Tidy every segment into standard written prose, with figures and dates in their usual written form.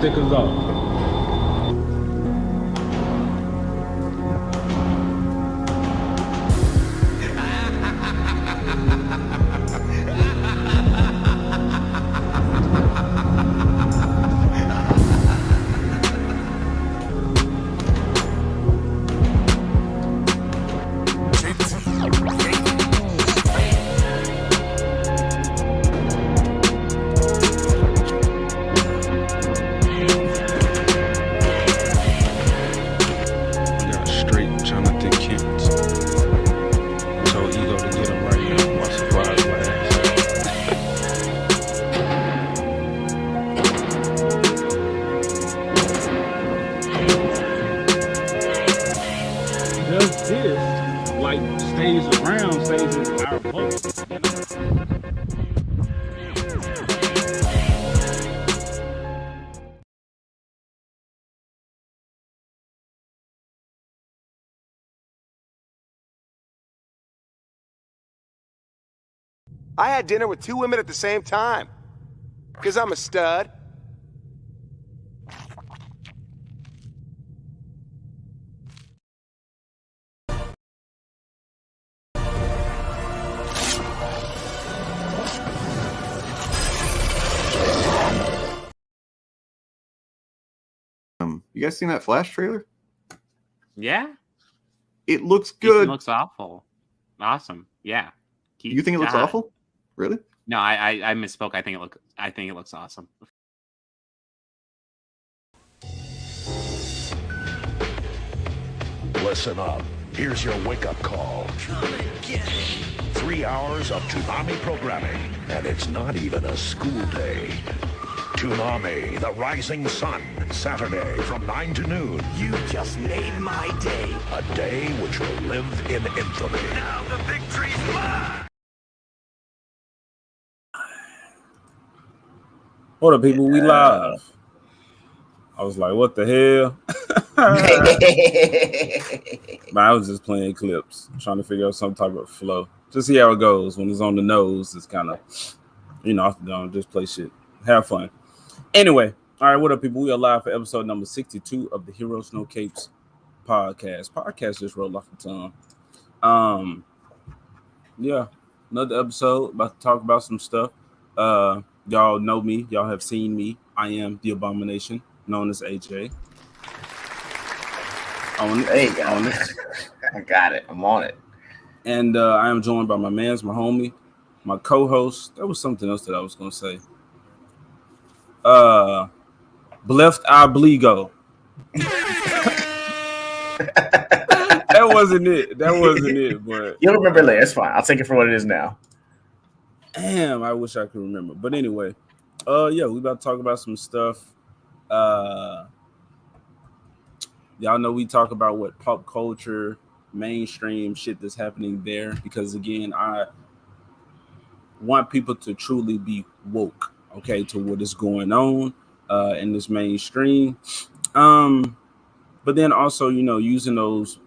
stickers off. I had dinner with 2 women at the same time. Because I'm a stud. You guys seen that Flash trailer? Yeah. It looks good. It looks awful. Awesome. Yeah. You think it looks awful? Really? No, I misspoke. I think it looks awesome. Listen up. Here's your wake-up call. Come and get it. 3 hours of Toonami programming, and it's not even a school day. Toonami, The Rising Sun, Saturday from 9 to noon. You just made my day. A day which will live in infamy. Now the victory's mine. What up, people? We live. I was like, what the hell? Man, I was just playing clips, trying to figure out some type of flow. Just see how it goes. When it's on the nose, it's kind of, just play shit. Have fun. Anyway, all right, what up, people? We are live for episode number 62 of the Heroes No Capes podcast. Podcast just rolled off the tongue. Yeah, another episode, about to talk about some stuff. Y'all know me. Y'all have seen me. I am the Abomination, known as AJ. There you go. I got it. I'm on it. And I am joined by my mans, my homie, my co-host. There was something else that I was going to say. Bleft Obligo. That wasn't it. But you'll remember later. It's fine. I'll take it for what it is now. Damn, I wish I could remember. But anyway, yeah, we about to talk about some stuff. Y'all know we talk about what pop culture, mainstream shit that's happening there, because again, I want people to truly be woke, okay, to what is going on in this mainstream. But then also, using those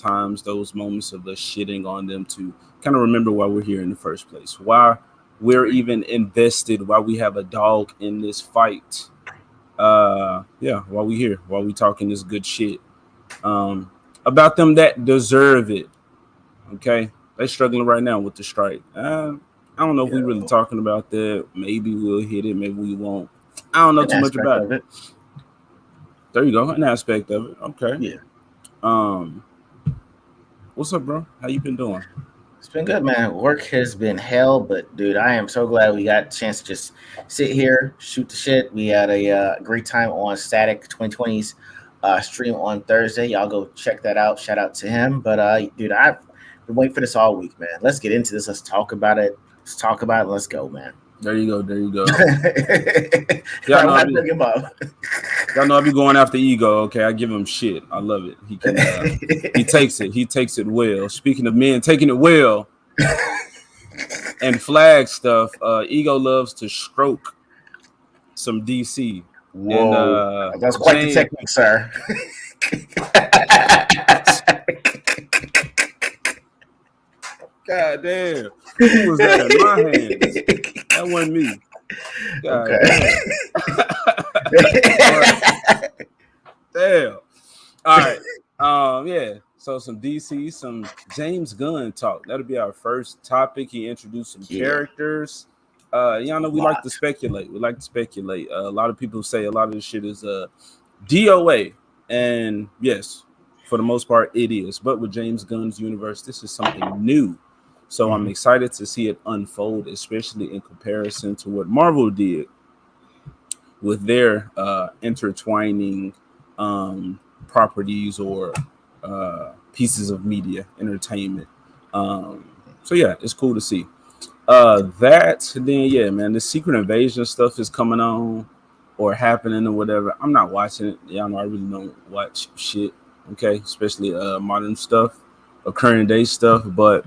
times, those moments of us shitting on them to kind of remember why we're here in the first place, why we're even invested, why we have a dog in this fight. Why we here, why we talking this good shit about them that deserve it. Okay, they're struggling right now with the strike. I don't know if we're really talking about that. Maybe we'll hit it, maybe we won't. I don't know too much about it. There you go, an aspect of it. Okay. Yeah. What's up, bro? How you been doing? It's been good, man. Work has been hell, but dude, I am so glad we got a chance to just sit here, shoot the shit. We had a great time on Static 2020's stream on Thursday. Y'all go check that out. Shout out to him. But dude, I've been waiting for this all week, man. Let's get into this. Let's talk about it. Let's go, man. There you go. Y'all know I be going after ego. Okay, I give him shit. I love it. He can. He takes it. He takes it well. Speaking of men taking it well, and flag stuff. Ego loves to stroke some DC. Whoa, and, that's quite the technique, sir. God damn. Who was that in my hands? That wasn't me. God Okay. damn. Damn. All right. Yeah. So some DC, some James Gunn talk. That'll be our first topic. He introduced some Yeah. characters. Y'all know we like to Lot. speculate. We like to speculate. A lot of people say a lot of this shit is DOA, and yes, for the most part, it is. But with James Gunn's universe, this is something new. So I'm excited to see it unfold, especially in comparison to what Marvel did with their intertwining properties or pieces of media entertainment. So yeah, it's cool to see that. Then yeah, man, the Secret Invasion stuff is coming on or happening or whatever. I'm not watching it. Y'all know I really don't watch shit. Okay, especially modern stuff or current day stuff, but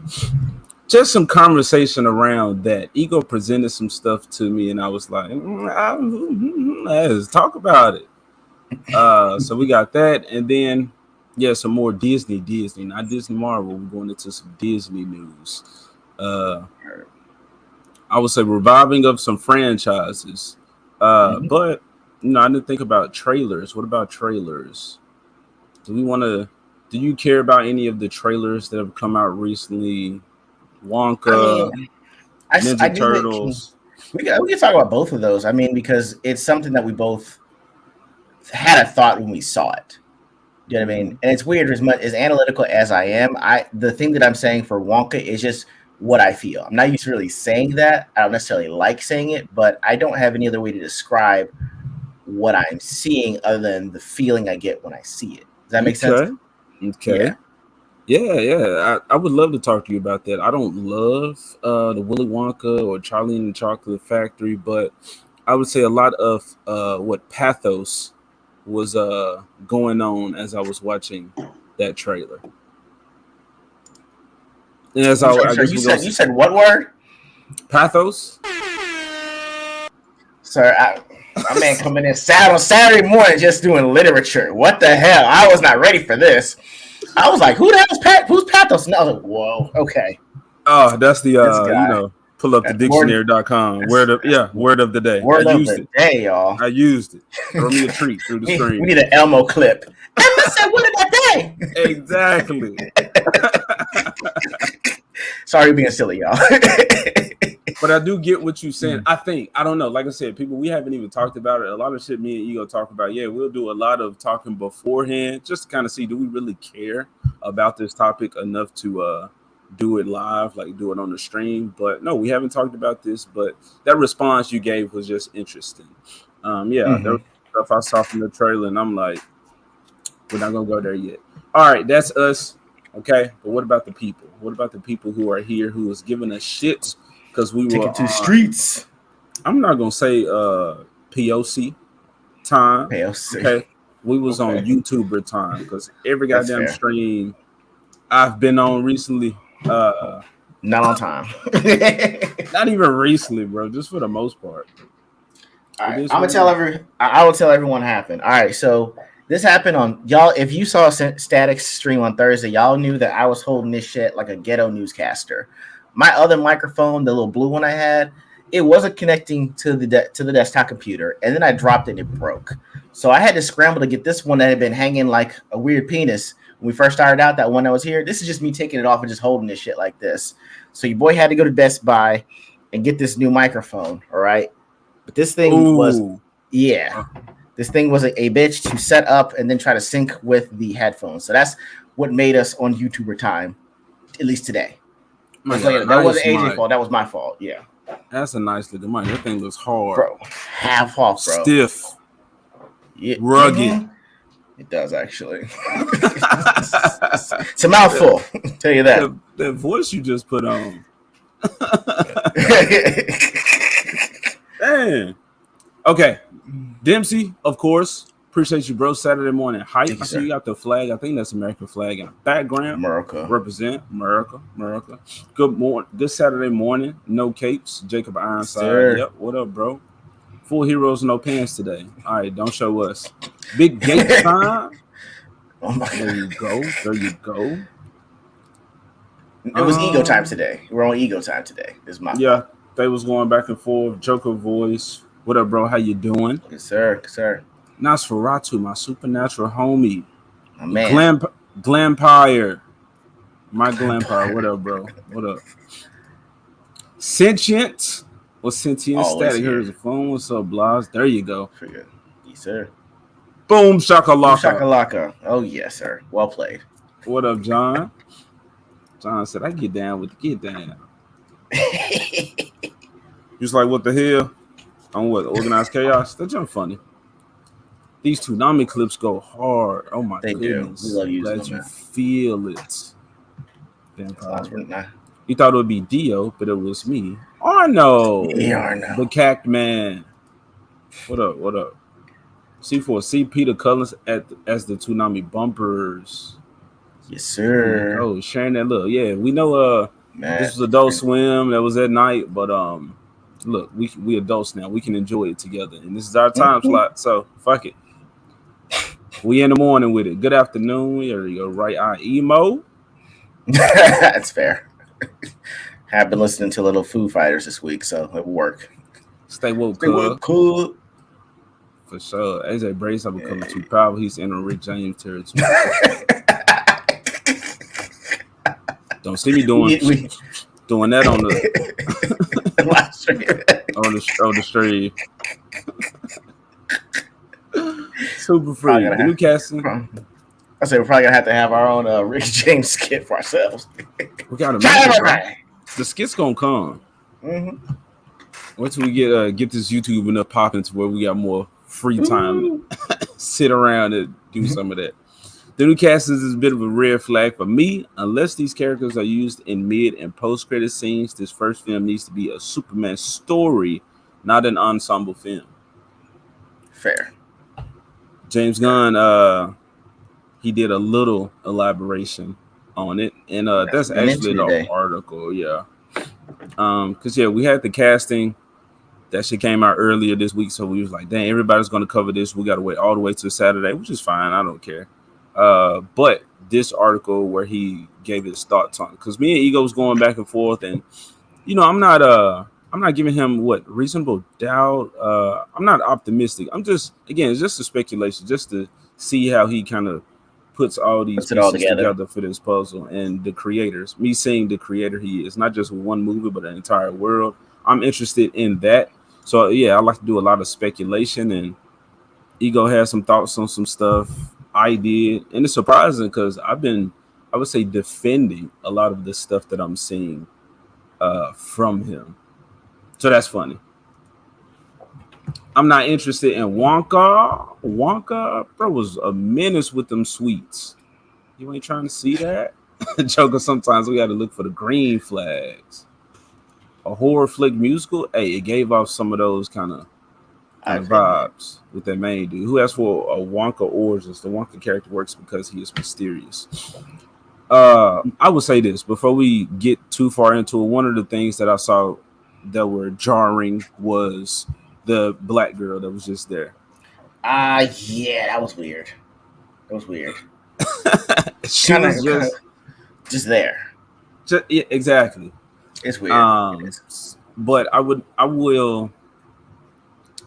just some conversation around that. Ego presented some stuff to me, and I was like, let's talk about it. So we got that, and then yeah, some more Disney, not Disney Marvel. We're going into some Disney news. I would say reviving of some franchises, but I didn't think about trailers. What about trailers? Do we want to? Do you care about any of the trailers that have come out recently? Wonka, Ninja Turtles. We can talk about both of those. I mean, because it's something that we both had a thought when we saw it. You know what I mean? And it's weird, as much as analytical as I am, the thing that I'm saying for Wonka is just what I feel. I'm not used to really saying that. I don't necessarily like saying it, but I don't have any other way to describe what I'm seeing other than the feeling I get when I see it. Does that make sense? Okay. Yeah. I would love to talk to you about that. I don't love the Willy Wonka or Charlie and the Chocolate Factory, but I would say a lot of what pathos was going on as I was watching that trailer. And as you said what word? Pathos. Sir, my man coming in sad on Saturday morning just doing literature. What the hell? I was not ready for this. I was like, who the hell is who's Pathos? And I was like, whoa, okay. Oh, that's the pull up the dictionary.com. Word of the day. Word of the day, y'all. I used it. Throw me a treat through the screen. We need an Elmo clip. Elmo said word of the day. Exactly. Sorry being silly, y'all. But I do get what you're saying. I don't know. Like I said, people, we haven't even talked about it. A lot of shit me and Ego talk about. Yeah, we'll do a lot of talking beforehand just to kind of see, do we really care about this topic enough to do it live, like do it on the stream? But no, we haven't talked about this. But that response you gave was just interesting. There was stuff I saw from the trailer, and I'm like, we're not gonna go there yet. All right, that's us. Okay, but what about the people? What about the people who are here who is giving us shit because we were to the streets? I'm not gonna say POC time. POC. Okay, we was on YouTuber time because every goddamn stream I've been on recently. Not on time. Not even recently, bro. Just for the most part. All right, I will tell everyone what happened. All right, so this happened on y'all. If you saw Static's stream on Thursday, y'all knew that I was holding this shit like a ghetto newscaster. My other microphone, the little blue one I had, it wasn't connecting to the desktop computer, and then I dropped it and it broke. So I had to scramble to get this one that had been hanging like a weird penis when we first started out. That one that was here. This is just me taking it off and just holding this shit like this. So your boy had to go to Best Buy and get this new microphone. All right, but this thing was This thing was a bitch to set up and then try to sync with the headphones. So that's what made us on YouTuber time, at least today. That wasn't AJ's fault. That was my fault. Yeah. That's a nice looking mic. That thing looks hard. Bro, half off, bro. Stiff. Rugged. It does, actually. It's a mouthful. Tell you that. That voice you just put on. Man. Okay. Dempsey, of course. Appreciate you, bro. Saturday morning hype. I see you got the flag. I think that's American flag in the background. America. Represent America. Good morning. Good Saturday morning. No capes. Jacob Ironside. Yep. What up, bro? Full heroes, no pants today. All right, don't show us. Big gate time. Oh my God. There you go. It was ego time today. We're on ego time today. This is my fault. They was going back and forth. Joker voice. What up, bro? How you doing? Yes, sir. Yes, sir. Nosferatu, my supernatural homie. My man. Glampire. My Glampire. What up, bro? What up? Sentient. What's sentient? Always Static. here. Here's a phone. What's up, Blas? There you go. Forget. Yes, sir. Boom shakalaka. Shakalaka. Oh, yes, sir. Well played. What up, John? John said, I get down with the get down. Just like, what the hell? On what? Organized chaos? That's just funny. These Toonami clips go hard. Oh my They goodness. do. We love using Glad them, you man. feel it. Nah. You thought it would be Dio, but it was me. Arno. Yeah, Arno. The Cact Man. What up? What up? C4. See Peter Cullens as the Toonami bumpers. Yes, sir. Oh, sharing that look. Yeah, we know Man. this was Adult Swim that was at night, but look, we adults now. We can enjoy it together. And this is our time slot. So fuck it. We in the morning with it. Good afternoon. There you go. Right eye emo. That's fair. Have been listening to little Foo Fighters this week, so it will work. Stay woke, Stay woke, cool. For sure. AJ Brace, I'm becoming too powerful. He's entering Rick James territory. Don't see me doing that on the stream. Super free. The new casting. I say we're probably gonna have to have our own Rick James skit for ourselves. We gotta make the skit's gonna come. Mm-hmm. Once we get this YouTube enough popping to where we got more free time to sit around and do some of that. The new casting is a bit of a red flag for me. Unless these characters are used in mid and post credit scenes, this first film needs to be a Superman story, not an ensemble film. Fair. Fair. James Gunn, he did a little elaboration on it, and that's actually the article, yeah. Because we had the casting that shit came out earlier this week, so we was like, dang, everybody's gonna cover this. We gotta wait all the way to Saturday, which is fine. I don't care. But this article where he gave his thoughts on, because me and Ego was going back and forth, and I'm not giving him reasonable doubt. I'm not optimistic. I'm just, again, it's just a speculation, just to see how he kind of puts all these pieces together for this puzzle. And the creators, me seeing the creator he is, not just one movie, but an entire world. I'm interested in that. So yeah, I like to do a lot of speculation, and Ego has some thoughts on some stuff. I did, and it's surprising because I've been, I would say, defending a lot of the stuff that I'm seeing from him. So that's funny. I'm not interested in Wonka. Wonka, bro, was a menace with them sweets. You ain't trying to see that? Joker, sometimes we got to look for the green flags. A horror flick musical, hey, it gave off some of those kind of vibes with that main dude. Who asked for a Wonka origins? The Wonka character works because he is mysterious. I would say this before we get too far into it. One of the things that I saw that were jarring was the black girl that was just there. Yeah, that was weird. She was just there. Yeah, exactly. It's weird. But I will.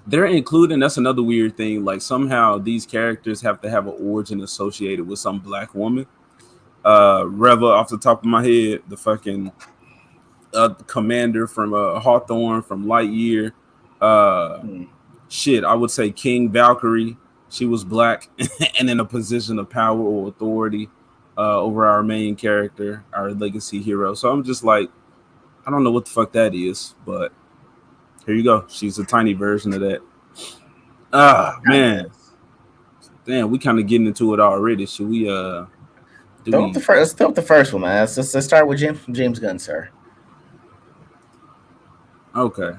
They're including, that's another weird thing. Like somehow these characters have to have an origin associated with some black woman. Reva, off the top of my head, the fucking commander from Hawthorne from Lightyear. Shit, I would say King Valkyrie. She was black and in a position of power or authority over our main character, our legacy hero. So I'm just like, I don't know what the fuck that is, but here you go. She's a tiny version of that. Man. Damn, we kind of getting into it already. Should we let's throw up the first one, man. Let's start with James Gunn, sir. Okay.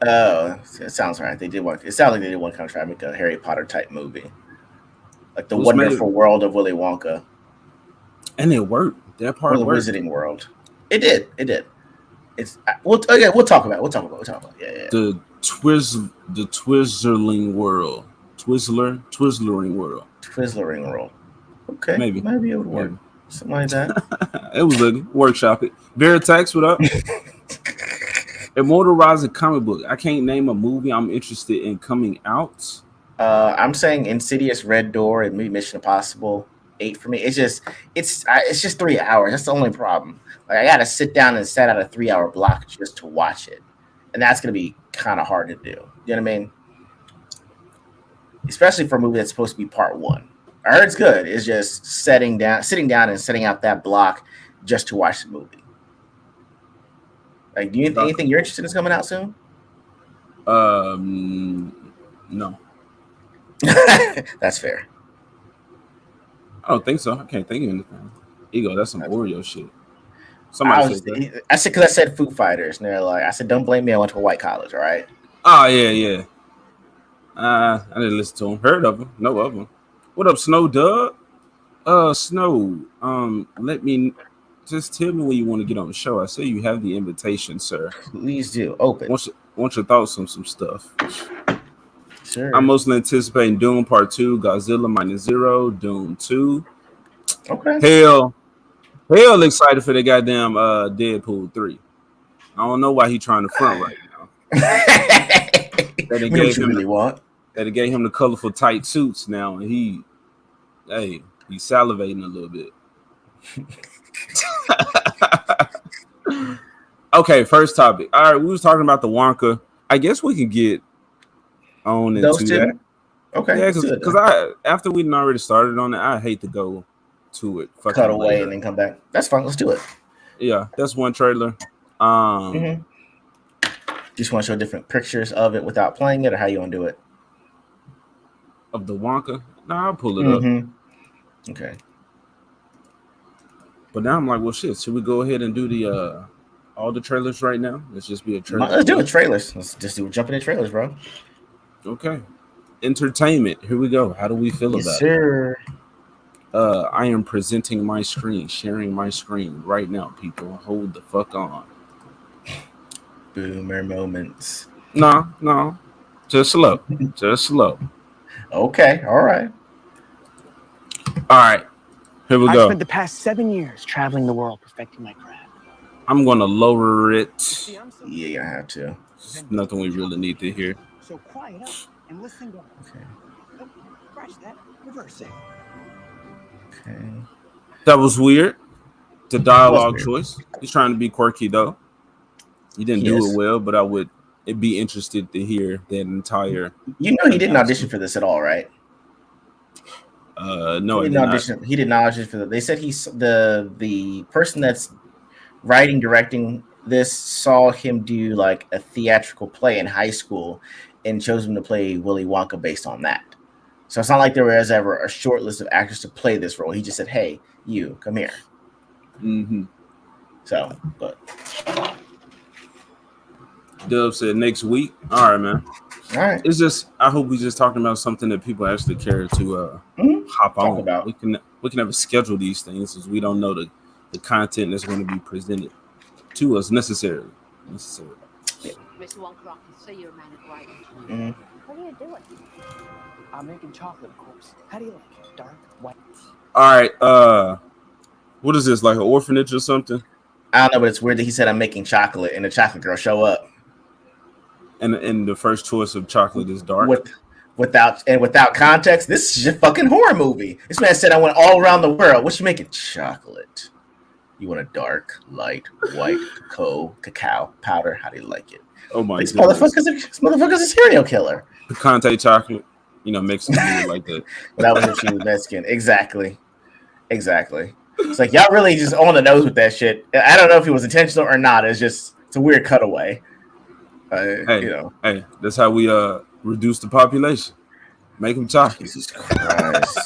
It sounds right. It sounds like they did want to kind of try to make a Harry Potter type movie. Like the Wonderful World of Willy Wonka. And it worked. That part worked. The Wizarding World. It did. It's we'll talk about it. Yeah. The Twizzling World. Twizzlering World. Okay. Maybe it would work. Something like that. It was a workshop it. Veritex, what up? Immortalized comic book. I can't name a movie I'm interested in coming out. I'm saying Insidious, Red Door, and maybe Mission Impossible 8 for me. It's just 3 hours. That's the only problem. Like I got to sit down and set out a 3 hour block just to watch it, and that's gonna be kind of hard to do. You know what I mean? Especially for a movie that's supposed to be part one. I heard it's good. It's just sitting down, and setting out that block just to watch the movie. Like, do you anything you're interested in is coming out soon? No. That's fair. I don't think so. I can't think of anything. Ego, that's some Oreo shit. Somebody said that. I said because I said Foo Fighters, and they're like, I said, don't blame me. I went to a white college. All right. Oh yeah. I didn't listen to him. Heard of him. Know of him. What up, Snow Dub? Snow. Let me just tell me when you want to get on the show. I say you have the invitation, sir. Please do. Open. Want your thoughts on some stuff? Sure. I'm mostly anticipating Doom Part 2, Godzilla -0, Doom 2. Okay. Hell excited for the goddamn Deadpool 3. I don't know why he trying to front right now. That it gave him that it gave him the colorful tight suits now, and he's salivating a little bit. Okay, first topic. All right, we was talking about the Wonka. I guess we can get on into that. Okay. Yeah, because after we'd already started on it, I hate to go to it. Cut away and then come back. That's fine. Let's do it. Yeah, that's one trailer. Just want to show different pictures of it without playing it, or how you want to do it? Of the Wonka? Nah, I'll pull it up. Okay. But now I'm like, well, shit. Should we go ahead and do the all the trailers right now? Let's just be a trailer. Let's do it. Trailers. Let's just do jumping in trailers, bro. Okay. Entertainment. Here we go. How do we feel about it? I am presenting my screen, sharing my screen right now, people. Hold the fuck on. Boomer moments. No. Just slow. Just slow. Okay. All right. Here we I go. spent the past 7 years traveling the world perfecting my craft. I'm going to lower it. Yeah, you have to. It's nothing we really need to hear. So quiet up and listen to Okay. Nope, scratch that. Reverse it. Okay. That was weird. The dialogue choice. He's trying to be quirky, though. He didn't do it well, but I would be interested to hear that entire. You know, he didn't audition for this at all, right? No, he didn't audition. He did not audition for that. They said he's the person that's writing, directing this saw him do like a theatrical play in high school and chose him to play Willy Wonka based on that. So it's not like there was ever a short list of actors to play this role. He just said, "Hey, you come here." So, but Dub said next week. All right, man. All right. It's just I hope we just talking about something that people actually care to hop on. About. We can never schedule these things because we don't know the content that's going to be presented to us necessarily. Mr. Wonka, I can see you're a man of writing. What are you doing? I'm making chocolate, of course. How do you like it? Dark, white? All right. What is this, like an orphanage or something? I don't know, but it's weird that he said I'm making chocolate and the chocolate girl show up. And the first choice of chocolate is dark. Without context, this is a fucking horror movie. This man said I went all around the world. What you making? Chocolate. You want a dark, light, white, cacao powder? How do you like it? Oh my god. This motherfucker's a serial killer. Picante chocolate, Mexican food like that. That was what she was Mexican. Exactly. It's like y'all really just on the nose with that shit. I don't know if it was intentional or not. It's a weird cutaway. Hey, that's how we reduce the population. Make them chocolate. Jesus Christ.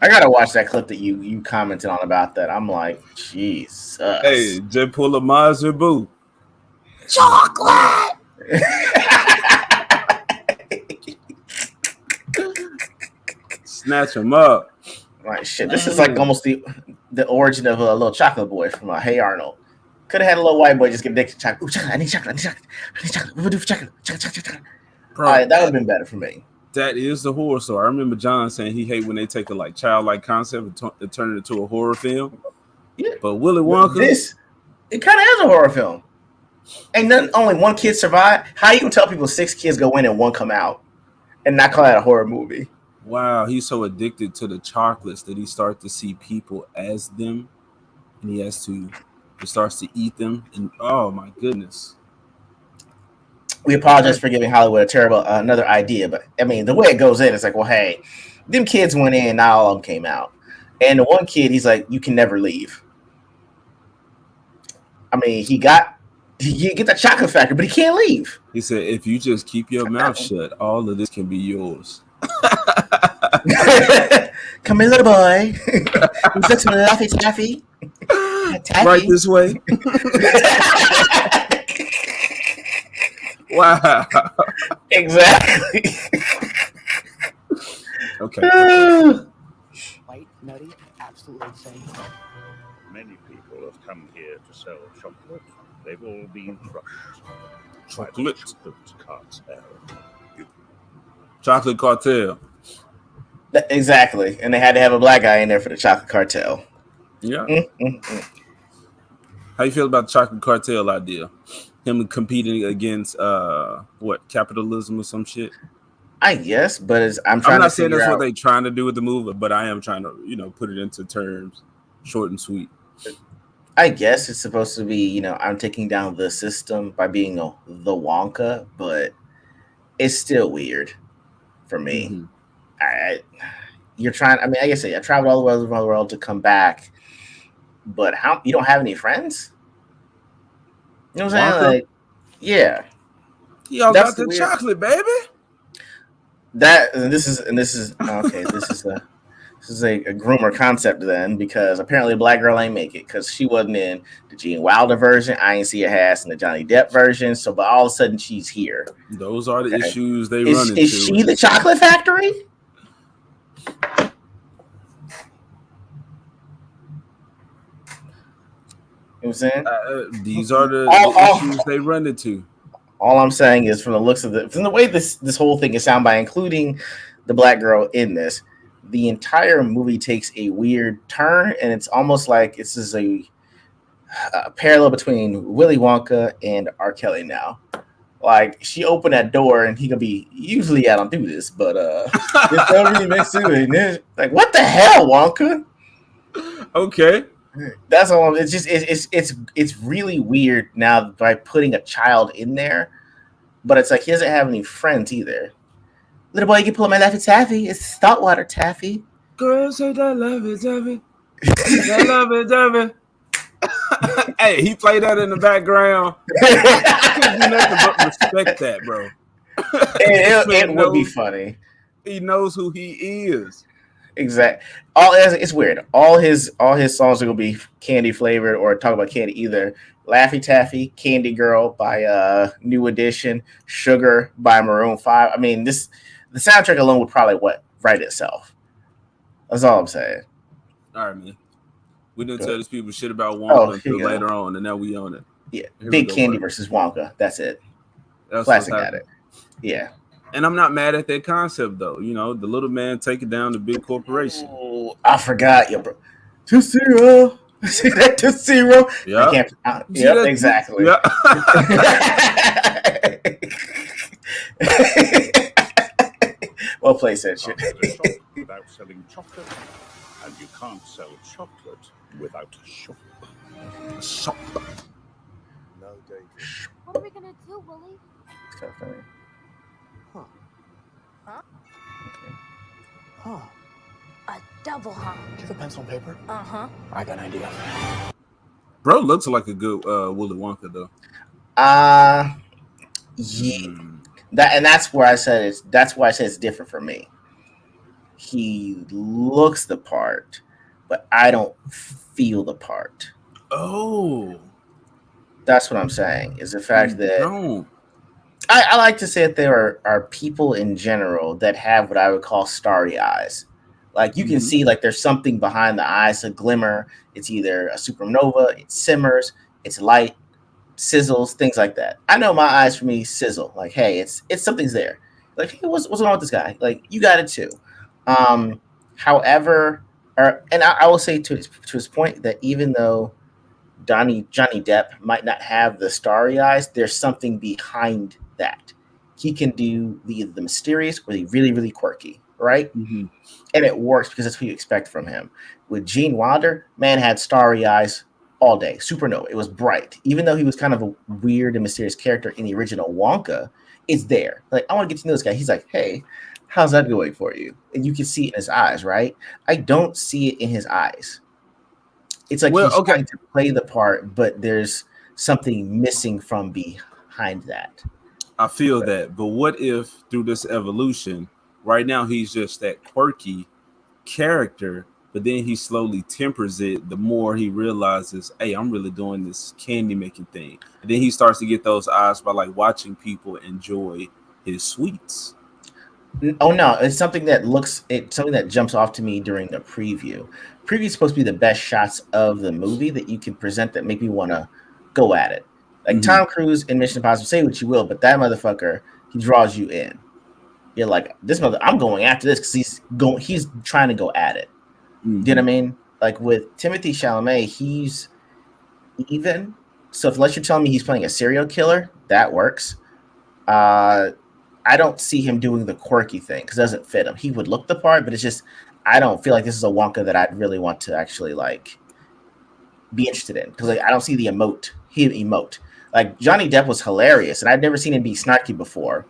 I gotta watch that clip that you commented on about that. I'm like, Jesus. Hey, just pull a Mazda boo. Chocolate. Snatch them up. Right, shit. This is like almost the origin of a little chocolate boy from Hey Arnold. Could have had a little white boy just get addicted to chocolate. Ooh, chocolate. I need chocolate. What do we do for chocolate? Chocolate. Bro, all right, that would have been better for me. That is the horror story. I remember John saying he hate when they take a childlike concept and turn it into a horror film. Yeah. But Willy Wonka, it kind of is a horror film. And then only one kid survived. How you can tell people 6 kids go in and 1 come out, and not call that a horror movie? Wow, he's so addicted to the chocolates that he starts to see people as them, and he starts to eat them. And oh my goodness. We apologize for giving Hollywood a terrible another idea, but I mean the way it goes in, it's like, well, hey, them kids went in, not all of them came out, and the one kid, he's like, you can never leave. I mean, he get the chocolate factory, but he can't leave. He said, if you just keep your mouth shut, all of this can be yours. Come here, little boy. Would you like some Laffy Taffy? Right this way. Wow. Exactly. Okay. White, nutty, absolutely insane. Many people have come here to sell chocolate. They've all been crushed. Chocolate. Cartel. Chocolate cartel. Exactly. And they had to have a black guy in there for the chocolate cartel. Yeah. How you feel about the chocolate cartel idea? Him competing against capitalism or some shit? I guess, but I'm not saying that's what they're trying to do with the movie, but I am trying to, put it into terms short and sweet. I guess it's supposed to be, I'm taking down the system by being the Wonka, but it's still weird for me. Mm-hmm. You're trying. I mean, like I say, I traveled all the way around the world to come back, but how you don't have any friends? You know what I'm saying? Like, yeah, y'all got the chocolate, baby. This is okay. This is a groomer concept then, because apparently a black girl ain't make it because she wasn't in the Gene Wilder version. I ain't see her ass in the Johnny Depp version. So, but all of a sudden she's here. Those are the issues they run into. Is she the chocolate factory? You know what I'm saying? These are the issues they run into. All I'm saying is, from the looks of from the way this whole thing is sound, by including the black girl in this, the entire movie takes a weird turn, and it's almost like this is a parallel between Willy Wonka and R. Kelly now. Like, she opened that door, and he gonna be, usually I don't do this, but it's really next to it. Like, what the hell, Wonka? Okay. That's all. It's just it's really weird now by putting a child in there, but it's like he doesn't have any friends either. Little boy, you can pull my Laffy Taffy. It's saltwater taffy. Girls say that Laffy Taffy. That Laffy Taffy. Hey, he played that in the background. I couldn't do nothing but respect that, bro. It would be funny. He knows who he is. Exactly. It's weird. All his songs are gonna be candy flavored or talk about candy. Either Laffy Taffy, Candy Girl by New Edition, Sugar by Maroon 5. I mean, the soundtrack alone would probably write itself. That's all I'm saying. All right, man. We didn't tell these people shit about Wonka until later on, and now we own it. Yeah, Big Candy versus Wonka. That's it. Classic got it. Yeah. And I'm not mad at that concept, though. The little man taking down the big corporation. Oh, I forgot, yo, bro. 2-0. See that 2-0? Yeah. Yep, exactly. Yeah. Well played, said shit. Without selling chocolate, and you can't sell chocolate without a shop. Shop. No danger. What are we gonna do, Willie? It's kind of funny. Huh. A double hung. Do you have a pencil and paper? Uh-huh. I got an idea. Bro looks like a good Willy Wonka, though. Yeah. That's where I said that's why I said it's different for me. He looks the part, but I don't feel the part. Oh. That's what I'm saying, is the fact that I like to say that there are people in general that have what I would call starry eyes. Like, you can see, like, there's something behind the eyes, a glimmer. It's either a supernova, it simmers, it's light, sizzles, things like that. I know my eyes, for me, sizzle. Like, hey, it's something's there. Like, hey, what's going on with this guy? Like, you got it too. However, and I will say to his point that even though Johnny Depp might not have the starry eyes. There's something behind that. He can do either the mysterious or the really, really quirky, right? Mm-hmm. And it works because that's what you expect from him. With Gene Wilder, man had starry eyes all day, supernova. It was bright, even though he was kind of a weird and mysterious character in the original Wonka. It's there. Like, I want to get to know this guy. He's like, hey, how's that going for you? And you can see it in his eyes, right? I don't see it in his eyes. It's like he's trying to play the part, but there's something missing from behind that. I feel that. But what if through this evolution, right now he's just that quirky character, but then he slowly tempers it the more he realizes, hey, I'm really doing this candy making thing. And then he starts to get those eyes by like watching people enjoy his sweets. Oh no, it's something that jumps off to me during the preview. Preview is supposed to be the best shots of the movie that you can present that make me want to go at it. Like Tom Cruise in Mission Impossible, say what you will, but that motherfucker, he draws you in. You're like, this mother, I'm going after this because he's trying to go at it. Do you know what I mean? Like with Timothy Chalamet, he's even. So unless you're telling me he's playing a serial killer, that works. I don't see him doing the quirky thing because it doesn't fit him. He would look the part, but it's just I don't feel like this is a Wonka that I'd really want to actually like be interested in because like, I don't see the emote. Like Johnny Depp was hilarious, and I'd never seen him be snarky before,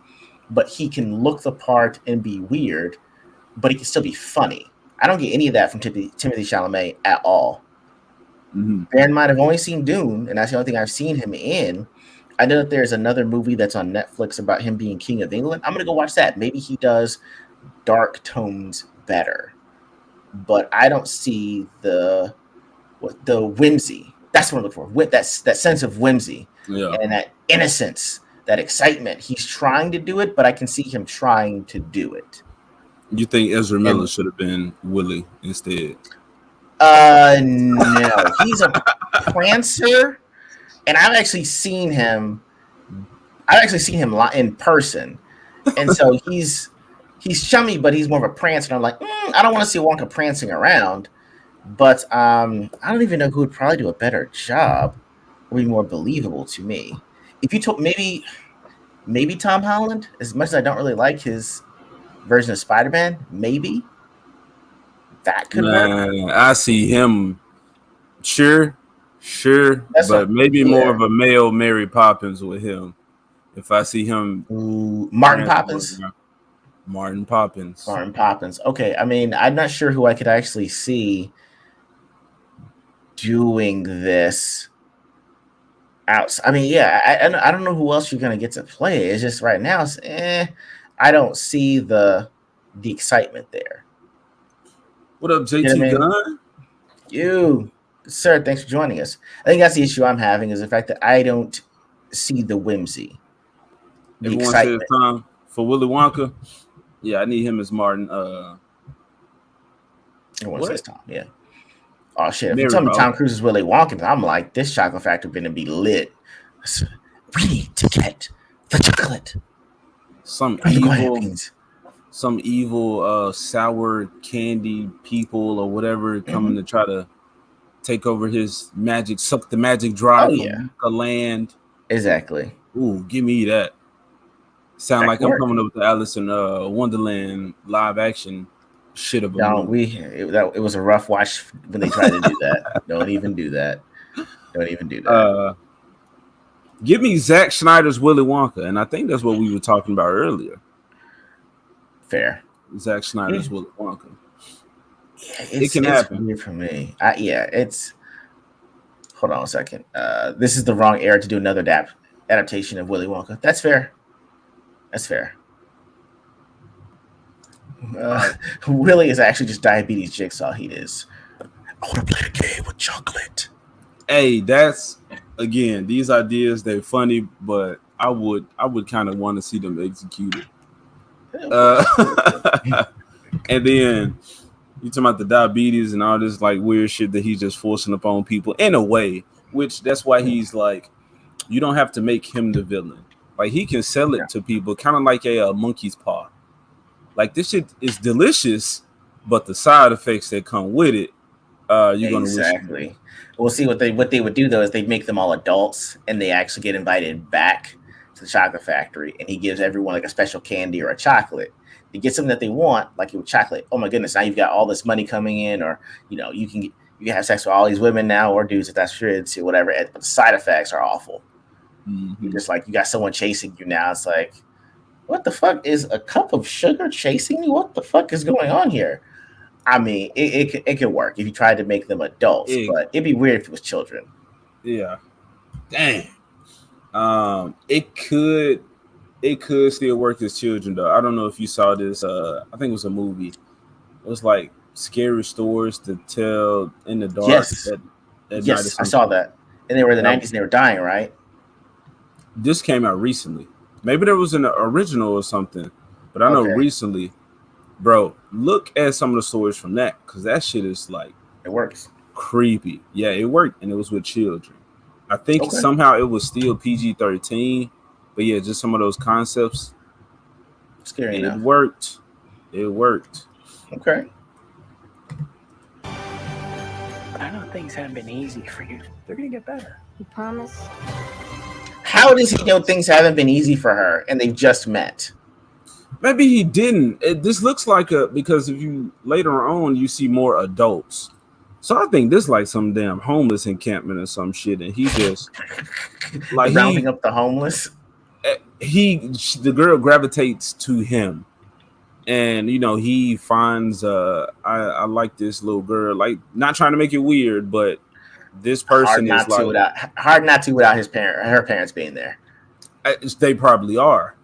but he can look the part and be weird, but he can still be funny. I don't get any of that from Timothy Chalamet at all. Mm-hmm. Bear in mind, I've only seen Dune, and that's the only thing I've seen him in. I know that there's another movie that's on Netflix about him being King of England. I'm going to go watch that. Maybe he does dark tones better. But I don't see the whimsy. That's what I'm looking for. With that sense of whimsy and that innocence, that excitement. He's trying to do it, but I can see him trying to do it. You think Ezra Miller should have been Willie instead? No. He's a prancer. And I've actually seen him in person, and so he's chummy, but he's more of a prancer. And I'm like, I don't want to see Wonka prancing around, but I don't even know who would probably do a better job, or be more believable to me. If you told maybe Tom Holland, as much as I don't really like his version of Spider-Man, maybe that could work. I see him. Sure, but maybe more of a male Mary Poppins with him. If I see him, Martin Poppins. Okay, I mean, I'm not sure who I could actually see doing this. Out. I mean, yeah, I don't know who else you're gonna get to play. It's just right now, I don't see the excitement there. What up, JT Gunn? You. Sir, thanks for joining us. I think that's the issue I'm having is the fact that I don't see the whimsy. Everyone says time for Willy Wonka. Yeah, I need him as Martin. Everyone says Tom, yeah. Oh shit! If you tell me Tom Cruise is Willy Wonka, I'm like, this chocolate factory gonna be lit. We need to get the chocolate. Some evil sour candy people or whatever coming to try to take over his magic, suck the magic dry from the land. Exactly. Ooh, give me that. Sound like I'm coming up with the Alice in Wonderland live action shit of a movie. It was a rough watch when they tried to do that. Don't even do that. Give me Zack Snyder's Willy Wonka, and I think that's what we were talking about earlier. Fair. Zack Snyder's Willy Wonka. It can happen. Weird for me. It's. Hold on a second. This is the wrong era to do another adaptation of Willy Wonka. That's fair. Willy is actually just diabetes jigsaw. He is. I want to play a game with chocolate. Hey, that's again. These ideas, they're funny, but I would kind of want to see them executed. And then you talking about the diabetes and all this like weird shit that he's just forcing upon people in a way, which that's why he's like, you don't have to make him the villain. Like he can sell it to people, kind of like a monkey's paw. Like this shit is delicious, but the side effects that come with it you're gonna wish. Exactly. We'll see what they would do though is they make them all adults and they actually get invited back to the chocolate factory and he gives everyone like a special candy or a chocolate. They get something that they want, like with chocolate. Oh my goodness, now you've got all this money coming in, or you can have sex with all these women now or dudes if that's your to whatever. But the side effects are awful. Mm-hmm. You're just like you got someone chasing you now. It's like, what the fuck is a cup of sugar chasing you? What the fuck is going on here? I mean, it could work if you tried to make them adults, but it'd be weird if it was children. Yeah. Dang. It could still work as children though. I don't know if you saw this. I think it was a movie. It was like scary stories to tell in the dark. Yes. At night Yes, I saw that. And they were in the 90s and they were dying, right? This came out recently. Maybe there was an original or something, but I know recently. Bro, look at some of the stories from that because that shit is like it works. Creepy. Yeah, it worked, and it was with children. I think somehow it was still PG-13, but yeah, just some of those concepts. Scary it enough. Worked. It worked. Okay. I know things haven't been easy for you. They're gonna get better. You promise? How does he know things haven't been easy for her and they've just met? Maybe he didn't. This looks like because if you later on you see more adults, so I think this like some damn homeless encampment or some shit, and he just like rounding up the homeless. The girl gravitates to him, and he finds I like this little girl, like not trying to make it weird, but this person is like hard not to without her parents being there. They probably are.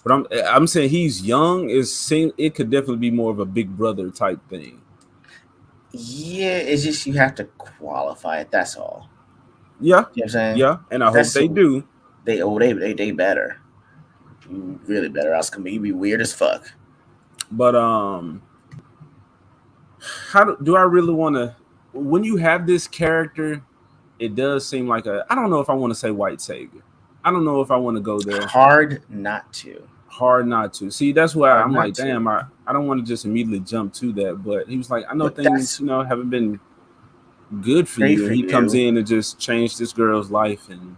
But I'm saying he's young. It could definitely be more of a big brother type thing. Yeah, it's just you have to qualify it. That's all. Yeah, you know what I'm saying. Yeah, and I hope they do. They better. You really better. Else you be weird as fuck. But do I really want to? When you have this character, it does seem like I don't know if I want to say white savior. I don't know if I want to go there. Hard not to. See, that's why I'm like, damn, I don't want to just immediately jump to that. But he was like, I know things, haven't been good for you. And he comes in and just changed this girl's life. And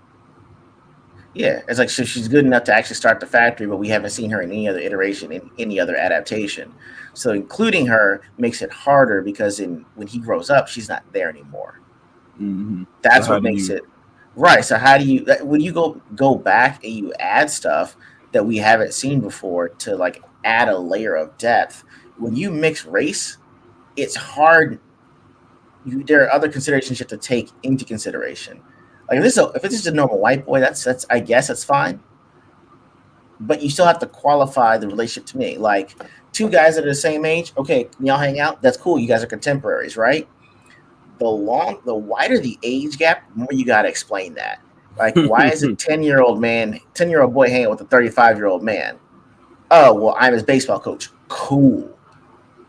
yeah, it's like she's good enough to actually start the factory, but we haven't seen her in any other iteration, in any other adaptation. So including her makes it harder because when he grows up, she's not there anymore. Mm-hmm. That's what makes it. Right. So how do you when you go back and you add stuff that we haven't seen before to like add a layer of depth? When you mix race, it's hard. There are other considerations you have to take into consideration. Like if it's just a normal white boy, that's I guess that's fine. But you still have to qualify the relationship to me. Like two guys that are the same age, okay, y'all hang out. That's cool. You guys are contemporaries, right? The wider the age gap, the more you got to explain that. Like, why is a 10-year-old boy hanging with a 35-year-old man? Oh, well, I'm his baseball coach. Cool.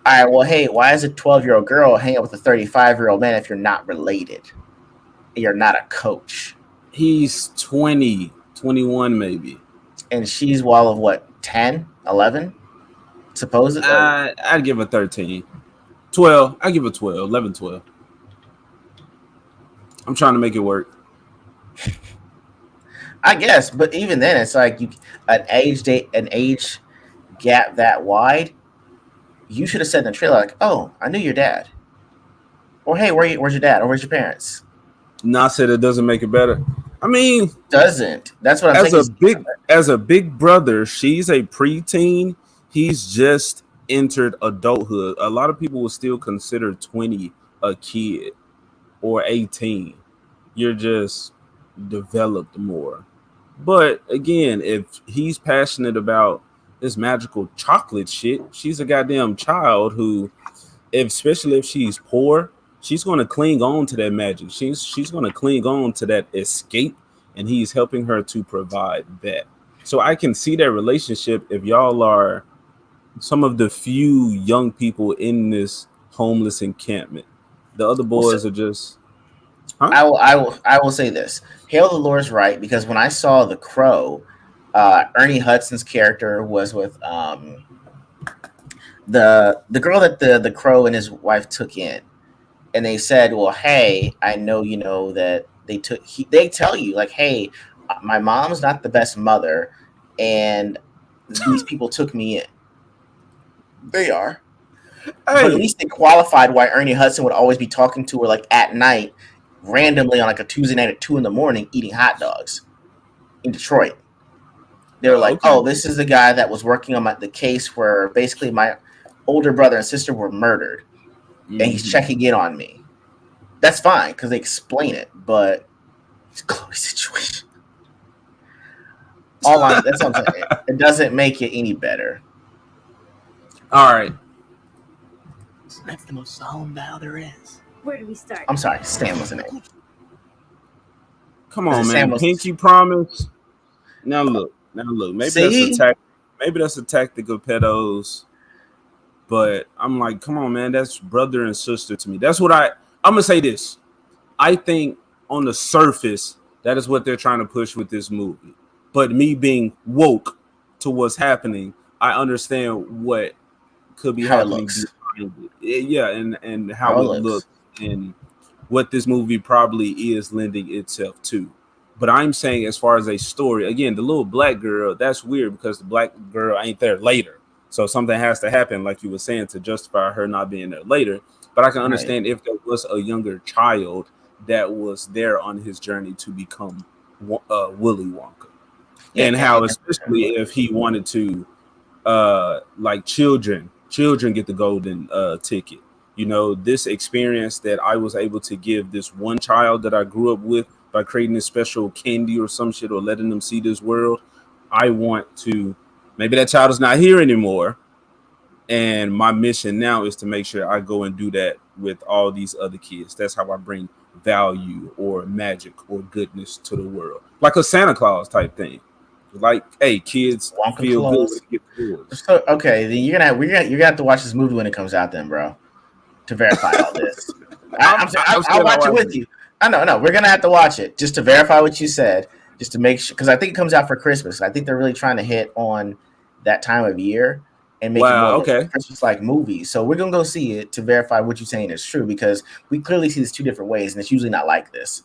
All right, well, hey, why is a 12-year-old girl hanging with a 35-year-old man if you're not related? You're not a coach. He's 20, 21 maybe. And she's of what, 10, 11? Supposedly? I'd give her 13. 12. I'd give her 12, 11, 12. I'm trying to make it work. I guess, but even then, it's like an age gap that wide. You should have said in the trailer, like, "Oh, I knew your dad," or "Hey, where's your dad?" or "Where's your parents?" Not said it doesn't make it better. I mean, doesn't. That's what I'm saying. As a big brother, she's a preteen. He's just entered adulthood. A lot of people will still consider 20 a kid or 18. You're just developed more. But again, if he's passionate about this magical chocolate shit, she's a goddamn child who, especially if she's poor, she's going to cling on to that magic. She's going to cling on to that escape, and he's helping her to provide that. So I can see that relationship if y'all are some of the few young people in this homeless encampment. The other boys are just... Huh? I will say this. Hail the Lore's right, because when I saw The Crow, Ernie Hudson's character was with the girl that the Crow and his wife took in. and they said, "Well, hey, I know you know that they tell you like, hey, my mom's not the best mother, and these people took me in. They are, but at Hey, least they qualified why Ernie Hudson would always be talking to her like at night, randomly on like a Tuesday night at 2 in the morning, eating hot dogs in Detroit. They were like, okay. "Oh, this is the guy that was working on the case where basically my older brother and sister were murdered, and he's Mhm. checking in on me." That's fine because they explain it, but it's Chloe's situation. That's what I'm saying. It doesn't make it any better. All right. That's the most solemn vow there is. Where do we start? I'm sorry, Stan was the name. Come Is it on, Sam man. was? Pinky promise. Now look. Maybe that's See, a tactic of pedos. But I'm like, come on, man. That's brother and sister to me. That's what I'm gonna say this. I think on the surface, that is what they're trying to push with this movie. But me being woke to what's happening, I understand what could be how it happening looks. behind it. Yeah, and How how it it looks. looks and what this movie probably is lending itself to. But I'm saying, as far as a story, again, the little black girl, that's weird because the black girl ain't there later. So something has to happen, like you were saying, to justify her not being there later. But I can Right. understand if there was a younger child that was there on his journey to become Willy Wonka, Yeah, and how, and especially if he wanted to like children get the golden ticket. You know, this experience that I was able to give this one child that I grew up with by creating this special candy or some shit, or letting them see this world, I want to, maybe that child is not here anymore, and my mission now is to make sure I go and do that with all these other kids. That's how I bring value or magic or goodness to the world, like a Santa Claus type thing. Like, hey, kids Wonka feel good when Claus. you get yours. So okay, then you're gonna have to watch this movie when it comes out, then, bro, to verify all this. I'm I'll still not watch it with watching. you. I know, no, we're gonna have to watch it just to verify what you said, just to make sure, because I think it comes out for Christmas. I think they're really trying to hit on that time of year and make it more Wow. of a Okay. Christmas-like movie. So we're gonna go see it to verify what you're saying is true, because we clearly see this two different ways, and it's usually not like this.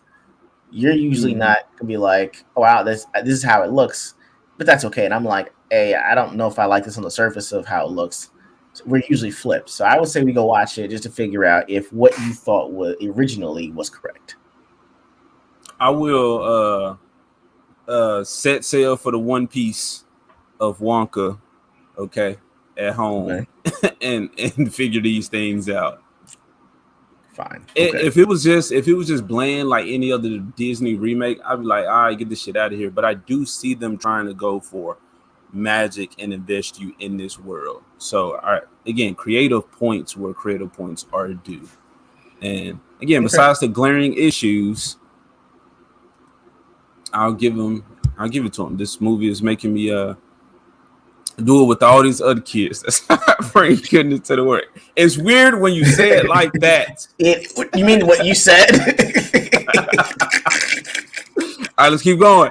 You're usually Mhm. not gonna be like, "Oh, wow, this is how it looks," but that's okay. And I'm like, "Hey, I don't know if I like this on the surface of how it looks." So we're usually flipped. So I would say we go watch it just to figure out if what you thought was originally was correct. I will set sail for the One Piece of Wonka, okay, at home, Okay, and figure these things out. fine. Okay, If it was just bland like any other Disney remake, I'd be like, all right, get this shit out of here. But I do see them trying to go for magic and invest you in this world. So again, creative points where creative points are due. And again, okay. besides the glaring issues, I'll give them. I'll give it to them. This movie is making me do it with all these other kids. That's not bringing goodness to the work. It's weird when you say it like that. You mean what you said? All right, let's keep going.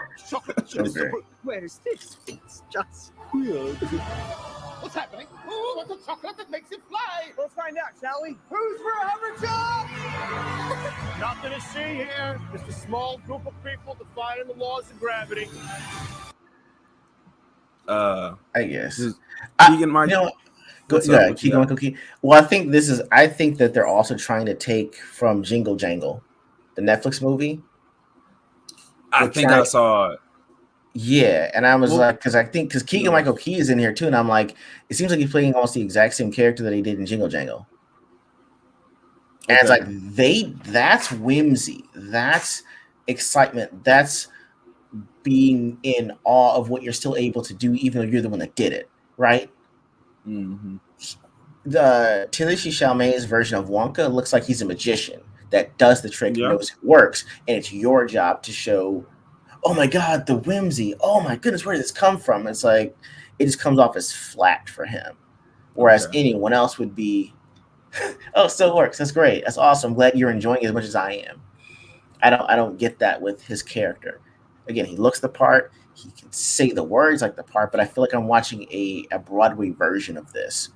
Okay. Where's this? It's just weird. What's happening? Ooh, what's a chocolate that makes it fly? Let's find out, shall we? Who's for Havertop? Nothing to see here. Just a small group of people defying the laws of gravity. I guess. Keegan, Mike, You know, what's go up? ahead, What you keep going, got? Cookie. Well, I think that they're also trying to take from Jingle Jangle, the Netflix movie. I They're think I trying, saw it. yeah, and I was Well, like, because Keegan no. Michael Key is in here too, and I'm like, it seems like he's playing almost the exact same character that he did in Jingle Jangle. And it's Okay. like that's whimsy, that's excitement, that's being in awe of what you're still able to do, even though you're the one that did it, right? Mm-hmm. The Timothée Chalamet's version of Wonka looks like he's a magician that does the trick, Yeah. knows it works, and it's your job to show, oh my god, the whimsy, oh my goodness, where did this come from? It's like it just comes off as flat for him. Whereas Okay. anyone else would be, oh, it still works. That's great. That's awesome. I'm glad you're enjoying it as much as I am. I don't get that with his character. Again, he looks the part, he can say the words like the part, but I feel like I'm watching a Broadway version of this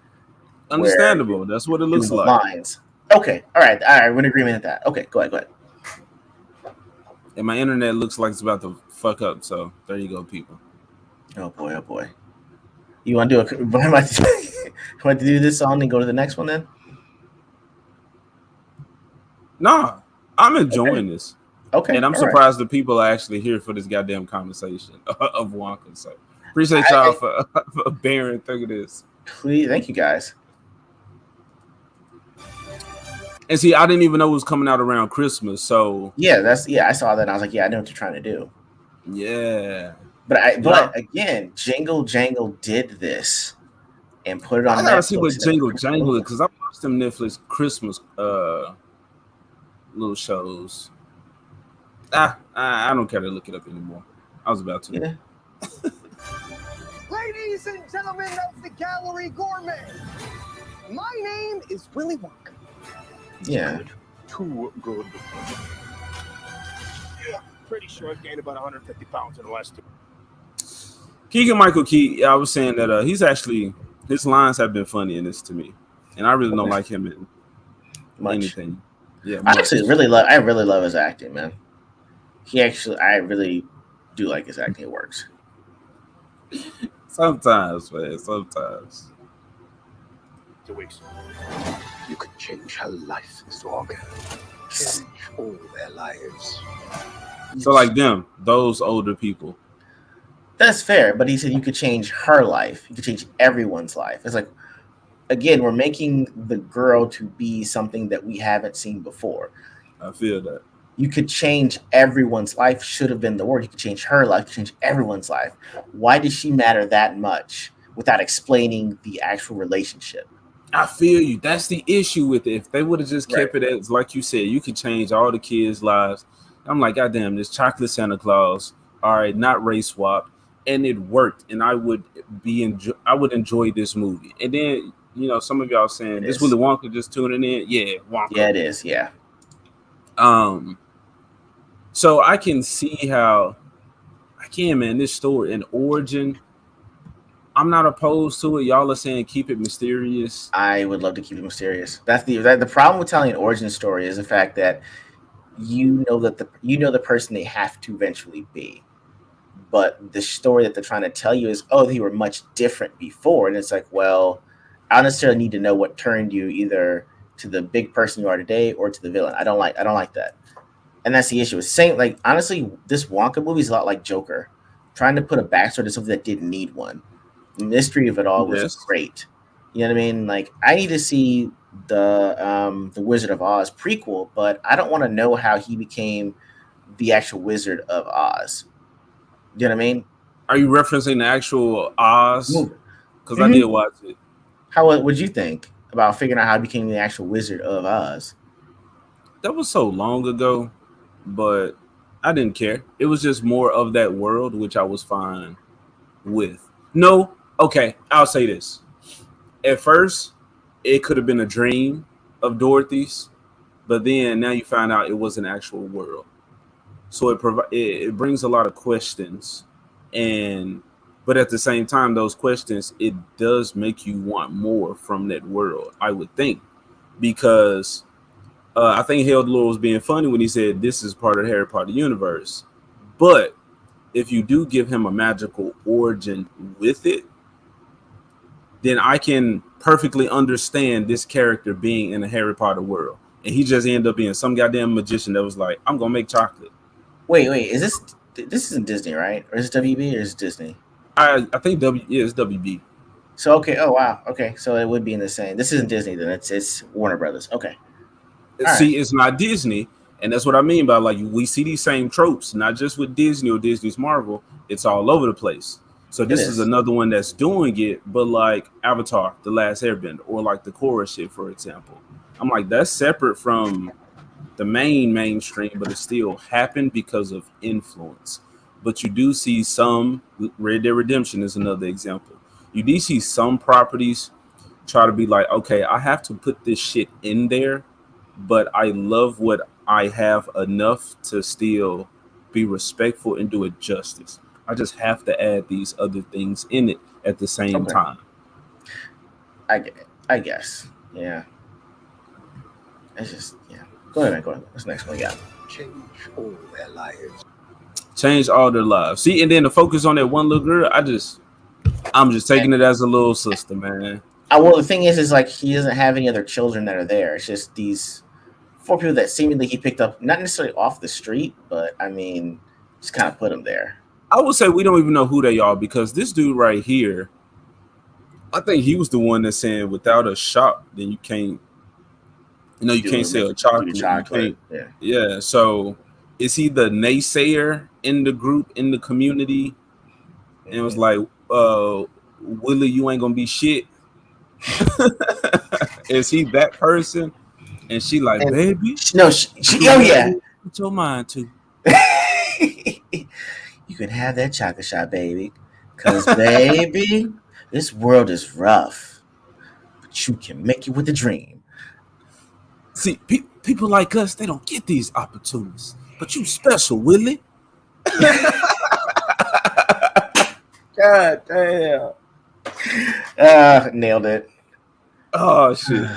where Understandable. That's what it doing looks the like. lines. Okay, all right. We're in agreement with that. Okay, go ahead. And my internet looks like it's about to fuck up. So there you go, people. Oh boy. You want to do a? Want to do this song and go to the next one then? Nah, I'm enjoying this. Okay, and I'm all right. surprised the people are actually here for this goddamn conversation of Wonka. So appreciate y'all for bearing through this. Please, thank you guys. And see, I didn't even know it was coming out around Christmas. So yeah, I saw that and I was like, yeah, I know what you're trying to do. Yeah. But again, Jingle Jangle did this and put it on I gotta Netflix. see what Jingle Jangle is because I watched them Netflix Christmas little shows. I don't care to look it up anymore. I was about to. Yeah. Ladies and gentlemen of the Gallery Gourmet, my name is Willy Wonka. Yeah. Good. Too good. Yeah, pretty sure I've gained about 150 pounds in the last 2. Keegan-Michael Key, I was saying that he's actually, his lines have been funny in this to me. And I really don't like him in anything. Yeah, I really love his acting, man. I really do like his acting. It works. Sometimes, man. Sometimes. 2 weeks. You could change her life, Mr. Walker. Change all their lives. So like those older people. That's fair, but he said you could change her life. You could change everyone's life. It's like, again, we're making the girl to be something that we haven't seen before. I feel that. You could change everyone's life should have been the word. You could change her life, change everyone's life. Why does she matter that much without explaining the actual relationship? I feel you. That's the issue with it. If they would have just kept it as, like you said, you could change all the kids' lives. I'm like, goddamn, this chocolate Santa Claus. All right, not race swap. And it worked. And I would enjoy this movie. And then, some of y'all saying this Willy Wonka just tuning in. Yeah, Wonka. Yeah, it is. Yeah. So I can see how this story and origin. I'm not opposed to it. Y'all are saying keep it mysterious. I would love to keep it mysterious. That's the problem with telling an origin story is the fact that you know the person they have to eventually be. But the story that they're trying to tell you is, they were much different before. And it's like, well, I don't necessarily need to know what turned you either to the big person you are today or to the villain. I don't like that. And that's the issue. It's same, like, honestly, this Wonka movie is a lot like Joker. Trying to put a backstory to something that didn't need one. The mystery of it all was great. You know what I mean? Like, I need to see the Wizard of Oz prequel, but I don't want to know how he became the actual Wizard of Oz. You know what I mean? Are you referencing the actual Oz? Because I did watch it. What would you think about figuring out how he became the actual Wizard of Oz? That was so long ago, but I didn't care. It was just more of that world, which I was fine with. No, okay, I'll say this. At first, it could have been a dream of Dorothy's, but then now you find out it was an actual world. So it brings a lot of questions, but at the same time, those questions, it does make you want more from that world, I would think, because I think Harold Lord was being funny when he said this is part of the Harry Potter universe. But if you do give him a magical origin with it, then I can perfectly understand this character being in a Harry Potter world. And he just ended up being some goddamn magician that was like, I'm going to make chocolate. Wait, is this isn't Disney, right? Or is it WB or is it Disney? I think it's WB. So, okay. Oh, wow. Okay. So it would be in the same. This isn't Disney then. It's Warner Brothers. Okay. See, it's not Disney. And that's what I mean by, like, we see these same tropes, not just with Disney or Disney's Marvel. It's all over the place. So this is another one that's doing it, but like Avatar, The Last Airbender, or like the Korra shit, for example. I'm like, that's separate from the mainstream, but it still happened because of influence. But you do see some, Red Dead Redemption is another example. You do see some properties try to be like, okay, I have to put this shit in there, but I love what I have enough to still be respectful and do it justice. I just have to add these other things in it at the same time. I guess. Yeah. It's just Go ahead. What's the next one we got? Change all their lives. Change all their lives. See, and then the focus on that one little girl, I'm just taking it as a little sister, man. Well, the thing is like he doesn't have any other children that are there. It's just these 4 people that seemingly he picked up, not necessarily off the street, but I mean, just kind of put them there. I would say we don't even know who they are because this dude right here, I think he was the one that's saying without a shop, then you can't. You can't sell chocolate. Yeah. So is he the naysayer in the group, in the community? And it was like, Willie, you ain't gonna be shit. Is he that person? And she like, baby. No, yeah. Put your mind to. You can have that chocolate shop, baby. Cause baby, this world is rough. But you can make it with a dream. See, people like us, they don't get these opportunities. But you special, Willie. God damn. Nailed it. Oh, shit.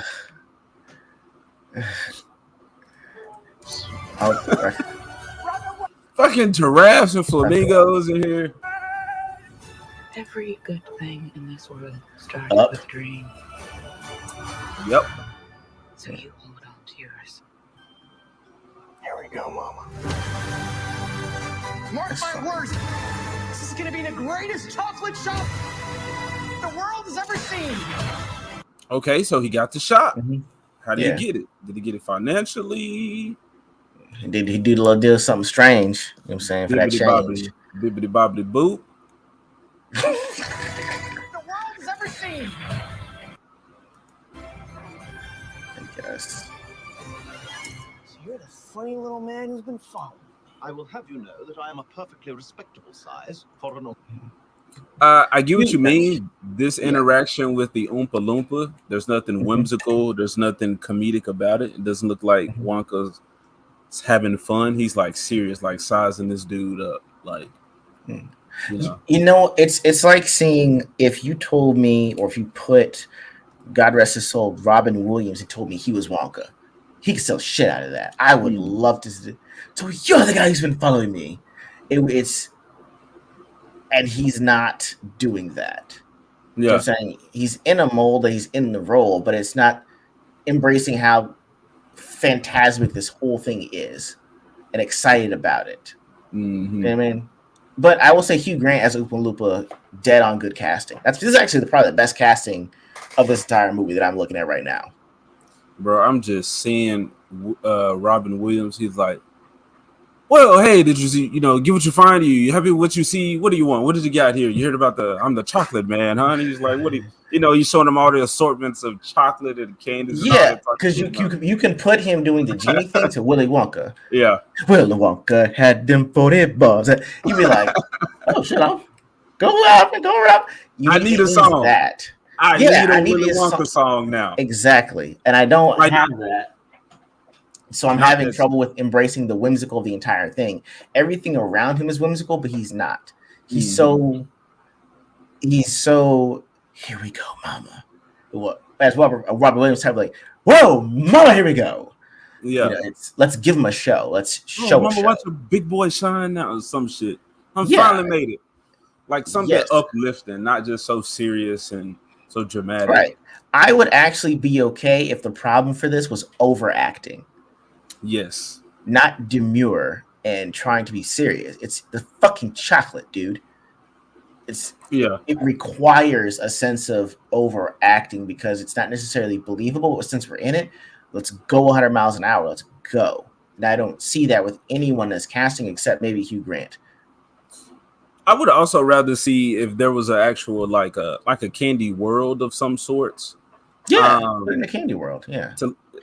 Fucking giraffes and flamingos in here. Every good thing in this world starts with a dream. Yep. So you hold on to yours. Here we go, Mama. Mark my words. This is gonna be the greatest chocolate shop the world has ever seen. Okay, so he got the shot. How did he get it? Did he get it financially? Did he do the little deal something strange? You know what I'm saying? For that change. Bibbidi bobbidi boop. The world has ever seen. I guess. So you're the funny little man who's been followed. I will have you know that I am a perfectly respectable size for an. I get what you mean. This interaction with the Oompa Loompa, there's nothing whimsical. There's nothing comedic about it. It doesn't look like Wonka's having fun. He's like serious, like sizing this dude up. Like, it's like seeing if you told me, or if you put, God rest his soul, Robin Williams, and told me he was Wonka. He could sell shit out of that. I would love to. So you're the guy who's been following me. And he's not doing that. You know what I'm saying? He's in a mold, he's in the role, but it's not embracing how phantasmic this whole thing is and excited about it. You know what I mean? But I will say Hugh Grant as Oompa Loompa, dead on good casting. This is actually probably the best casting of this entire movie that I'm looking at right now. Bro, I'm just seeing Robin Williams. He's like, well, hey, did you see, get what you find? You happy with what you see? What do you want? What did you got here? You heard about I'm the chocolate man, huh? And he's like, what do you, he's showing him all the assortments of chocolate and candies. Yeah, because you can put him doing the genie thing to Willy Wonka. Yeah. Willy Wonka had them 40 bars. You'd be like, oh, shit, go up and go up. I need a song. I need a Willy Wonka song now. Exactly. And I don't have that. So I'm having trouble with embracing the whimsical of the entire thing. Everything around him is whimsical, but he's not. He's so here we go, mama. As Robert Williams type, like, whoa, mama, here we go. Yeah. Let's give him a show. Let's show mama, a show. watch a big boy shine now or some shit. Finally made it. Like something uplifting, not just so serious and so dramatic. Right. I would actually be okay if the problem for this was overacting. Yes. Not demure and trying to be serious. It's the fucking chocolate, dude. It requires a sense of overacting because it's not necessarily believable, but since we're in it, let's go 100 miles an hour. Let's go. And I don't see that with anyone that's casting except maybe Hugh Grant. I would also rather see if there was an actual like a candy world of some sorts. Yeah, in the candy world, yeah.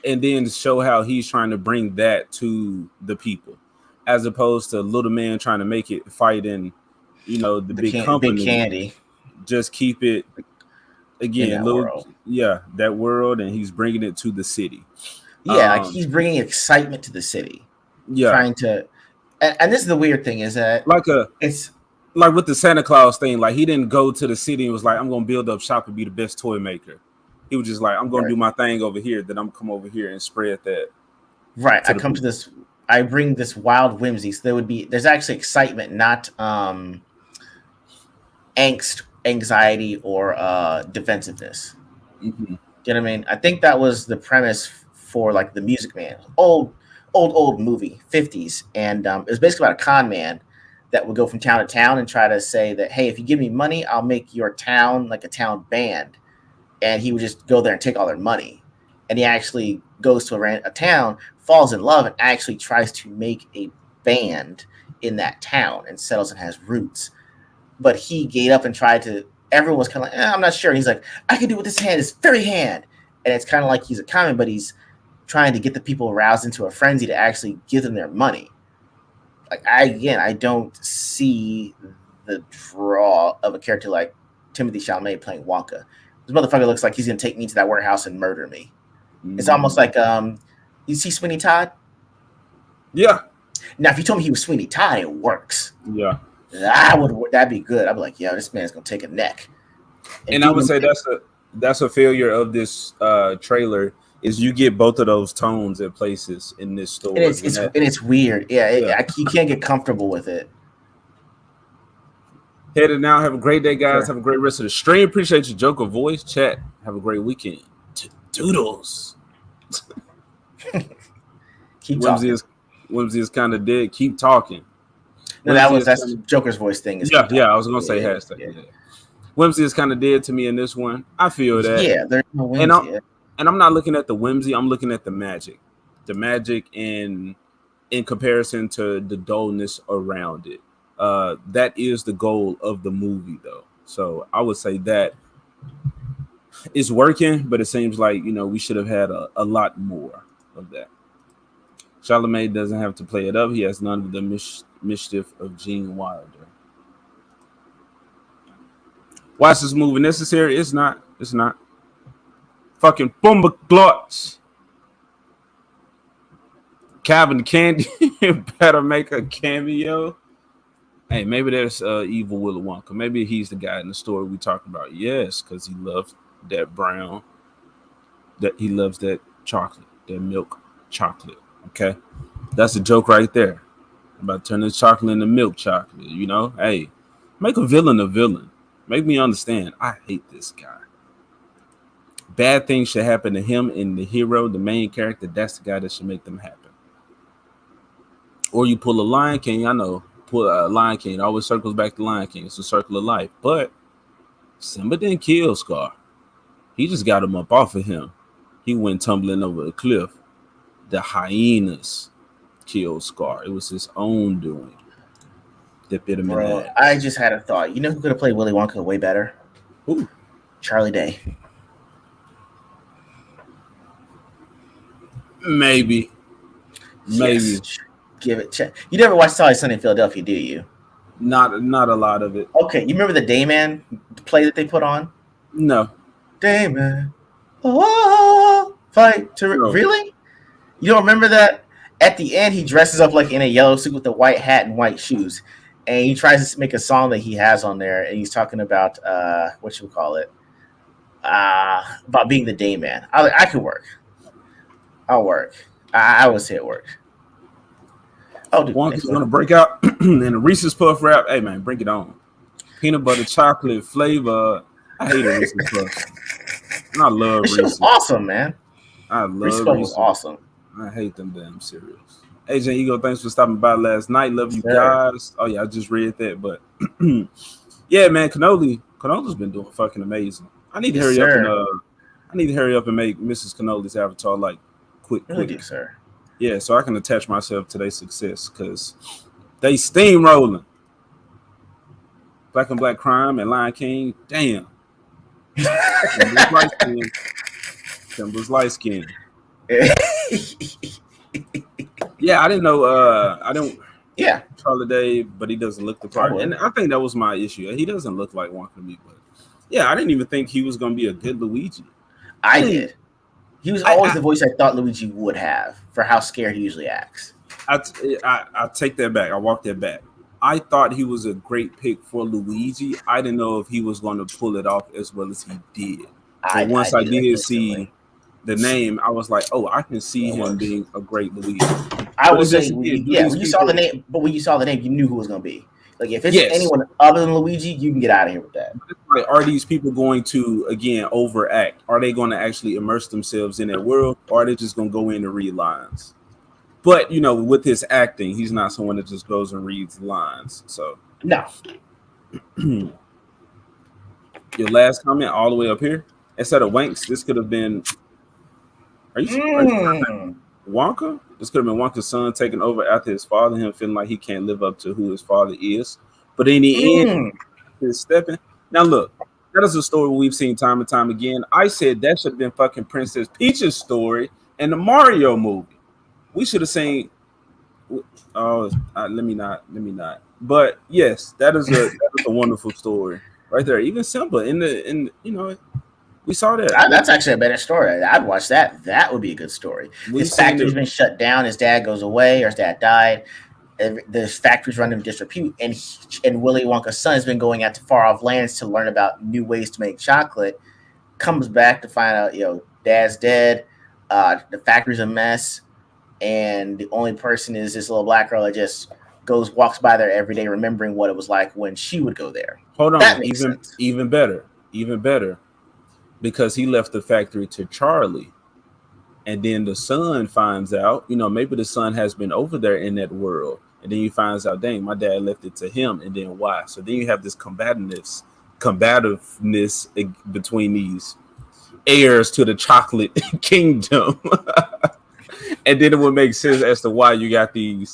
And then show how he's trying to bring that to the people, as opposed to little man trying to make it fighting, the big company. Big candy. Just keep it again, that world, and he's bringing it to the city. Yeah, like he's bringing excitement to the city. Yeah, trying to, and this is the weird thing is that it's like with the Santa Claus thing. Like he didn't go to the city and was like, "I'm gonna build up shop and be the best toy maker." He was just like, I'm gonna Right. do my thing over here, then I'm gonna come over here and spread that. Right. to I the come to people. this. I bring this wild whimsy. So there's actually excitement, not angst, anxiety, or defensiveness. Mhm. You know what I mean? I think that was the premise for like the Music Man, old movie, 50s, and it was basically about a con man that would go from town to town and try to say that, hey, if you give me money, I'll make your town like a town band, and he would just go there and take all their money. And he actually goes to a town, falls in love, and actually tries to make a band in that town and settles and has roots. But he gave up and tried to. Everyone was kind of like, I'm not sure. And he's like, I can do it with this hand, this very hand. And it's kind of like he's a comic, but he's trying to get the people aroused into a frenzy to actually give them their money. Like I don't see the draw of a character like Timothy Chalamet playing Wonka. This motherfucker looks like he's gonna take me to that warehouse and murder me. It's almost like you see Sweeney Todd? Yeah. Now if you told me he was Sweeney Todd, it works. Yeah. That'd be good. I'd be like, yeah, this man's gonna take a neck. And I would say that's a failure of this trailer is you get both of those tones at places in this story. And it's weird. Yeah, you can't get comfortable with it. Headed now. Have a great day, guys. Sure. Have a great rest of the stream. Appreciate your Joker voice chat. Have a great weekend. Doodles. Keep talking. Whimsy is kind of dead. Keep talking. No, that's Joker's voice thing. Yeah. I was gonna say hashtag. Yeah. Whimsy is kind of dead to me in this one. I feel that. Yeah, there's no whimsy. And I'm not looking at the whimsy. I'm looking at the magic. The magic in comparison to the dullness around it. That is the goal of the movie, though. So I would say that it's working, but it seems like we should have had a lot more of that. Chalamet doesn't have to play it up. He has none of the mischief of Gene Wilder. Why is this movie necessary? It's not. It's not. Fucking Bumba Glotch. Calvin Candy better make a cameo. Hey, maybe there's evil Willy Wonka. Maybe he's the guy in the story we talking about. Yes, because he loves that brown. That he loves that chocolate, that milk chocolate. Okay, that's a joke right there. I'm about to turn this chocolate into milk chocolate. Hey, make a villain. Make me understand. I hate this guy. Bad things should happen to him and the hero, the main character. That's the guy that should make them happen. Or you pull a Lion King. I know, pull a Lion King. It always circles back to Lion King. It's a circle of life. But Simba didn't kill Scar. He just got him up off of him. He went tumbling over a cliff. The hyenas killed Scar. It was his own doing. That bit him in the ass. I just had a thought. You know who could have played Willy Wonka way better? Who? Charlie Day. Maybe. Yes. Give it. You never watched Always Sunny in Philadelphia, do you? Not a lot of it. Okay, you remember the Dayman play that they put on? No. Dayman. Oh, fight to really? You don't remember that? At the end, he dresses up like in a yellow suit with a white hat and white shoes, and he tries to make a song that he has on there, and he's talking about what should we call it? About being the Dayman. I could work. I'll work. I would say it work. Oh, dude, Wonka's gonna break out in a Reese's Puff wrap. Hey man, bring it on. Peanut butter chocolate flavor. I hate a Reese's Puff. And I love Reese's. Was awesome, man. I love Reese's Puff was awesome. I hate them damn cereals. AJ Ego, thanks for stopping by last night. Love you guys. Oh yeah, I just read that, but yeah, man, Cannoli's been doing fucking amazing. I need to hurry up and make Mrs. Cannoli's avatar like quick. Really, sir. Yeah, so I can attach myself to their success because they steamrolling. Black and Black Crime and Lion King. Damn. Kimber's light skin. Yeah, I didn't know. I don't. Yeah, Charlie Day, but he doesn't look the part, and I think that was my issue. He doesn't look like Wonka to me, but yeah, I didn't even think he was going to be a good Luigi. I did. He was always the voice I thought Luigi would have for how scared he usually acts. I take that back. I walk that back. I thought he was a great pick for Luigi. I didn't know if he was going to pull it off as well as he did. But once I do that did see instantly. the name, I was like, oh, I can see him being a great Luigi. I But will it's say, just again, do yeah, these when you saw the people? name, but when you saw the name, you knew who it was going to be. Like, if it's Yes. anyone other than Luigi, you can get out of here with that. Like, are these people going to again overact? Are they going to actually immerse themselves in that world, or are they just going to go in and read lines? But you know, with his acting, he's not someone that just goes and reads lines. So No. Your last comment all the way up here. Instead of Wanks, this could have been. Are you Wonka? This could have been Wonka's son taking over after his father, him feeling like he can't live up to who his father is. But in the end, he's stepping. Now look, that is a story we've seen time and time again. I said that should have been fucking Princess Peach's story in the Mario movie. We should have seen. Oh, let me not. But yes, that is a wonderful story right there. Even Simba in you know, we saw that. That's actually a better story. I'd watch that. That would be a good story. His factory's been shut down. His dad goes away, or his dad died. The factory's run in disrepute, and Willy Wonka's son has been going out to far off lands to learn about new ways to make chocolate. Comes back to find out, dad's dead. The factory's a mess, and the only person is this little black girl that just walks by there every day, remembering what it was like when she would go there. Hold on, that makes sense. Even better, because he left the factory to Charlie, and then the son finds out. Maybe the son has been over there in that world, and then he finds out, dang, my dad left it to him, and then why? So then you have this combativeness between these heirs to the chocolate kingdom. And then it would make sense as to why you got the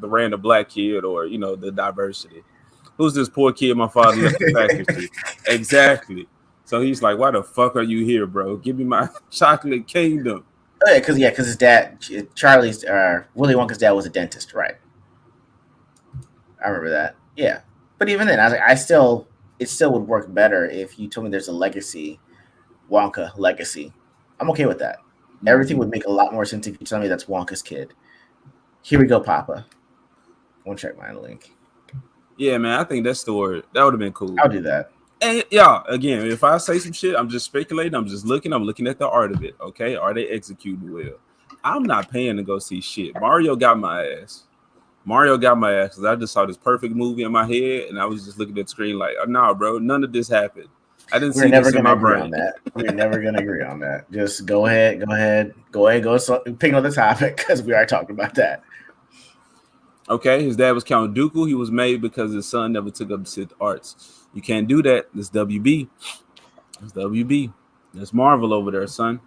random black kid, or the diversity. Who's this poor kid my father left the factory to? Exactly. So he's like, why the fuck are you here, bro? Give me my chocolate kingdom. Oh, yeah, because his dad, Charlie's, Willy Wonka's dad was a dentist, right? I remember that. Yeah, but even then, I was like, it still would work better if you told me there's a legacy, Wonka legacy. I'm okay with that. Everything would make a lot more sense if you tell me that's Wonka's kid. Here we go, Papa. I want to check my link. Yeah, man, I think that story that would have been cool. I'll do that. And yeah, again, if I say some shit, I'm just speculating. I'm just looking. I'm looking at the art of it. Okay, are they executing well? I'm not paying to go see shit. Mario got my ass because I just saw this perfect movie in my head, and I was just looking at the screen like, oh, nah, bro, none of this happened. I didn't see this in my brain. We're never gonna agree on that. Just go ahead, pick another topic because we are talking about that. Okay, his dad was Count Dooku. He was made because his son never took up the Sith arts. You can't do that. It's WB. It's WB. There's Marvel over there, son.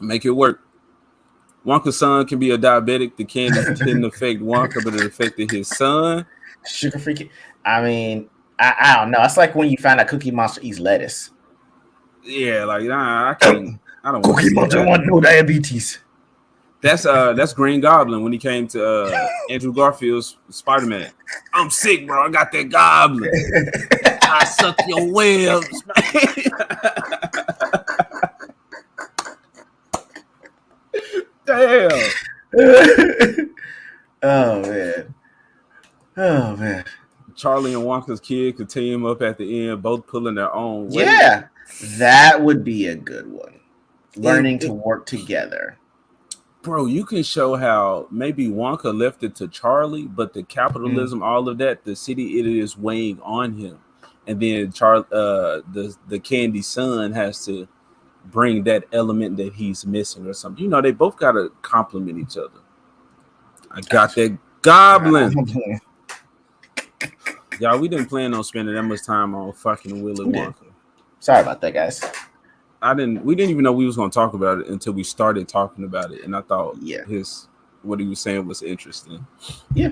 Make it work. Wonka's son can be a diabetic. The candy didn't affect Wonka, but it affected his son. Sugar freaky. I mean, I don't know. It's like when you find out Cookie Monster eats lettuce. Yeah, like nah, I can't. I don't. Cookie Monster want no diabetes. That's Green Goblin when he came to Andrew Garfield's Spider-Man. I'm sick, bro. I got that goblin. I suck your webs, man. Damn. Oh man. Charlie and Wonka's kid could team up at the end, both pulling their own weight. Yeah, that would be a good one. Learning to work together. Bro, you can show how maybe Wonka left it to Charlie, but the capitalism, all of that, the city it is weighing on him. And then the Candy son has to bring that element that he's missing or something. They both got to complement each other. I got that goblin. Y'all, we didn't plan on spending that much time on fucking Willy Wonka. Sorry about that, guys. We didn't even know we was going to talk about it until we started talking about it, and I thought what he was saying was interesting. Yeah.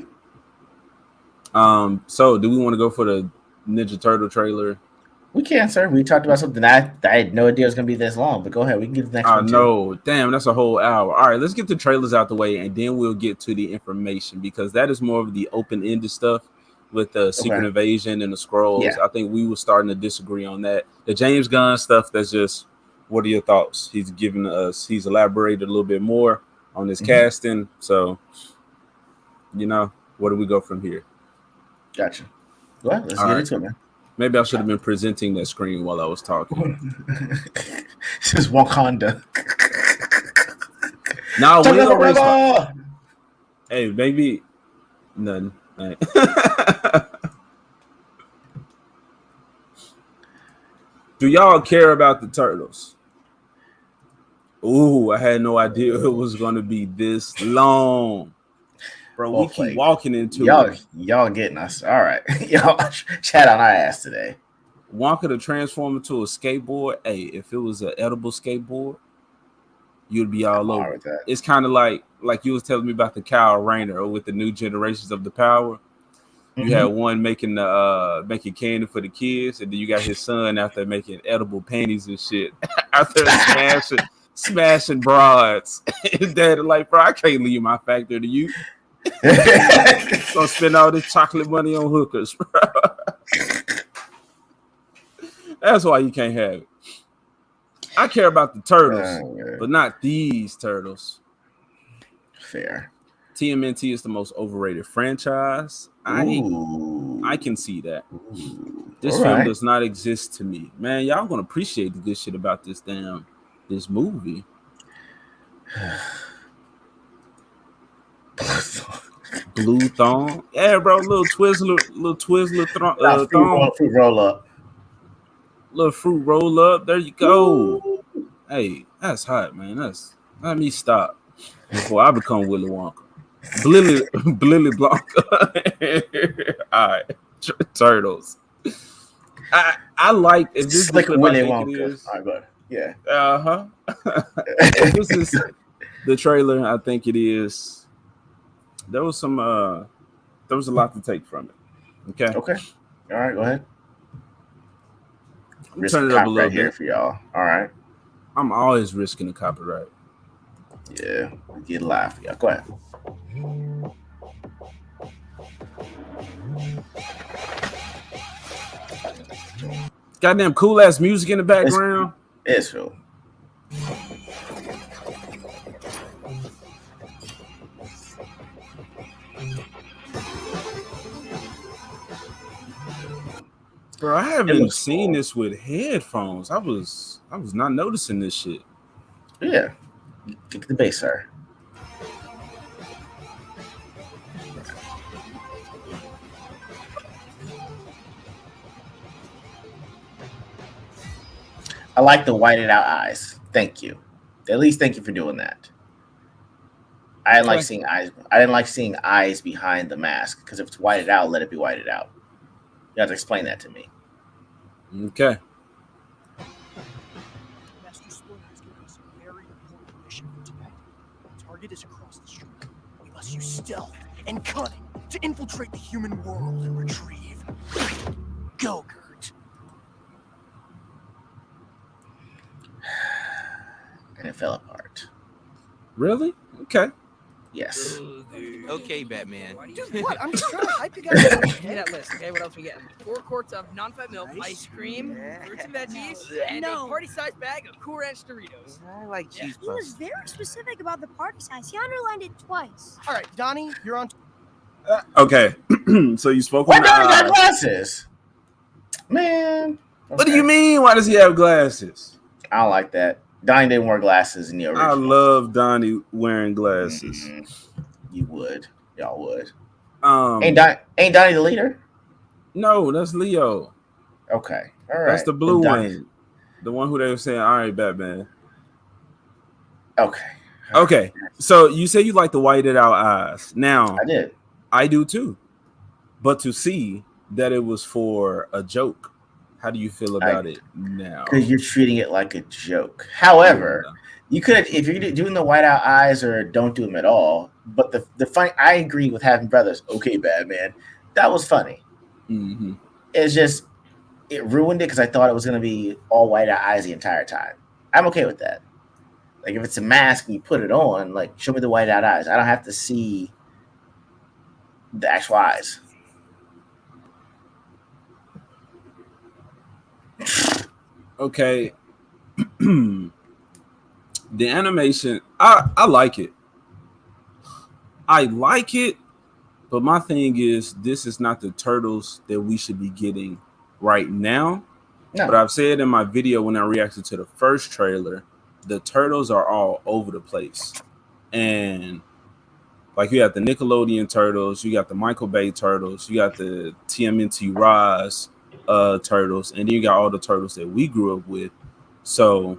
So do we want to go for the Ninja Turtle trailer? We can, sir. We talked about something I had no idea it was going to be this long, but go ahead. We can get the next one. No, damn, that's a whole hour. All right, let's get the trailers out the way, and then we'll get to the information, because that is more of the open-ended stuff with the Secret Invasion and the Skrulls. Yeah. I think we were starting to disagree on that. The James Gunn stuff, that's just, what are your thoughts? He's elaborated a little bit more on his casting. So, where do we go from here? Gotcha. Well, let's get into it, man. Maybe I should have been presenting that screen while I was talking. This is Wakanda. Now we ain't gonna raise my... Hey, maybe nothing. Right. Do y'all care about the turtles? Ooh, I had no idea it was gonna be this long. Bro, we keep walking into it. Y'all getting us. All right. Y'all chat on our ass today. Wonka to transform into a skateboard. Hey, if it was an edible skateboard, you'd be all over. It's kind of like you was telling me about the Kyle Rayner or with the new generations of the power. You had one making the making candy for the kids, and then you got his son out there making edible panties and shit. Out there smashing broads. His dad like, bro, I can't leave my factory to you. Gonna spend all this chocolate money on hookers, bro. That's why you can't have it. I care about the turtles, but not these turtles. Fair. TMNT is the most overrated franchise. I can see that. This film does not exist to me. Man, y'all gonna appreciate the good shit about this movie. Blue thong. Yeah, bro, little Twizzler thong. Fruit roll up. Little fruit roll up. There you go. Ooh. Hey, that's hot, man. Let me stop before I become Willy Wonka. Blilly Blanca. All right, turtles. I like if this is like Willy Wonka. It is. All right, go ahead. Yeah. If this is the trailer, I think it is. There was a lot to take from it. Okay. All right, go ahead. Turn it up a little here for y'all. All right. I'm always risking the copyright. Yeah, get live for y'all. Go ahead. Goddamn cool ass music in the background. It's true. Bro, I haven't seen this with headphones. I was not noticing this shit. Yeah. Kick the bass, sir. I like the whited out eyes. Thank you. At least thank you for doing that. I didn't like seeing eyes. I didn't like seeing eyes behind the mask because if it's whited out, let it be whited out. You have to explain that to me. Okay. Master Splinter has given us a very important mission for tonight. The target is across the street. We must use stealth and cunning to infiltrate the human world and retrieve. Go, Gert. And it fell apart. Really? Okay. Yes. Okay, Batman. Dude, what? I'm just trying to hype you guys up. Give me that list, okay? What else we getting? 4 quarts of non-fat milk, ice cream, fruits and veggies, and a party-sized bag of Cool Ranch Doritos. I like cheese He was very specific about the party size. He underlined it twice. All right, Donnie, you're on. Okay. So you spoke Why on Donnie got glasses? Man. Okay. What do you mean? Why does he have glasses? I don't like that. Donnie didn't wear glasses in the original. I love Donnie wearing glasses. Mm-hmm. You would. Y'all would. Ain't Donnie the leader? No, that's Leo. Okay. All right. That's the blue one. The one who they were saying, all right, Batman. Okay. Okay. So you say you like the whited out eyes. Now I did. I do too. But to see that it was for a joke, how do you feel about it now? Because you're treating it like a joke. However, you could, if you're doing the whiteout eyes or don't do them at all. But the funny, I agree with having brothers. Okay, Batman, that was funny. Mm-hmm. It's just it ruined it because I thought it was going to be all whiteout eyes the entire time. I'm okay with that. Like if it's a mask and you put it on, like show me the whiteout eyes. I don't have to see the actual eyes. Okay. The animation, I like it. I like it, but my thing is this is not the Turtles that we should be getting right now. No. But I've said in my video when I reacted to the first trailer, the turtles are all over the place. And like you got the Nickelodeon turtles, you got the Michael Bay turtles, you got the TMNT Rise turtles, and then you got all the turtles that we grew up with. So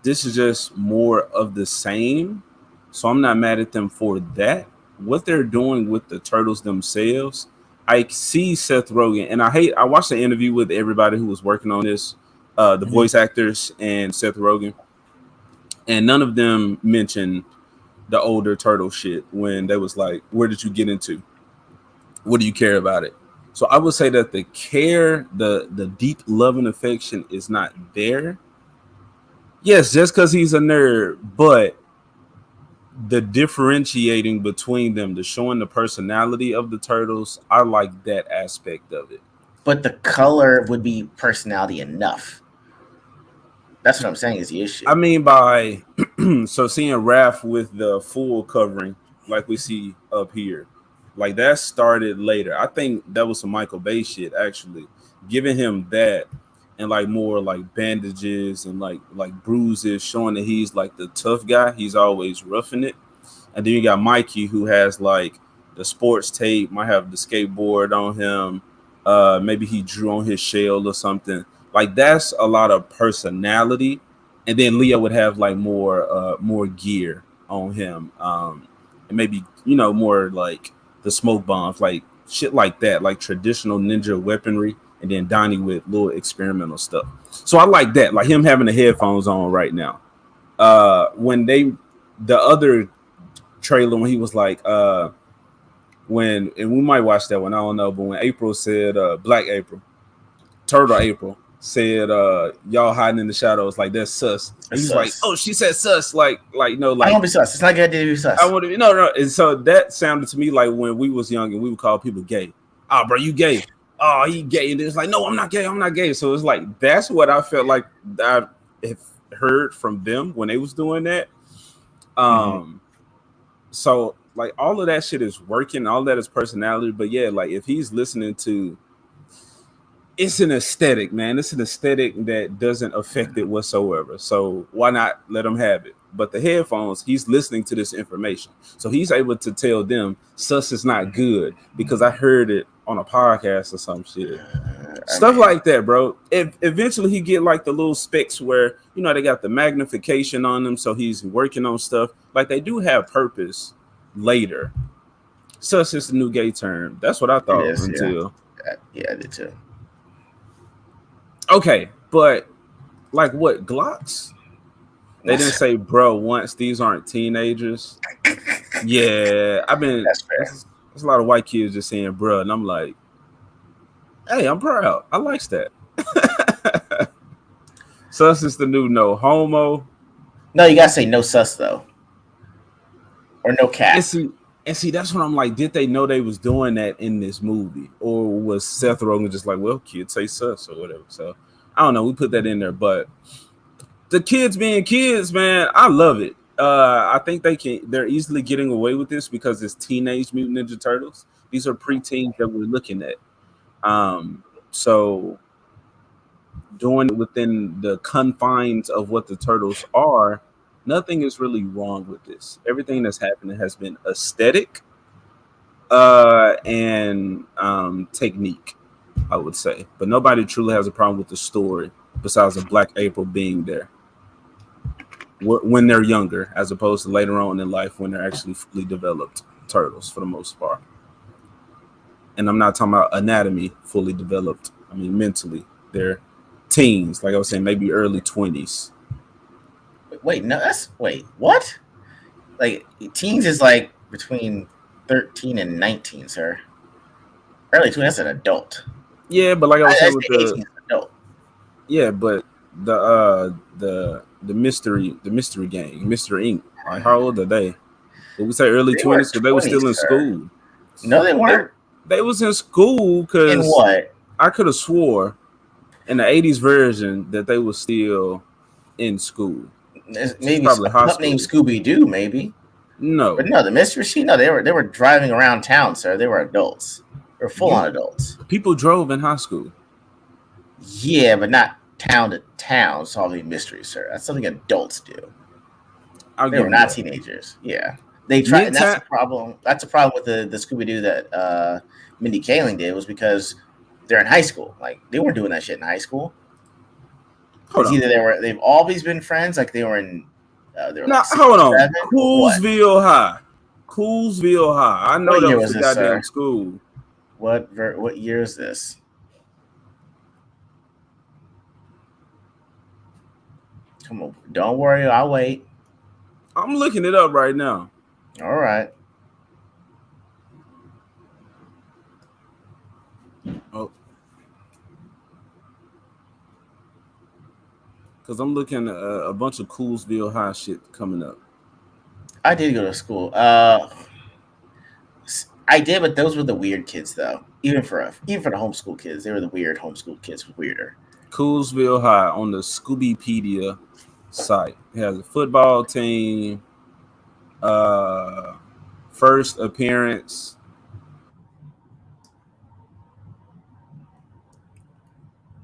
this is just more of the same. So I'm not mad at them for that. What they're doing with the turtles themselves, I see Seth Rogen, and I watched the interview with everybody who was working on this, the voice actors and Seth Rogen, and none of them mentioned the older turtle shit when they was like, where did you get into? What do you care about it? So I would say that the care, the deep love and affection is not there. Yes, just because he's a nerd, but the differentiating between them, the showing the personality of the turtles, I like that aspect of it. But the color would be personality enough. That's what I'm saying is the issue. I mean, by so seeing Raph with the full covering, like we see up here, like that started later. I think that was some Michael Bay shit, actually. Giving him that and like more like bandages and like bruises, showing that he's like the tough guy. He's always roughing it. And then you got Mikey, who has like the sports tape, might have the skateboard on him. Maybe he drew on his shell or something. Like that's a lot of personality. And then Leo would have like more gear on him. And maybe, more like the smoke bombs, like shit like that, like traditional ninja weaponry. And then Donnie with little experimental stuff. So I like that, like him having the headphones on right now. When the other trailer, when he was like, and we might watch that one, I don't know, but when April said, Black April, Turtle April said, y'all hiding in the shadows, like that's sus. And he's like, oh, she said sus, like no, like I don't be sus. It's not good to be sus. I want to be no. And so that sounded to me like when we was young and we would call people gay. Oh, bro, you gay. Oh, he gay. And it's like, no, I'm not gay. I'm not gay. So it's like that's what I felt like I heard from them when they was doing that. So like all of that shit is working, all that is personality. But yeah, like if he's listening to, it's an aesthetic, man. It's an aesthetic that doesn't affect it whatsoever. So why not let him have it? But the headphones, he's listening to this information. So he's able to tell them sus is not good because I heard it on a podcast or some shit. Stuff like that, bro. If eventually he get like the little specs where, they got the magnification on them. So he's working on stuff. Like they do have purpose later. Sus is the new gay term. That's what I thought until. Yeah, I did too. Okay, but like what Glocks? They didn't say bro once. These aren't teenagers. Yeah, I've been. That's fair. There's a lot of white kids just saying bro, and I'm like, hey, I'm proud. I likes that. Sus is the new no homo. No, you gotta say no sus though, or no cat. And see, that's what I'm like. Did they know they was doing that in this movie, or was Seth Rogen just like, well, kids say sus or whatever? So I don't know. We put that in there, but the kids being kids, man, I love it. I think they're easily getting away with this because it's Teenage Mutant Ninja Turtles. These are preteens that we're looking at. So doing it within the confines of what the turtles are, nothing is really wrong with this. Everything that's happening has been aesthetic and technique, I would say. But nobody truly has a problem with the story besides a Black April being there when they're younger, as opposed to later on in life when they're actually fully developed turtles for the most part. And I'm not talking about anatomy fully developed. I mean, mentally, they're teens, like I was saying, maybe early 20s. Wait, what? Like teens is like between 13 and 19, sir. Early 20s, that's an adult. Yeah, but like I was saying with the 18 is an adult. Yeah, but the mystery gang, Mr. Inc. Like how old are they? Did we say early 20s? Because they were still in school. No, they weren't. They was in school because in what? I could have swore in the 80s version that they were still in school. Maybe probably high school. Named Scooby Doo, maybe. No, but no, the Mystery Machine. No, they were driving around town, sir. They were adults. They were full on adults. People drove in high school. Yeah, but not town to town solving mysteries, sir. That's something adults do. I'll They give were you not that. teenagers. Yeah, they try, and that's the Midtown. problem. That's the problem with the Scooby Doo that Mindy Kaling did, was because they're in high school. Like they weren't doing that shit in high school. Hold It's on. either they've always been friends, like they were Now like 6 or hold on. 7, or what? Coolsville High. Coolsville High. I know What that year was was the this, goddamn sir? school. What year is this? Come on, don't worry, I'll wait. I'm looking it up right now. All right. Oh, because I'm looking at a bunch of Coolsville High shit coming up. I did go to school. I did, but those were the weird kids, though. Even for the homeschool kids, they were the weird homeschool kids. Weirder. Coolsville High on the Scoobypedia site. It has a football team. First appearance.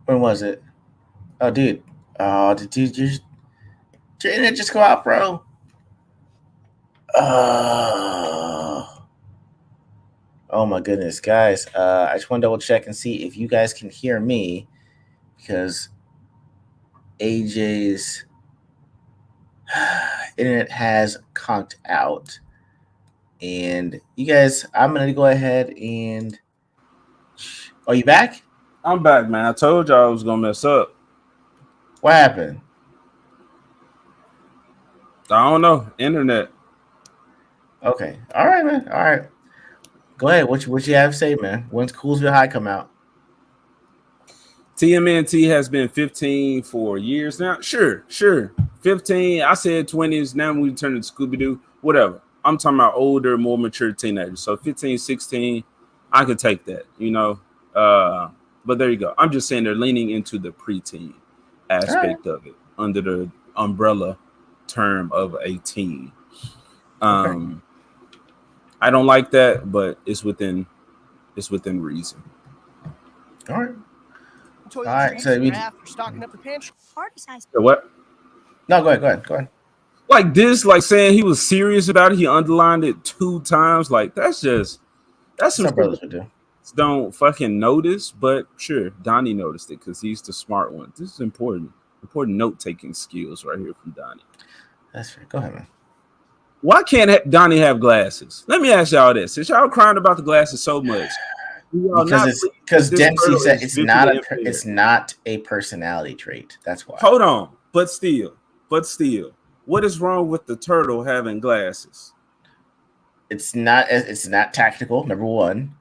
When was it? Oh, dude. Oh, did your internet just go out, bro? Oh my goodness, guys. I just want to double check and see if you guys can hear me, because AJ's internet has conked out. And you guys, I'm gonna go ahead and. Are you back? I'm back, man. I told y'all I was gonna mess up. What happened? I don't know. Internet. Okay. All right, man. All right. Go ahead. What you have to say, man? When's Coolsville High come out? TMNT has been 15 for years now. Sure. 15. I said 20s. Now we turn to Scooby Doo. Whatever. I'm talking about older, more mature teenagers. So 15, 16, I could take that, But there you go. I'm just saying they're leaning into the preteen aspect of it under the umbrella term of a teen. I don't like that, but it's within reason. All right. Toiletries, So we Raph, you're stocking up the pantry. Party size. What? No, go ahead. Like this, like saying he was serious about it. He underlined it 2 times. Like that's some brothers would do. Don't fucking notice, but sure, Donnie noticed it because he's the smart one. This is important note taking skills right here from Donnie. That's fair. Go ahead, man. Why can't Donnie have glasses? Let me ask y'all this: since y'all crying about the glasses so much, because Dempsey said it's not a personality trait. That's why. Hold on, but still, what is wrong with the turtle having glasses? It's not tactical. Number one.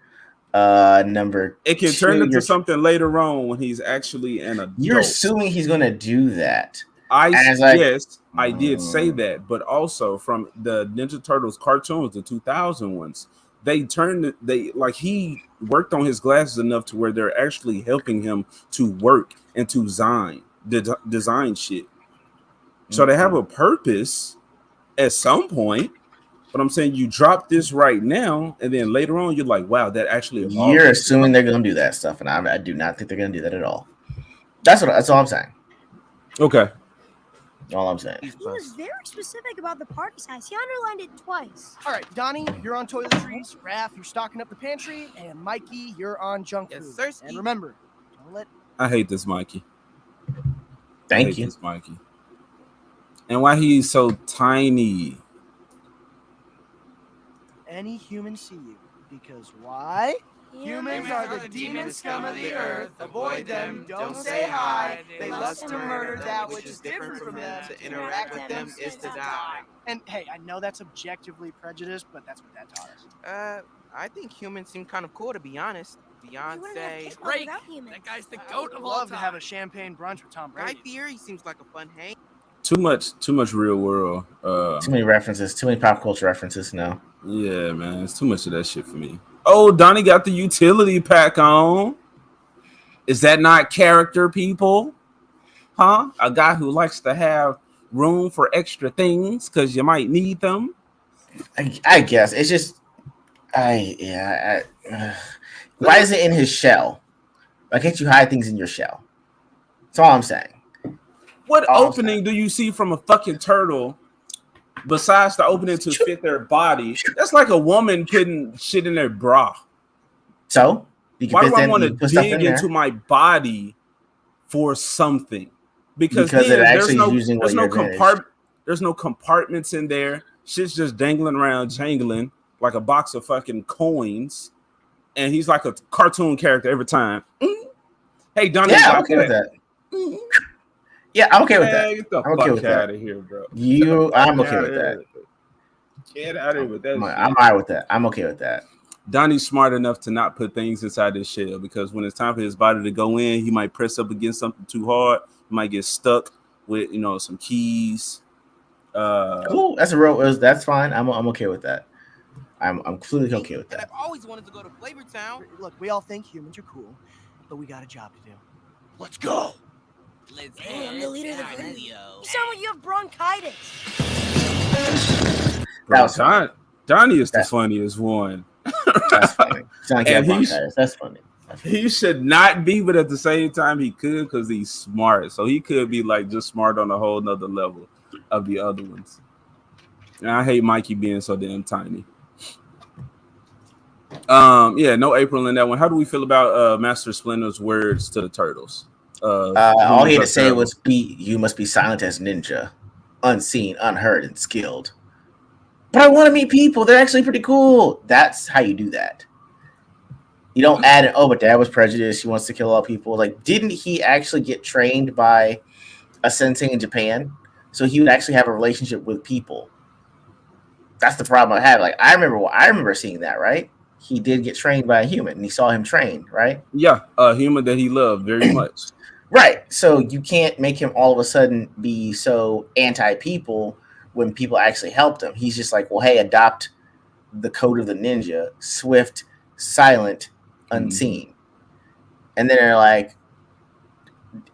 Number it can 2, turn into something later on when he's actually an adult. You're assuming he's gonna do that. I did say that, but also from the Ninja Turtles cartoons, the 2000 ones, he worked on his glasses enough to where they're actually helping him to work and to design shit. So they have a purpose at some point. But I'm saying you drop this right now, and then later on you're like, wow, that actually evolved. You're assuming they're gonna do that stuff, and I do not think they're gonna do that at all. That's all I'm saying. Okay. All I'm saying. He was very specific about the party size. He underlined it twice. All right, Donnie, you're on toiletries. Raph, you're stocking up the pantry. And Mikey, you're on junk food. Sir. And remember, don't let... I hate this Mikey. Thank you. This Mikey. And why he's so tiny. Any human see you. Because why? Humans are the demon scum of the earth. Avoid them. Don't say hi. They lust to murder that which is different from them. To interact with them is to die. And hey, I know that's objectively prejudiced, but that's what that taught us. I think humans seem kind of cool, to be honest. Beyonce. Drake. That guy's the goat of all love time. to have a champagne brunch with Tom Brady. Guy Fieri seems like a fun hang. Too much real world. Too many references. Too many pop culture references now. Yeah, man. It's too much of that shit for me. Oh, Donnie got the utility pack on. Is that not character, people? Huh? A guy who likes to have room for extra things because you might need them. I guess it's just, why is it in his shell? Why can't you hide things in your shell? That's all I'm saying. What opening do you see from a fucking turtle besides the opening to fit their body? That's like a woman putting shit in their bra. So why do I want to dig into my body for something? Because it then actually is using there's no compartments in there. Shit's just dangling around, jangling like a box of fucking coins. And he's like a cartoon character every time. Hey, Donnie, yeah, I'm okay with that. Yeah, I'm okay with that. Get the I'm okay fuck with out that. of here, bro. I'm okay with that. Get out of here with that. I'm all right with that. I'm okay with that. Donnie's smart enough to not put things inside his shell, because when it's time for his body to go in, he might press up against something too hard. He might get stuck with some keys. Cool. That's fine. I'm okay with that. I'm completely okay with that. I've always wanted to go to Flavor Town. Look, we all think humans are cool, but we got a job to do. Let's go. Hey, I'm the leader of the group. You sound like you have bronchitis. Donnie is the funniest one. That's funny. That's funny. He should not be, but at the same time he could, because he's smart. So he could be like just smart on a whole nother level of the other ones. And I hate Mikey being so damn tiny. No April in that one. How do we feel about Master Splinter's words to the turtles? All he had to say was, you must be silent as ninja, unseen, unheard, and skilled. But I want to meet people. They're actually pretty cool. That's how you do that. You don't add it. Oh, but Dad was prejudiced. He wants to kill all people. Like, didn't he actually get trained by a sensei in Japan? So he would actually have a relationship with people. That's the problem I had. Like, I remember seeing that, right? He did get trained by a human, and he saw him train, right? Yeah, a human that he loved very much. Right. So you can't make him all of a sudden be so anti-people when people actually helped him. He's just like, well, hey, adopt the code of the ninja: swift, silent, unseen. And then they're like,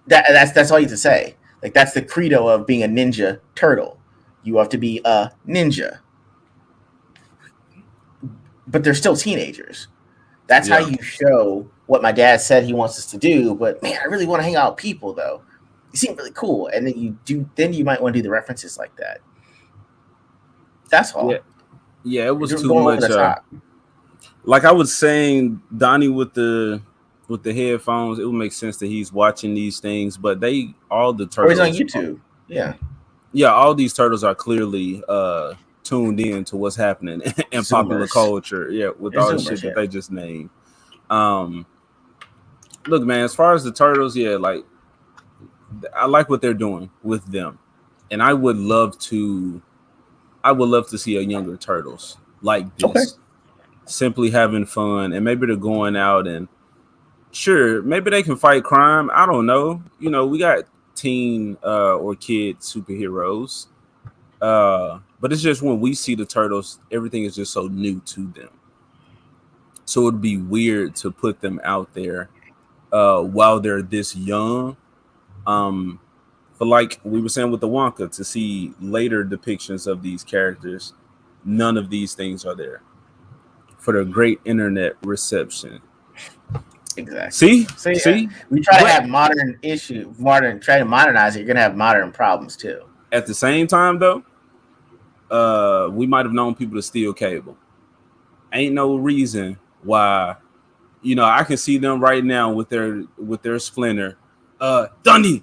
that's all you have to say. Like, that's the credo of being a ninja turtle. You have to be a ninja. But they're still teenagers. That's how you show what my dad said he wants us to do. But man, I really want to hang out with people, though. You seem really cool. And then you might want to do the references like that. That's all. Yeah, it was too much. Like I was saying, Donnie with the headphones, it would make sense that he's watching these things. But all the turtles. Or he's on YouTube. Yeah, all these turtles are clearly tuned in to what's happening in popular culture. Yeah, with all the shit that they just named. Look, man, as far as the turtles, like I like what they're doing with them, and I would love to see a younger turtles like this, simply having fun, and maybe they're going out and sure, maybe they can fight crime. I don't know. We got teen or kid superheroes. But it's just when we see the turtles, everything is just so new to them. So it'd be weird to put them out there while they're this young. But like we were saying with the Wonka, to see later depictions of these characters, none of these things are there for the great internet reception. Exactly. See? We try to have try to modernize it. You're gonna have modern problems too. At the same time, though, we might have known people to steal cable. Ain't no reason why. I can see them right now with their Splinter. Donnie,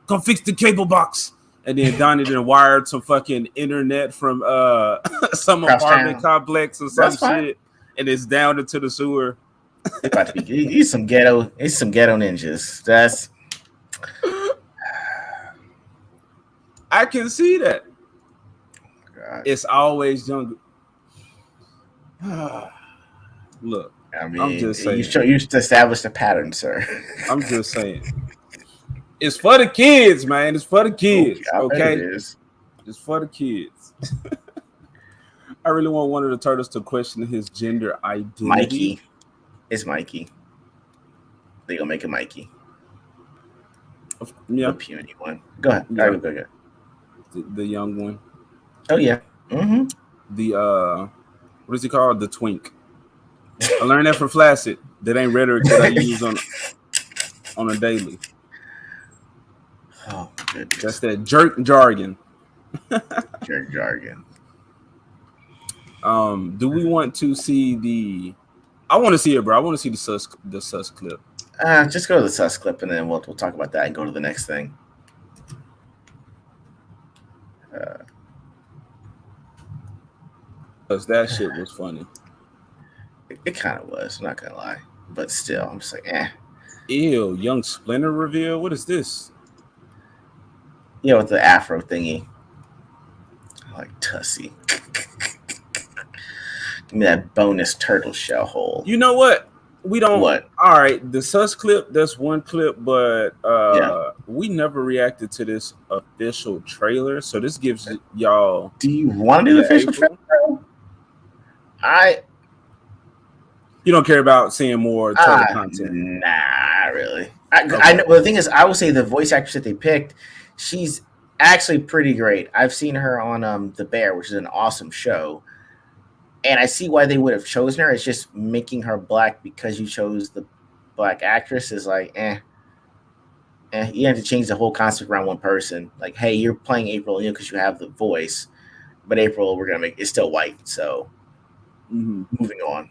come fix the cable box. And then Donnie then wired some fucking internet from some apartment complex or some shit, and it's down into the sewer. It's about to be. He's some ghetto ninjas. That's. I can see that. God. It's always younger. Look, I'm just saying. You should establish a pattern, sir. I'm just saying. It's for the kids, man. It's for the kids. Okay, it's for the kids. I really want one of the turtles to question his gender identity. Mikey. It's Mikey. They gonna make it Mikey. Yeah, the puny one. Go ahead. Yeah. Go ahead. The young one. Oh yeah. Mm-hmm. The what is he called? The twink. I learned that from Flaccid. That ain't rhetoric that I use on a daily. goodness. That's that jerk jargon. Jerk jargon. Do we want to see the? I want to see it, bro. I want to see the sus clip. Just go to the sus clip, and then we'll talk about that and go to the next thing. Because that shit was funny. It kind of was. I'm not gonna lie, but still, I'm just like, eh. Ew, young Splinter reveal. What is this? Yeah, with the afro thingy. Like Tussie. Give me that bonus turtle shell hole. You know what? We don't. What? All right, the sus clip. That's one clip, but we never reacted to this official trailer. So this gives y'all. Do you want to do the official trailer? You don't care about seeing more turtle content? Nah, really. I know. Well, the thing is, I will say the voice actress that they picked, she's actually pretty great. I've seen her on The Bear, which is an awesome show, and I see why they would have chosen her. It's just making her black because you chose the black actress is like, you have to change the whole concept around one person. Like, hey, you're playing April O'Neil because you have the voice, but April, we're gonna make it's still white. So, moving on.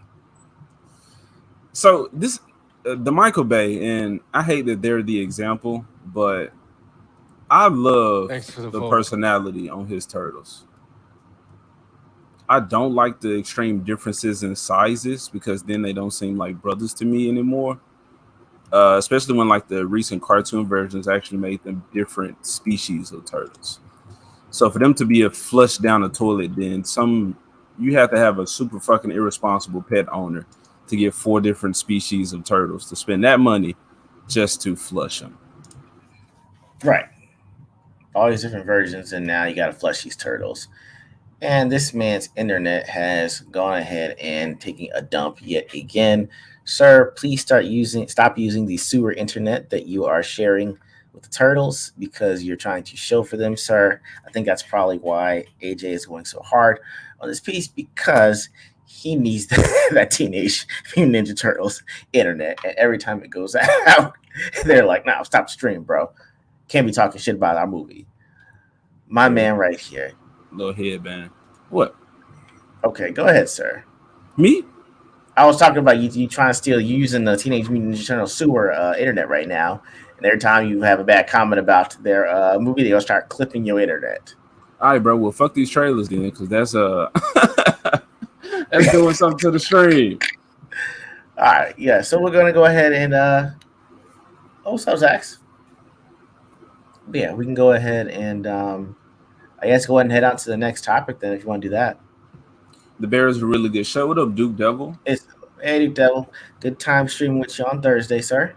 So this, the Michael Bay, and I hate that they're the example, but I love the personality on his turtles. I don't like the extreme differences in sizes because then they don't seem like brothers to me anymore. Especially when like the recent cartoon versions actually made them different species of turtles. So for them to be a flush down the toilet, then you have to have a super fucking irresponsible pet owner to get 4 different species of turtles to spend that money just to flush them. Right. All these different versions, and now you got to flush these turtles. And this man's internet has gone ahead and taking a dump yet again. Sir, please stop using the sewer internet that you are sharing with the turtles because you're trying to show for them, sir. I think that's probably why AJ is going so hard on this piece because he needs that Teenage Mutant Ninja Turtles internet. And every time it goes out, they're like, nah, stop the stream, bro. Can't be talking shit about our movie. My man right here. Little headband. What? Okay, go ahead, sir. Me? I was talking about you trying to steal using the Teenage Mutant Ninja Turtles sewer internet right now. And every time you have a bad comment about their movie, they'll start clipping your internet. All right, bro. Well, fuck these trailers then, because that's that's doing something to the stream. All right, yeah. So we're gonna go ahead and what's up, Zax? Yeah, we can go ahead and I guess go ahead and head on to the next topic then if you want to do that. The Bear is a really good show. What up, Duke Devil? Hey, Duke Devil. Good time streaming with you on Thursday, sir.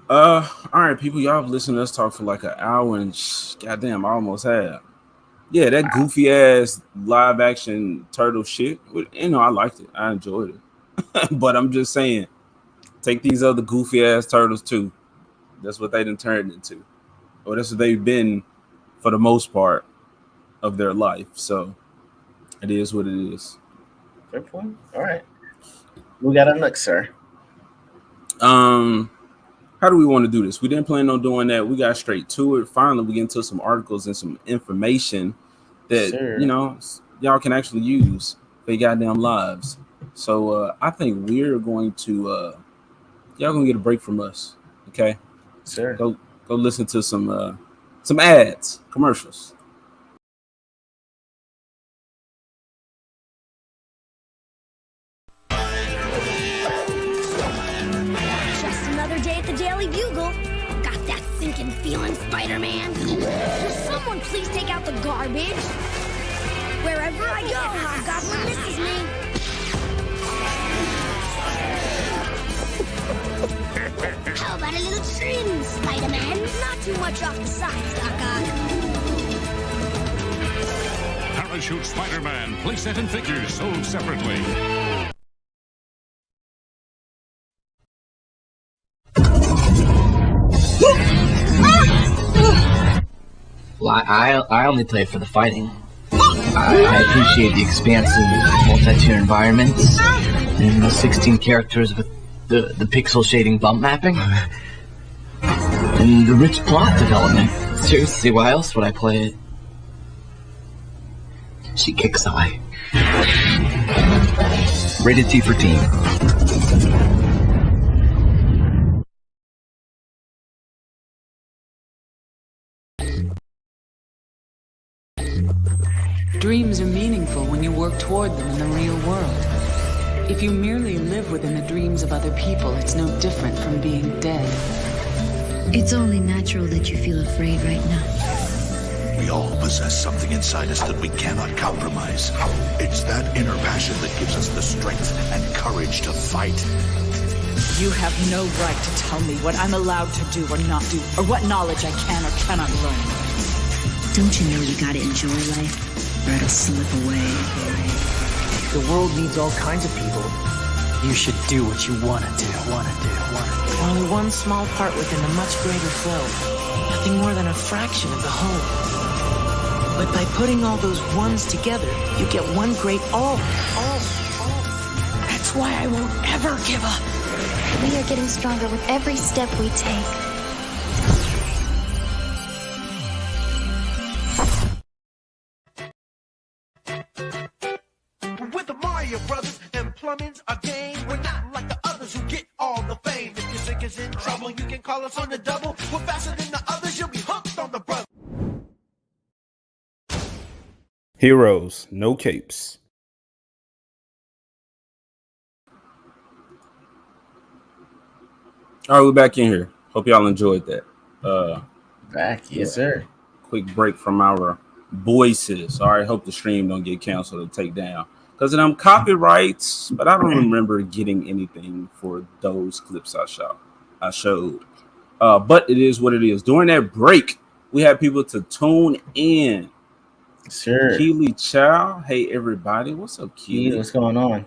All right, people. Y'all have listened to us talk for like an hour and goddamn, I almost have. Yeah, that goofy ass live action turtle shit. You know, I liked it. I enjoyed it. But I'm just saying, take these other goofy ass turtles too. That's what they done turned into. Or that's what they've been for the most part of their life. So it is what it is. Fair point. All right. We got a next, sir. How do we want to do this? We didn't plan on doing that. We got straight to it. Finally, we get into some articles and some information that, you know, y'all can actually use for your goddamn lives. So I think we're going to, y'all gonna get a break from us. Okay? Sure. Go listen to some ads, commercials. Just another day at the Daily Bugle. Got that sinking feeling, Spider-Man? Will someone please take out the garbage? Wherever I go, Hobgoblin misses me. How about a little trim, Spider-Man? Not too much off the sides, Doc Ock. Parachute Spider-Man playset and figures sold separately. Well, I only play for the fighting. I appreciate the expansive multi-tier environments and the 16 characters with the pixel shading bump mapping. and the rich plot development. Seriously, why else would I play it? She kicks eye. Rated T for teen. Dreams are meaningful when you work toward them in the real world. If you merely live within the dreams of other people, it's no different from being dead. It's only natural that you feel afraid right now. We all possess something inside us that we cannot compromise. It's that inner passion that gives us the strength and courage to fight. You have no right to tell me what I'm allowed to do or not do, or what knowledge I can or cannot learn. Don't you know you gotta enjoy life, or it'll slip away? The world needs all kinds of people. You should do what you wanna do. Only one small part within a much greater flow. Nothing more than a fraction of the whole. But by putting all those ones together, you get one great all. That's why I won't ever give up. We are getting stronger with every step we take. With the Mario Brothers and plumbing's a game. We're not like the others who get all the fame. If your sink is in trouble, you can call us on the double. We're faster than the others, you'll be hooked on the brother. Heroes, no capes. All right, we're back in here. Hope y'all enjoyed that. Back, yes, sir. Quick break from our voices. All right, hope the stream don't get canceled or take down because of them copyrights. But I don't remember getting anything for those clips I showed. But it is what it is. During that break, we had people to tune in. Sure. Keely Chow. Hey, everybody. What's up, Keely? What's going on?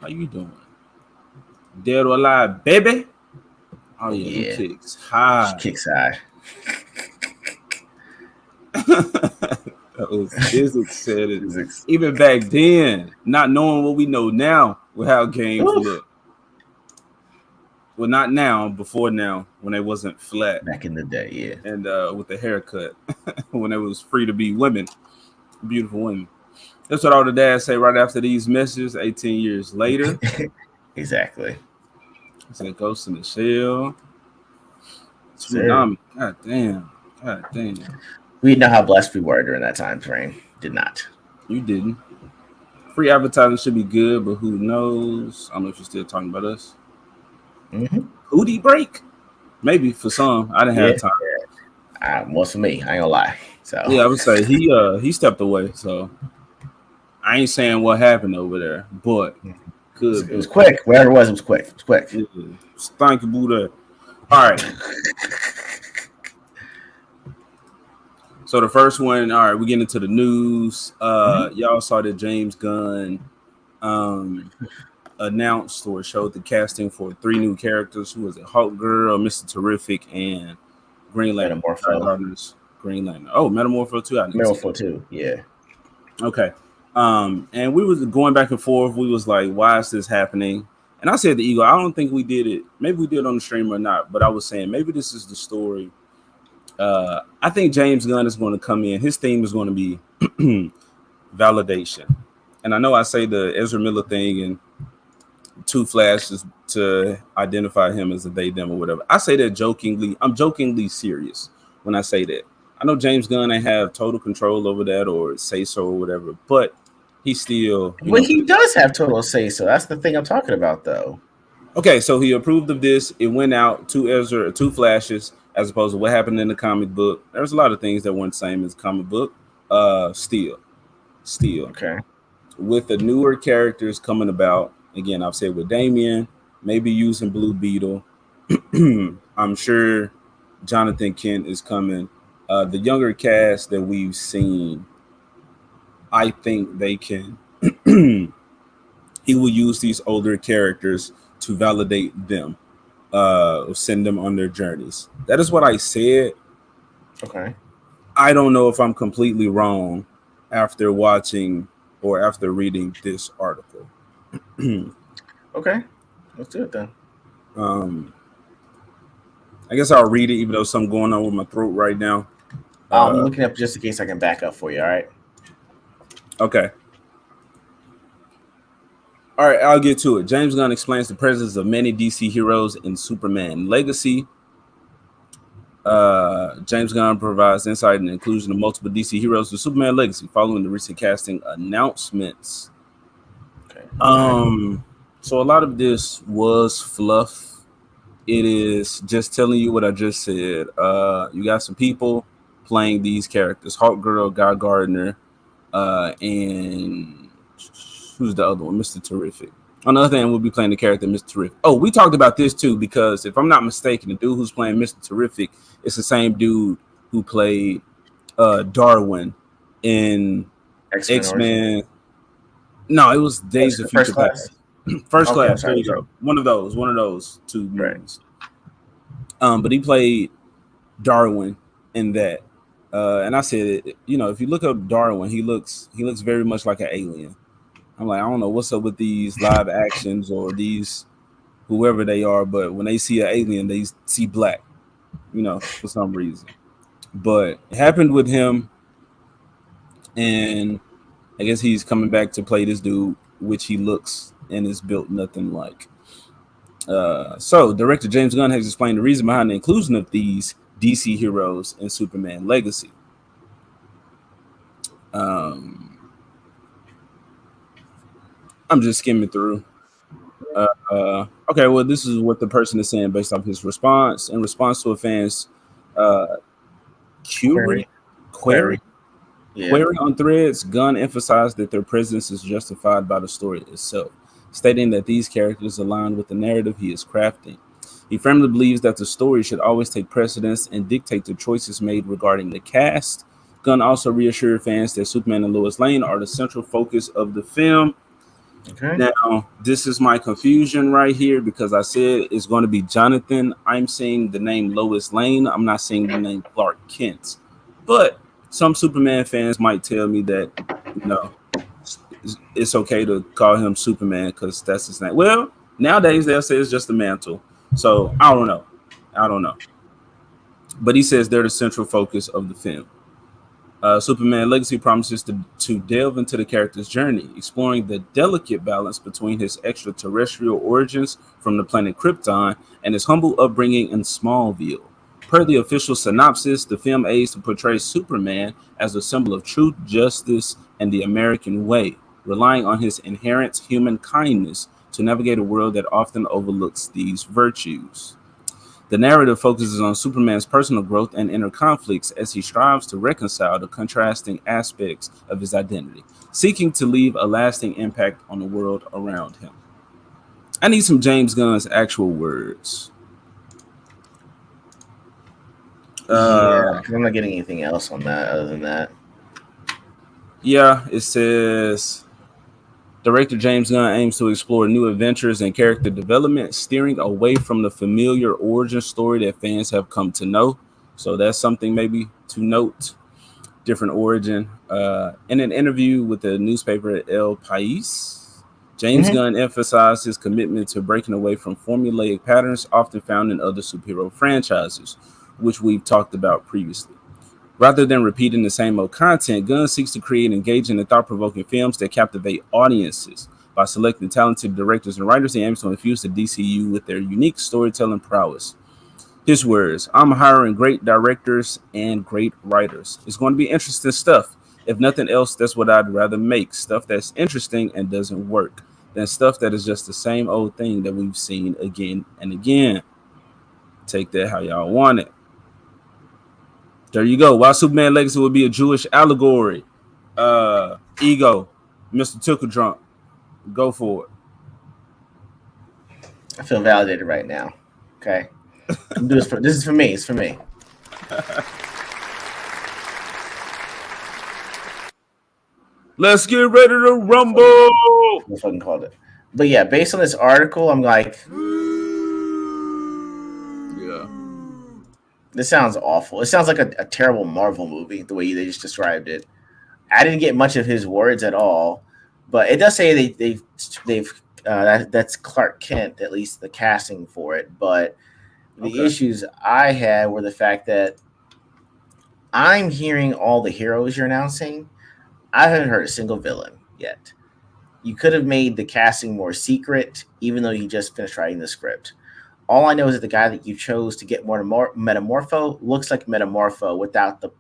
How you doing? Dead or alive, baby? Oh, yeah. He kicks high. She kicks high. That was physics said it. Even back then, not knowing what we know now with how games look. Well, not now, before now, when they wasn't flat. Back in the day, yeah. And with the haircut, when it was free to be women, beautiful women. That's what all the dads say right after these messages, 18 years later. Exactly. It's like Ghost in the Shell. Tsunami. God damn. We know how blessed we were during that time frame. Did not. You didn't. Free advertising should be good, but who knows? I don't know if you're still talking about us. Hootie break? Maybe for some. I didn't have time. Well, for me, I ain't gonna lie. So yeah, I would say he stepped away. So I ain't saying what happened over there, but it was quick. Whatever it was quick. It was quick. Yeah. Thank you, Buddha. All right. So the first one, all right, we get into the news. Y'all saw that James Gunn announced or showed the casting for 3 new characters. Who was it? Hulk Girl, Mr. Terrific, and Green Lantern. Green Lantern. Oh, Metamorpho too. Metamorpho too. Yeah. Okay. And we was going back and forth. We was like, why is this happening? And I said to Eagle, I don't think we did it. Maybe we did on the stream or not. But I was saying maybe this is the story. I think James Gunn is going to come in. His theme is going to be validation. And I know I say the Ezra Miller thing and 2 flashes to identify him as a they, them, or whatever. I say that jokingly. I'm jokingly serious when I say that. I know James Gunn ain't have total control over that or say so or whatever, but he still. He does have total say so. That's the thing I'm talking about, though. Okay, so he approved of this. It went out 2 flashes as opposed to what happened in the comic book. There's a lot of things that weren't the same as the comic book. Still. Okay. With the newer characters coming about, again, I've said with Damian, maybe using Blue Beetle. I'm sure Jonathan Kent is coming. The younger cast that we've seen, I think they can. He will use these older characters to validate them, send them on their journeys. That is what I said. Okay. I don't know if I'm completely wrong after watching or after reading this article. Okay, let's do it then. I guess I'll read it, even though something going on with my throat right now. I'm looking up just in case I can back up for you. All right. Okay. All right, I'll get to it. James Gunn explains the presence of many DC heroes in Superman Legacy. James Gunn provides insight and inclusion of multiple DC heroes in Superman Legacy following the recent casting announcements. Okay. So a lot of this was fluff. It is just telling you what I just said. You got some people playing these characters: Hawk Girl, Guy Gardner, and who's the other one? Mr. Terrific. On the other hand, we'll be playing the character Mr. Terrific. Oh, we talked about this too, because if I'm not mistaken, the dude who's playing Mr. Terrific is the same dude who played Darwin in X-Men. No, it was Days of Future Past. First Class. There you go. One of those two movies. But he played Darwin in that. And I said, if you look up Darwin, he looks very much like an alien. I'm like, I don't know what's up with these live actions or these whoever they are, but when they see an alien, they see black, for some reason. But it happened with him, and I guess he's coming back to play this dude, which he looks and is built nothing like. So director James Gunn has explained the reason behind the inclusion of these DC heroes in Superman Legacy. I'm just skimming through. Okay, well, this is what the person is saying based off his response. In response to a fan's query on Threads, Gunn emphasized that their presence is justified by the story itself, stating that these characters align with the narrative he is crafting. He firmly believes that the story should always take precedence and dictate the choices made regarding the cast. Gunn also reassured fans that Superman and Lois Lane are the central focus of the film. Okay. Now, this is my confusion right here, because I said it's going to be Jonathan. I'm seeing the name Lois Lane. I'm not seeing the name Clark Kent. But some Superman fans might tell me that, it's okay to call him Superman because that's his name. Well, nowadays they'll say it's just a mantle. So I don't know. But he says they're the central focus of the film. Superman Legacy promises to delve into the character's journey, exploring the delicate balance between his extraterrestrial origins from the planet Krypton and his humble upbringing in Smallville. Per the official synopsis, the film aims to portray Superman as a symbol of truth, justice, and the American way, relying on his inherent human kindness to navigate a world that often overlooks these virtues. The narrative focuses on Superman's personal growth and inner conflicts as he strives to reconcile the contrasting aspects of his identity, seeking to leave a lasting impact on the world around him. I need some James Gunn's actual words. Yeah, I'm not getting anything else on that other than that. Yeah, it says director James Gunn aims to explore new adventures and character development, steering away from the familiar origin story that fans have come to know. So that's something maybe to note. Different origin. In an interview with the newspaper El País, James Gunn emphasized his commitment to breaking away from formulaic patterns often found in other superhero franchises, which we've talked about previously. Rather than repeating the same old content, Gunn seeks to create engaging and thought-provoking films that captivate audiences. By selecting talented directors and writers, he aims to infuse the DCU with their unique storytelling prowess. His words: I'm hiring great directors and great writers. It's going to be interesting stuff. If nothing else, that's what I'd rather make. Stuff that's interesting and doesn't work than stuff that is just the same old thing that we've seen again and again. Take that how y'all want it. There you go. Why Superman Legacy would be a Jewish allegory. Ego. Mr. Tickle Drunk. Go for it. I feel validated right now. Okay. This is for me. It's for me. Let's get ready to rumble. I fucking called it. But yeah, based on this article, I'm like, yeah, this sounds awful. It sounds like a terrible Marvel movie, the way they just described it. I didn't get much of his words at all, but it does say they've that's Clark Kent, at least the casting for it. But The Okay. issues I had were the fact that I'm hearing all the heroes you're announcing. I haven't heard a single villain yet. You could have made the casting more secret, even though you just finished writing the script. All I know is that the guy that you chose to get more Metamorpho looks like Metamorpho without the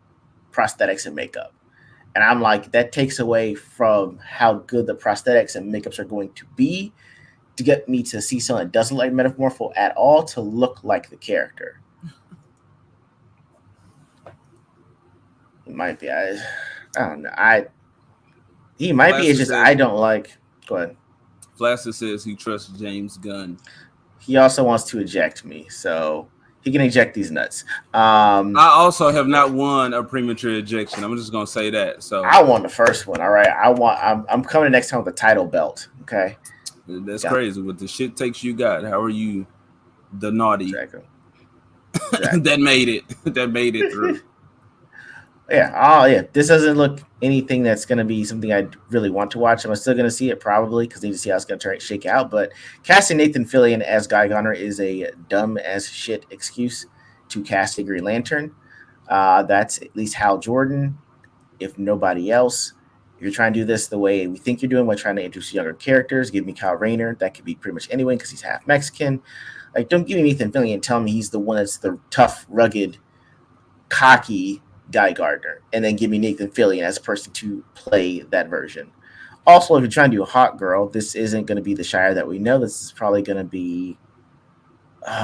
prosthetics and makeup. And I'm like, that takes away from how good the prosthetics and makeups are going to be to get me to see someone that doesn't like Metamorpho at all to look like the character. It might be. I don't know. He might be. It's Flaster just I says don't like. Go ahead. Flaster says he trusts James Gunn. He also wants to eject me, so he can eject these nuts. I also have not won a premature ejection. I'm just gonna say that. So I won the first one. All right. I'm coming next time with a title belt. Okay. that's Yeah. crazy. With the shit takes you got, how are you the naughty Exactly. Exactly. that made it? That made it through. Yeah. Oh, yeah. This doesn't look anything that's going to be something I really want to watch. I'm still going to see it probably because I need to see how it's going to shake out. But casting Nathan Fillion as Guy Gunner is a dumb as shit excuse to cast a Green Lantern. That's at least Hal Jordan, if nobody else. If you're trying to do this the way we think you're doing, by trying to introduce younger characters, give me Kyle Rayner. That could be pretty much anyone because he's half Mexican. Like, don't give me Nathan Fillion and tell me he's the one that's the tough, rugged, cocky Guy Gardner, and then give me Nathan Fillion as a person to play that version. Also, if you're trying to do a hot girl, this isn't going to be the Shire that we know. This is probably going to be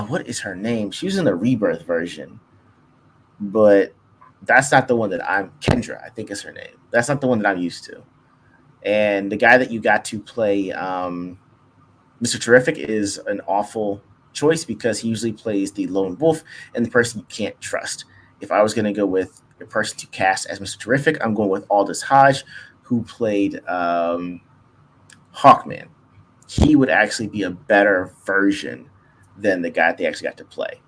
what is her name? She was in the Rebirth version, but that's not the one that I'm. Kendra, I think is her name. That's not the one that I'm used to. And the guy that you got to play Mr. Terrific is an awful choice because he usually plays the lone wolf and the person you can't trust. If I was going to go with a person to cast as Mr. Terrific, I'm going with Aldous Hodge, who played Hawkman. He would actually be a better version than the guy they actually got to play.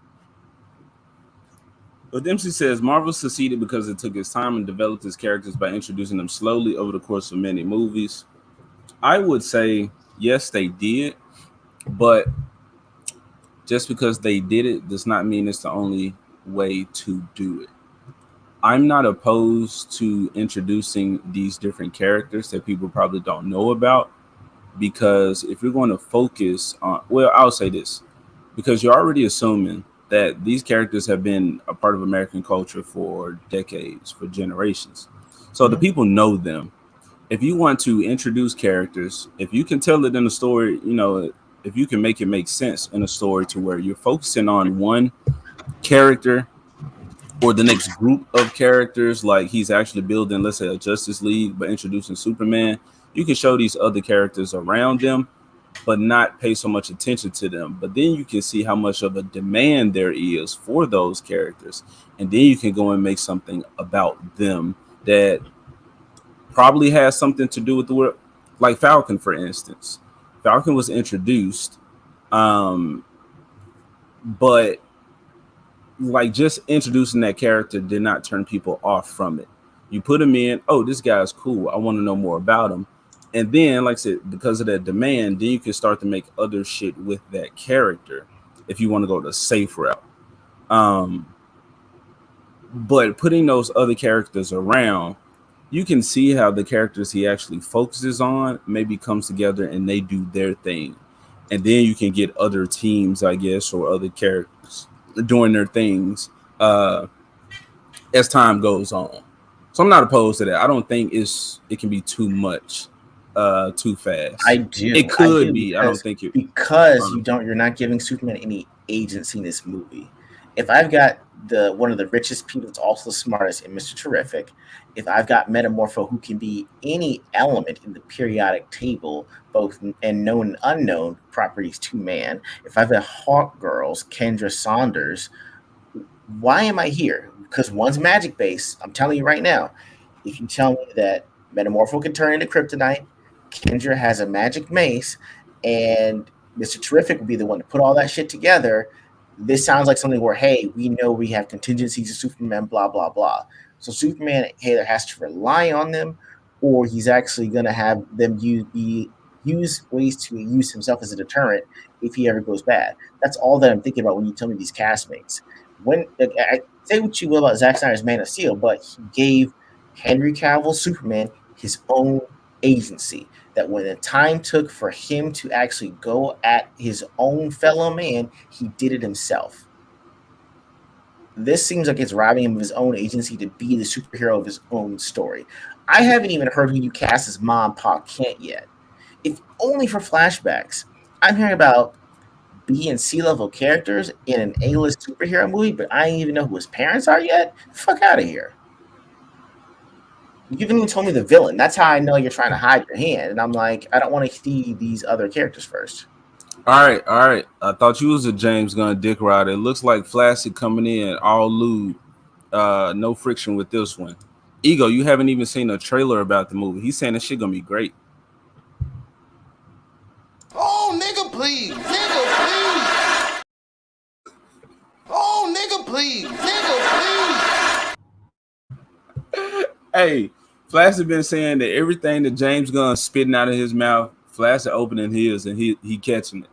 But Dempsey says Marvel succeeded because it took its time and developed its characters by introducing them slowly over the course of many movies. I would say yes, they did, but just because they did it does not mean it's the only way to do it. I'm not opposed to introducing these different characters that people probably don't know about, because if you're going to focus on, well, I'll say this, because you're already assuming that these characters have been a part of American culture for decades, for generations. So the people know them. If you want to introduce characters, if you can tell it in a story, if you can make it make sense in a story to where you're focusing on one character or the next group of characters, like he's actually building, let's say, a Justice League, but introducing Superman, you can show these other characters around them, but not pay so much attention to them. But then you can see how much of a demand there is for those characters. And then you can go and make something about them that probably has something to do with the world. Like Falcon, for instance. Falcon was introduced, but like just introducing that character did not turn people off from it. You put him in, oh, this guy's cool, I want to know more about him. And then, like I said, because of that demand, then you can start to make other shit with that character if you want to go the safe route. But putting those other characters around, you can see how the characters he actually focuses on maybe comes together and they do their thing. And then you can get other teams, I guess, or other characters doing their things as time goes on. So I'm not opposed to that. I don't think it can be too much too fast. I do. It could be. Because, I don't think it because you're not giving Superman any agency in this movie. If I've got one of the richest people that's also the smartest in Mr. Terrific, if I've got Metamorpho who can be any element in the periodic table, both and known and unknown properties to man, if I've got Hawk Girls, Kendra Saunders, why am I here? Because one's magic base. I'm telling you right now. If you tell me that Metamorpho can turn into kryptonite, Kendra has a magic mace, and Mr. Terrific will be the one to put all that shit together, this sounds like something where, hey, we know we have contingencies of Superman, blah, blah, blah. So Superman either has to rely on them, or he's actually going to have them be use ways to use himself as a deterrent if he ever goes bad. That's all that I'm thinking about when you tell me these castmates. When I say what you will about Zack Snyder's Man of Steel, but he gave Henry Cavill Superman his own agency. That when the time took for him to actually go at his own fellow man, he did it himself. This seems like it's robbing him of his own agency to be the superhero of his own story. I haven't even heard who you cast as Mom Pa Kent yet. If only for flashbacks. I'm hearing about B and C level characters in an A-list superhero movie, but I ain't even know who his parents are yet. Fuck out of here. You haven't even told me the villain. That's how I know you're trying to hide your hand. And I'm like, I don't want to see these other characters first. All right. I thought you was a James Gunn dick rider. It looks like Flaccid coming in all lewd. No friction with this one. Ego, you haven't even seen a trailer about the movie. He's saying this shit gonna be great. Oh, nigga, please. Nigga, please. Oh, nigga, please. Nigga, please. Hey, Flaccid been saying that everything that James Gunn spitting out of his mouth, Flaccid opening his and he catching it.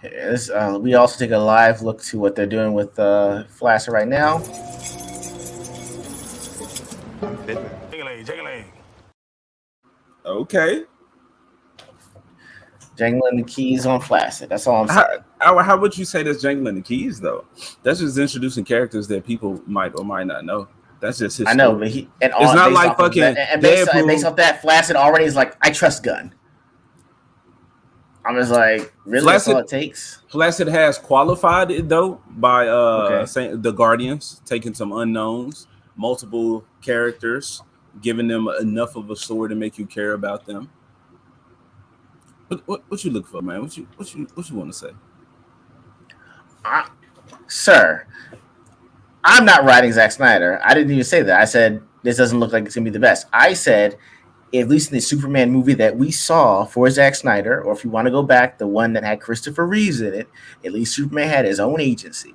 Yes, we also take a live look to what they're doing with Flaccid right now. Okay. Jangling the keys on Flaccid. That's all I'm saying. How would you say that's jangling the keys, though? That's just introducing characters that people might or might not know. That's just his story. I know, but it's not like fucking based off that, Flaccid already is like, I trust Gunn. I'm just like, really? Flaccid, that's all it takes? Flaccid has qualified it, though, by saying the Guardians, taking some unknowns, multiple characters, giving them enough of a story to make you care about them. What you look for, man? What you want to say? Sir, I'm not writing Zack Snyder. I didn't even say that. I said this doesn't look like it's gonna be the best. I said, at least in the Superman movie that we saw for Zack Snyder, or if you want to go back, the one that had Christopher Reeves in it, at least Superman had his own agency.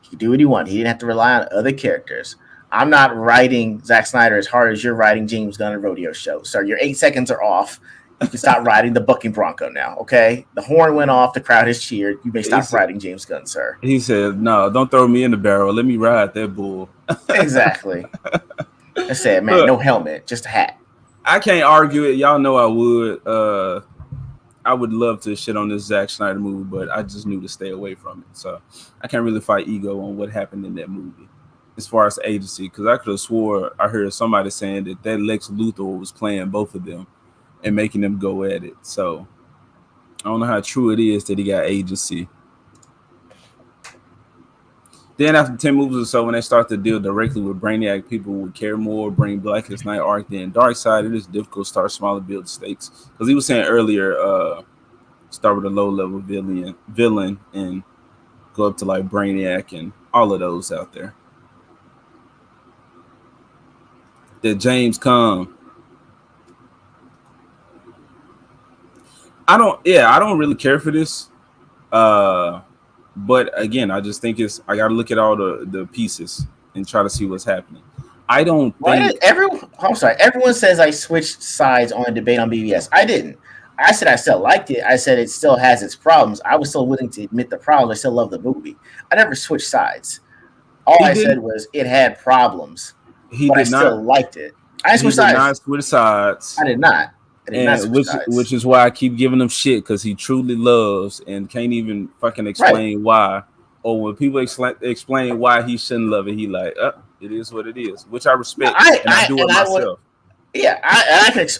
He could do what he wanted. He didn't have to rely on other characters. I'm not writing Zack Snyder as hard as you're writing James Gunn a rodeo show. Sir, your 8 seconds are off. You can stop riding the bucking bronco now, okay? The horn went off. The crowd has cheered. You may stop riding James Gunn, sir. He said, no, don't throw me in the barrel. Let me ride that bull. Exactly. I said, man, no helmet, just a hat. I can't argue it. Y'all know I would. I would love to shit on this Zack Snyder movie, but I just knew to stay away from it. So I can't really fight ego on what happened in that movie as far as agency, because I could have swore I heard somebody saying that Lex Luthor was playing both of them and making them go at it. So I don't know how true it is that he got agency. Then after 10 movies or so, when they start to deal directly with Brainiac, people would care more, bring Blackest Night arc, then Darkseid. It is difficult to start smaller, build stakes. Because he was saying earlier, start with a low-level villain and go up to like Brainiac and all of those out there. That James come. I don't really care for this. But again, I just think I got to look at all the pieces and try to see what's happening. I don't think everyone says I switched sides on a debate on BBS. I didn't. I said I still liked it. I said it still has its problems. I was still willing to admit the problems. I still love the movie. I never switched sides. All I said was it had problems, but I still liked it. I switched sides. Not switch sides. I did not. Which is why I keep giving him shit, because he truly loves and can't even fucking explain why. Or when people explain why he shouldn't love it, he like, it is what it is, which I respect. I do it myself.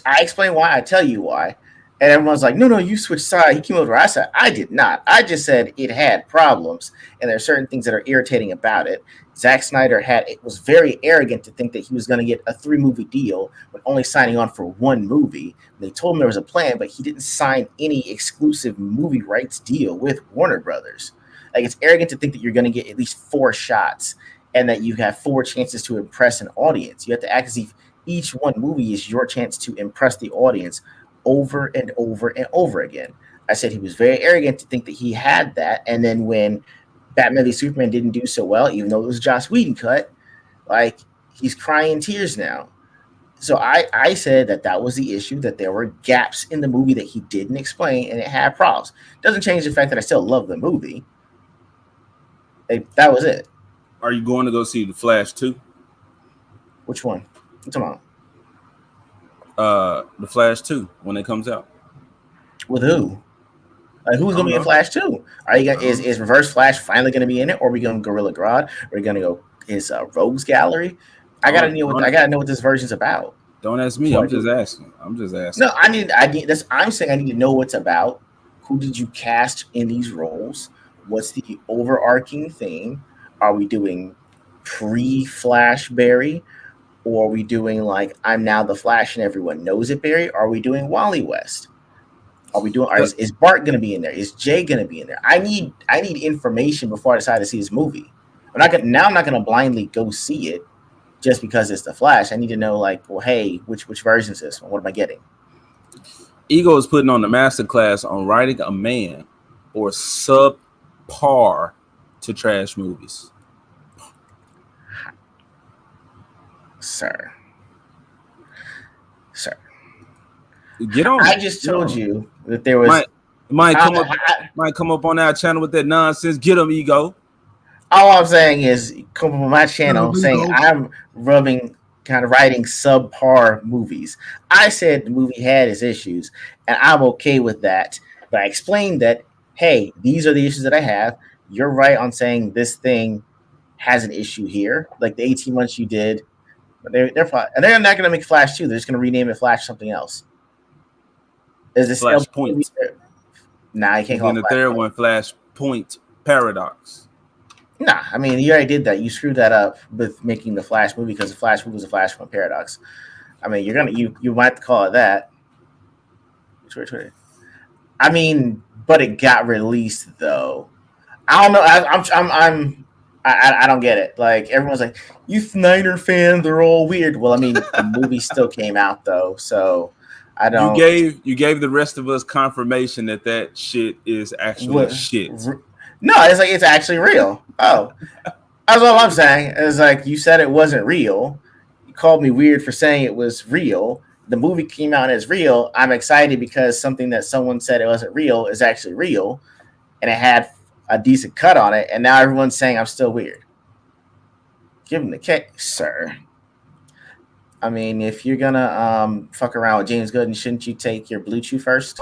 I explain why. I tell you why. And everyone's like, no, you switched sides. He came over. I said, I did not. I just said it had problems, and there are certain things that are irritating about it. Zack Snyder was very arrogant to think that he was going to get a 3-movie deal when only signing on for 1 movie. They told him there was a plan, but he didn't sign any exclusive movie rights deal with Warner Brothers. Like, it's arrogant to think that you're going to get at least 4 shots and that you have 4 chances to impress an audience. You have to act as if each one movie is your chance to impress the audience over and over and over again. I said he was very arrogant to think that he had that, and then when Batman v Superman didn't do so well, even though it was Joss Whedon cut, like, he's crying tears now. So I said that was the issue, that there were gaps in the movie that he didn't explain, and it had problems. Doesn't change the fact that I still love the movie. That was it. Are you going to go see The Flash 2? Which one? What's about? The Flash 2 when it comes out. With who? Like, who's gonna be in Flash 2? Are you gonna is Reverse Flash finally gonna be in it, or are we going Gorilla Grodd? Are we gonna go his Rogues Gallery? I gotta know what this version's about. Don't ask me. I'm just asking. No, I need. I'm saying I need to know what's about. Who did you cast in these roles? What's the overarching theme? Are we doing pre-Flash Barry, or are we doing like I'm now the Flash and everyone knows it Barry? Are we doing Wally West? Are we doing? Is Bart going to be in there? Is Jay going to be in there? I need information before I decide to see this movie. I'm not going to blindly go see it just because it's the Flash. I need to know, like, well, hey, which version is this one? What am I getting? Ego is putting on the masterclass on writing a man or subpar to trash movies. Sir. Get on. I just told you that there was might come up on our channel with that nonsense. Get him, Ego. All I'm saying is come up on my channel saying I'm writing subpar movies. I said the movie had its issues, and I'm okay with that. But I explained that, hey, these are the issues that I have. You're right on saying this thing has an issue here, like the 18 months you did. But they're not going to make Flash 2. They're just going to rename it Flash something else. Is this Flash Point? Nah, you can't call it the third one, Flash Point Paradox. Nah, I mean, you already did that. You screwed that up with making the Flash movie because the Flash movie was a Flashpoint Paradox. I mean, you might call it that. I mean, but it got released though. I don't know. I don't get it. Like everyone's like, you Snyder fans are all weird. Well, I mean, the movie still came out though, so I don't. You gave the rest of us confirmation that shit is actually shit. No, it's like it's actually real. Oh, that's all I'm saying. It's like you said it wasn't real. You called me weird for saying it was real. The movie came out as real. I'm excited because something that someone said it wasn't real is actually real, and it had a decent cut on it. And now everyone's saying I'm still weird. Give him the cake, sir. I mean, if you're gonna fuck around with James Gooden, shouldn't you take your Blue Chew first?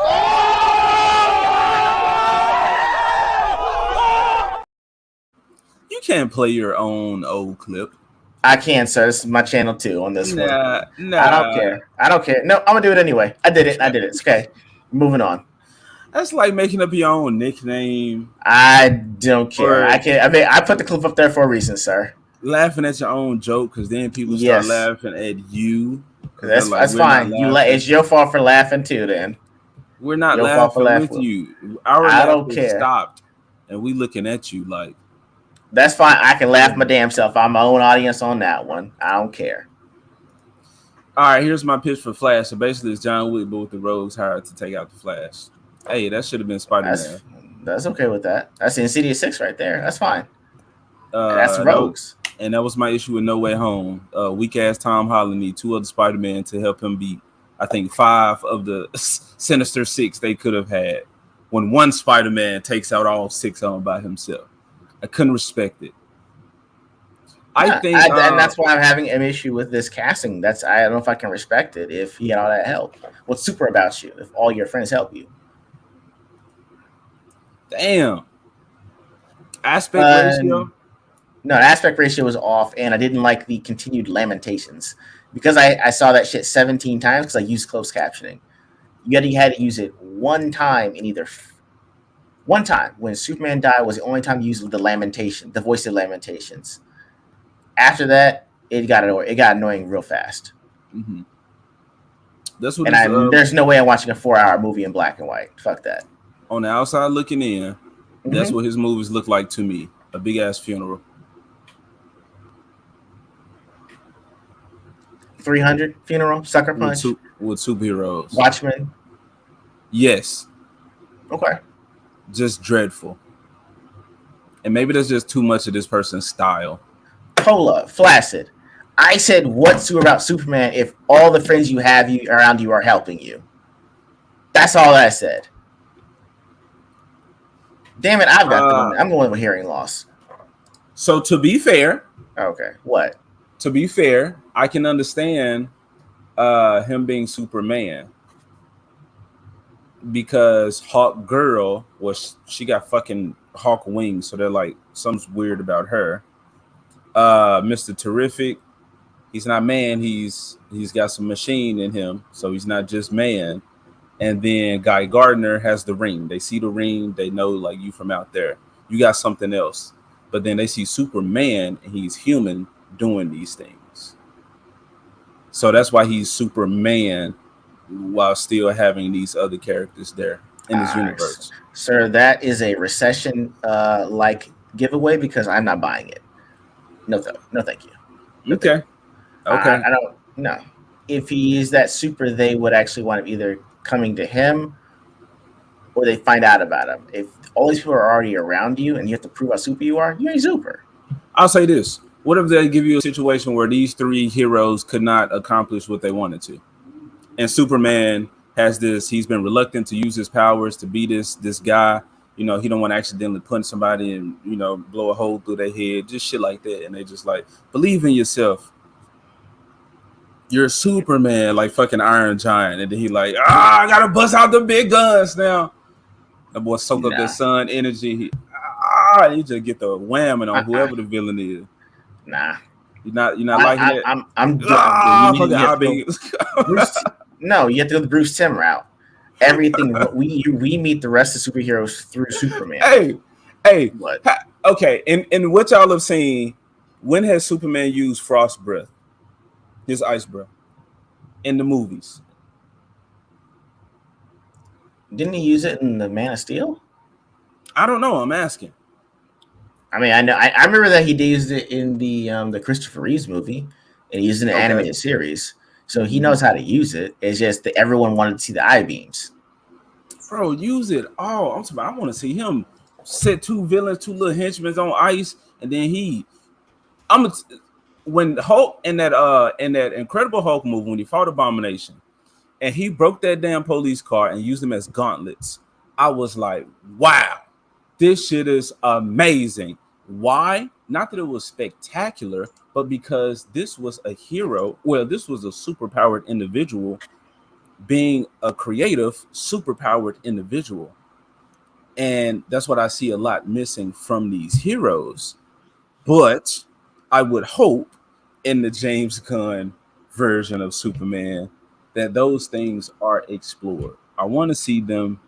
You can't play your own old clip. I can, sir. This is my channel too on this one. Nah. I don't care. No, I'm gonna do it anyway. I did it. It's okay. Moving on. That's like making up your own nickname. I don't care. I put the clip up there for a reason, sir. Laughing at your own joke because then people start laughing at you. That's fine. It's your fault for laughing too. Then we're not laughing with you. I don't care. Stopped, and we looking at you like. That's fine. I can laugh my damn self. I'm my own audience on that one. I don't care. All right, here's my pitch for Flash. So basically, it's John Wick, but with the Rogues hired to take out the Flash. Hey, that should have been Spider-Man. That's okay with that. That's Insidious 6 right there. That's fine. That's Rogues. And that was my issue with No Way Home. Weak-ass Tom Holland need 2 other Spider-Man to help him beat, I think, 5 of the Sinister 6 they could have had when one Spider-Man takes out all 6 of them by himself. I couldn't respect it. I think, and that's why I'm having an issue with this casting. I don't know if I can respect it if he had all that help. What's super about you if all your friends help you? Damn. Aspect ratio? No, the aspect ratio was off, and I didn't like the continued lamentations because I saw that shit 17 times because I used closed captioning. You had to use it one time in either. One time when Superman died was the only time you used the lamentation, the voice of lamentations. After that, it got annoying real fast. Mm-hmm. That's what. There's no way I'm watching a 4-hour movie in black and white. Fuck that. On the outside looking in, that's what his movies look like to me. A big ass funeral. 300 funeral, Sucker Punch with superheroes. Watchmen. Yes. Okay. Just dreadful. And maybe that's just too much of this person's style. Hold up, Flaccid. I said, what's true about Superman if all the friends you have around you are helping you? That's all I said. Damn it, I've got I'm going with hearing loss. So to be fair, okay, what? To be fair, I can understand him being Superman because Hawk Girl she got fucking Hawk wings, so they're like something's weird about her. Mr. Terrific, he's not man, he's got some machine in him, so he's not just man. And then Guy Gardner has the ring. They see the ring, they know like you from out there. You got something else. But then they see Superman and he's human doing these things. So that's why he's Superman while still having these other characters there in his universe. Sir, that is a recession like giveaway because I'm not buying it. No, thank you. No, okay. I don't know. If he is that super, they would actually want him either coming to him or they find out about him. If all these people are already around you and you have to prove how super you are, you ain't super. I'll say this. What if they give you a situation where these three heroes could not accomplish what they wanted to? And Superman has this, he's been reluctant to use his powers to be this guy. You know, he don't want to accidentally punch somebody and, you know, blow a hole through their head, just shit like that. And they just like, believe in yourself. You're Superman, like fucking Iron Giant. And then he like, I gotta bust out the big guns now. The boy soak up that sun energy. He just get the whamming on whoever the villain is. Nah. You're not liking it? No, you have to go the Bruce Timm route. Everything we meet the rest of superheroes through Superman. Hey, what? Okay, and what y'all have seen, when has Superman used frost breath? His ice breath in the movies. Didn't he use it in the Man of Steel? I don't know. I'm asking. I mean, I know. I remember that he used it in the Christopher Reeves movie, and he used it in an animated series. So he knows how to use it. It's just that everyone wanted to see the eye beams. Bro, use it. Oh, I'm sorry. I want to see him set two little henchmen on ice, and then when Hulk in that Incredible Hulk movie, when he fought Abomination, and he broke that damn police car and used them as gauntlets, I was like, wow, this shit is amazing. Why? Not that it was spectacular, but because this was a hero. Well, this was a superpowered individual being a creative, superpowered individual. And that's what I see a lot missing from these heroes. But I would hope in the James Gunn version of Superman that those things are explored. I want to see them.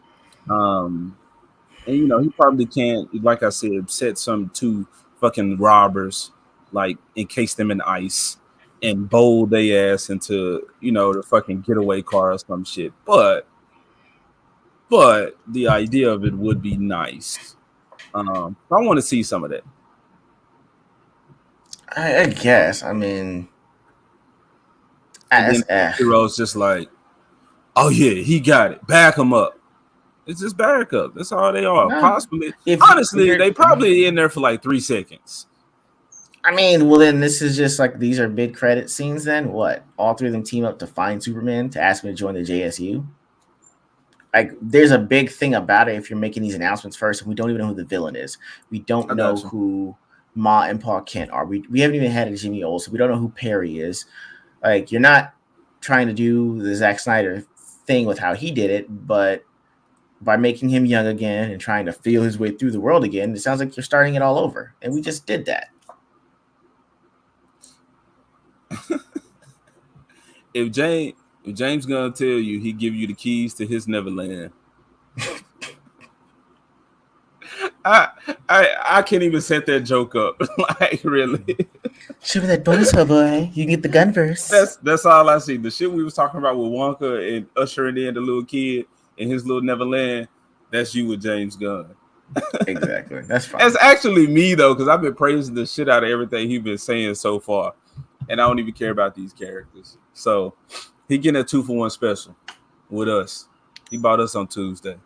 And you know, he probably can't, like I said, set some two fucking robbers, like encase them in ice and bowl their ass into, you know, the fucking getaway car or some shit. But the idea of it would be nice. I want to see some of that. I guess. I mean, heroes just like, oh yeah, he got it. Back him up. It's just back up. That's all they are. No, possibly. Honestly, they probably in there for like 3 seconds. I mean, well, then this is just like these are big credit scenes. Then what? All three of them team up to find Superman to ask him to join the JSU. Like, there's a big thing about it if you're making these announcements first, and we don't even know who the villain is. We don't know who Ma and Pa Kent are. We haven't even had a Jimmy Olsen. We don't know who Perry is. Like, you're not trying to do the Zack Snyder thing with how he did it, but by making him young again and trying to feel his way through the world again, it sounds like you're starting it all over. And we just did that. If James gonna tell you he give you the keys to his Neverland, I can't even set that joke up. Like, really. Show me that bonus, boy. You can get the Gunverse. That's all I see. The shit we was talking about with Wonka and ushering in the little kid in his little Neverland, that's you with James Gunn. Exactly. That's fine. That's actually me though, because I've been praising the shit out of everything he's been saying so far. And I don't even care about these characters. So he getting a 2-for-1 special with us. He bought us on Tuesday.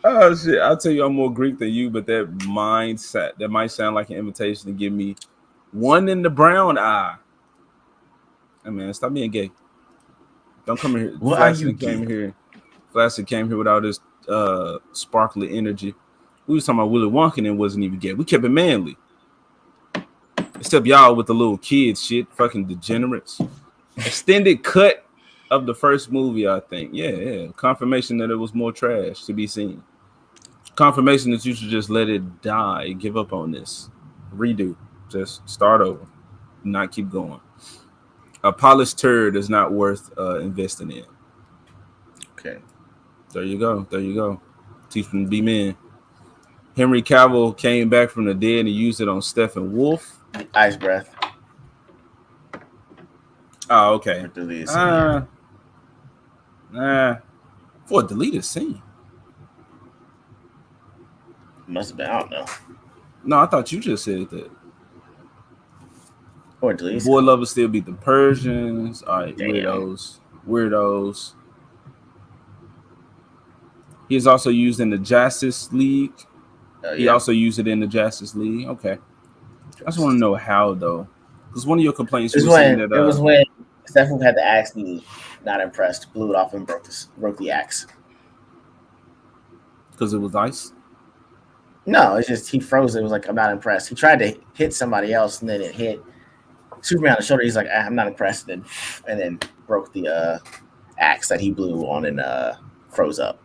Oh shit! I'll tell you, I'm more Greek than you, but that mindset that might sound like an invitation to give me one in the brown eye. Hey man, stop being gay. Don't come here. What are you Flaccid gay? came here. Flaccid came here with all this sparkly energy. We was talking about Willy Wonka and it wasn't even gay. We kept it manly. Except y'all with the little kids shit, fucking degenerates. Extended cut of the first movie, I think. Yeah. Confirmation that it was more trash to be seen. Confirmation that you should just let it die. Give up on this. Redo. Just start over. Not keep going. A polished turd is not worth investing in. Okay. There you go. Teach them to be men. Henry Cavill came back from the dead and used it on Stephen Wolf. Ice breath. Oh, okay. For a deleted scene. Must have been. I don't know. No, I thought you just said that. Or deleted. Boy lovers still beat the Persians. All right, Damn. weirdos. He is also used in the Justice League. He also used it in the Justice League. Okay. I just want to know how though, because one of your complaints was when that it was when Stephen had the axe and he not impressed, blew it off and broke the axe. Because it was ice. No, it's just he froze it. It was like, I'm not impressed. He tried to hit somebody else and then it hit Superman on the shoulder. He's like, I'm not impressed, and then broke the axe that he blew on and froze up.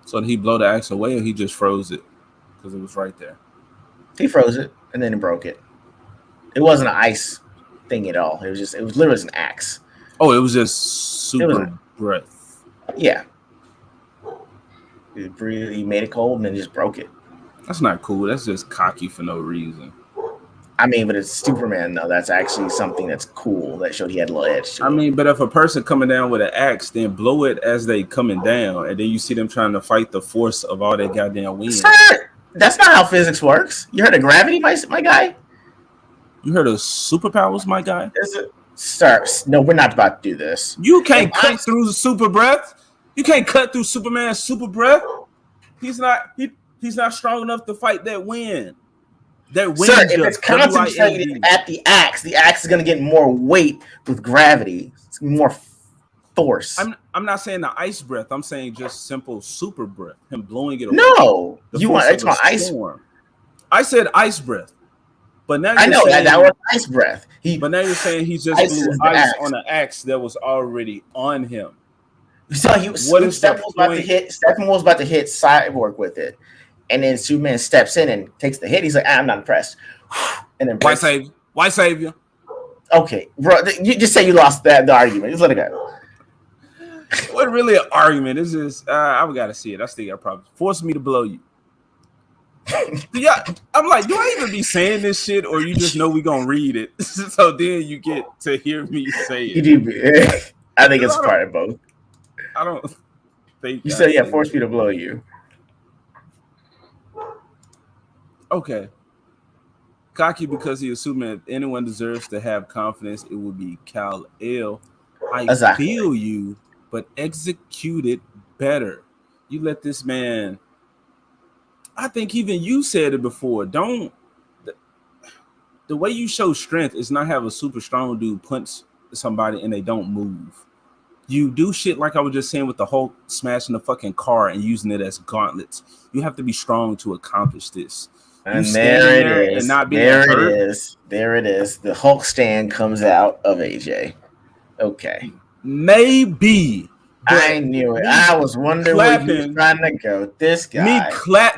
So did he blow the axe away or he just froze it because it was right there? He froze it and then he broke it. It wasn't an ice thing at all. It was literally an axe. Oh, it was just super breath. Yeah. He made it cold and then just broke it. That's not cool. That's just cocky for no reason. I mean, but it's Superman though. That's actually something that's cool. That showed he had a little edge to it. I mean, but if a person coming down with an axe, then blow it as they coming down, and then you see them trying to fight the force of all that goddamn wind. Sir, that's not how physics works. You heard of gravity, my guy? You heard of superpowers, my guy? Sir, no, we're not about to do this. You can't cut through the super breath. You can't cut through Superman's super breath. He's not strong enough to fight that wind. That wind. Sir, if it's concentrated at the axe is going to get more weight with gravity. It's more force. I'm not saying the ice breath. I'm saying just simple super breath. Him blowing it away. No, you want it's my ice. I said ice breath, but now I know that was ice breath. But now you're saying he just blew ice on an axe that was already on him. So Stephen was about to hit Cyborg with it, and then Superman steps in and takes the hit. He's like, I'm not impressed. And then why save you? Okay, bro, you just say you lost the argument. Just let it go. What really an argument? This is I gotta see it. I still got problems. Force me to blow you. Yeah, I'm like, do I even be saying this shit, or you just know we gonna read it? So then you get to hear me say it. You do. I think it's part of both. I don't think you said, force me to blow you. Okay. Cocky because he assuming if anyone deserves to have confidence, it would be Kal-El. I feel you, but execute it better. You let this man. I think even you said it before. The way you show strength is not have a super strong dude punch somebody and they don't move. You do shit like I was just saying with the Hulk smashing the fucking car and using it as gauntlets. You have to be strong to accomplish this. And there it is. And not there it is. The Hulk stand comes out of AJ. Okay. Maybe. I knew it. I was wondering where you was trying to go. This guy.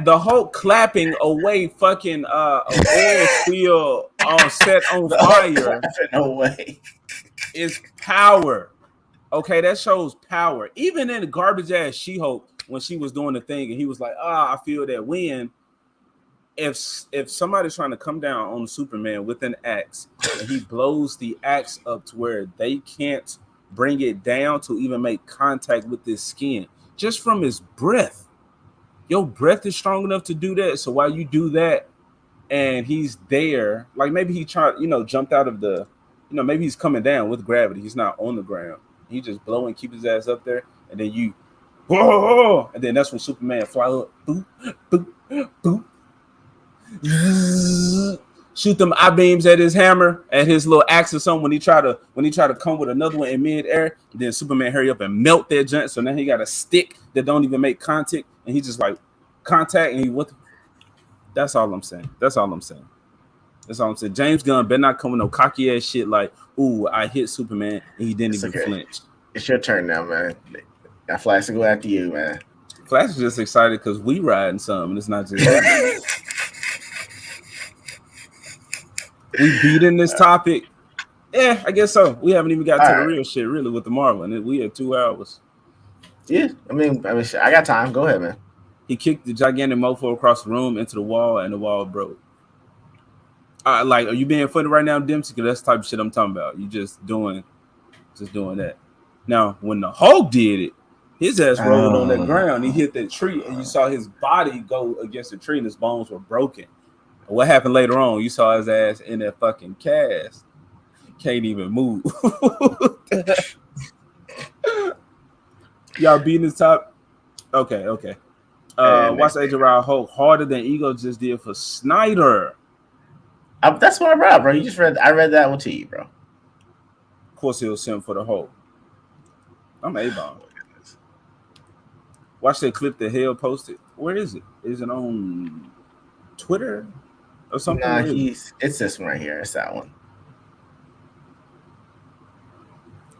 The Hulk clapping away fucking oil spill on set on fire. Away. Is power. Okay, that shows power. Even in the garbage ass She-Hulk, when she was doing the thing and he was like, I feel that wind. If somebody's trying to come down on Superman with an axe and he blows the axe up to where they can't bring it down to even make contact with his skin, just from his breath, your breath is strong enough to do that. So while you do that and he's there, like maybe he tried, jumped out of the, maybe he's coming down with gravity. He's not on the ground. He just blow and keep his ass up there, and then you whoa, and then that's when Superman fly up, boop, boop, boop, shoot them eye beams at his hammer, at his little axe or something. When he try to come with another one in mid-air, then Superman hurry up and melt that joint. So now he got a stick that don't even make contact, and he just like contact, and he what? That's all I'm saying. That's all I'm saying. James Gunn better not come with no cocky ass shit like, "Ooh, I hit Superman and he didn't even flinch." It's your turn now, man. Got Flash to go after you, man. Flash is just excited because we riding some, and it's not just we beating this topic. Yeah, I guess so. We haven't even got to the real shit really with the Marvel, and we had 2 hours. Yeah, I mean, I got time. Go ahead, man. He kicked the gigantic mofo across the room into the wall, and the wall broke. Like, are you being funny right now, Dempsey? Because that's the type of shit I'm talking about. You just doing that. Now, when the Hulk did it, his ass rolled on that ground. He hit that tree, and you saw his body go against the tree, and his bones were broken. And what happened later on? You saw his ass in that fucking cast. Can't even move. Y'all beating his top. Okay. Watch Agent Ryan Hulk harder than Ego just did for Snyder. That's what I read, bro. I read that one to you, bro. Of course, he'll send for the Hulk. I'm A-bomb. Watch that clip that Hale posted. Where is it? Is it on Twitter or something? Nah, it's this one right here. It's that one.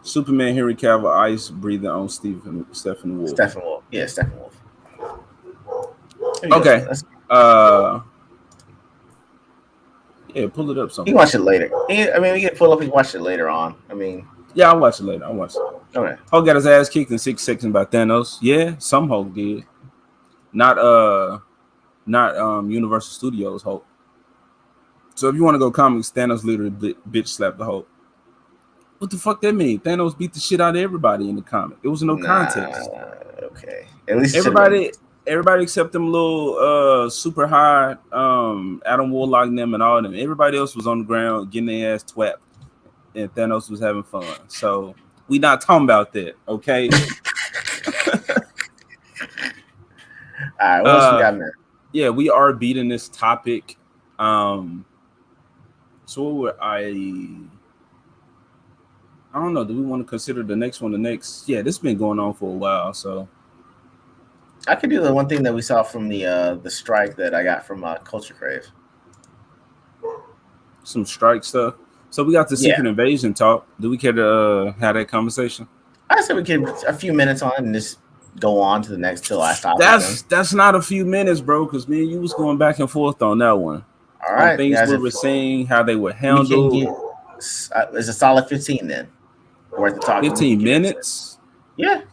Superman Henry Cavill ice breathing on Stephen Wolf. Yeah, Stephen Wolf. Okay. Yeah, pull it up. Something. You can watch it later. I mean, we can pull up and watch it later on. I mean, yeah, I'll watch it later. Okay. Hulk got his ass kicked in 6 seconds by Thanos. Yeah, some Hulk did. Not Universal Studios Hulk. So if you want to go comics, Thanos literally bitch slapped the Hulk. What the fuck that mean? Thanos beat the shit out of everybody in the comic. It was no context. Okay. At least everybody except them little super high Adam Warlock and them and all of them. Everybody else was on the ground getting their ass twapped, and Thanos was having fun. So we not talking about that, okay? All right, what else we got in there? Yeah, we are beating this topic. So what would I don't know. Do we want to consider the next one the next? Yeah, this has been going on for a while. So I could do the one thing that we saw from the strike that I got from Culture Crave. Some strike stuff. So we got the Secret Invasion talk. Do we care to have that conversation? I said we could a few minutes on and just go on to the next till I stop. That's not a few minutes, bro. Because me and you was going back and forth on that one. All right, things we were saying, how they were handled. It's a solid 15 then. Worth the talk. 15 minutes. Yeah.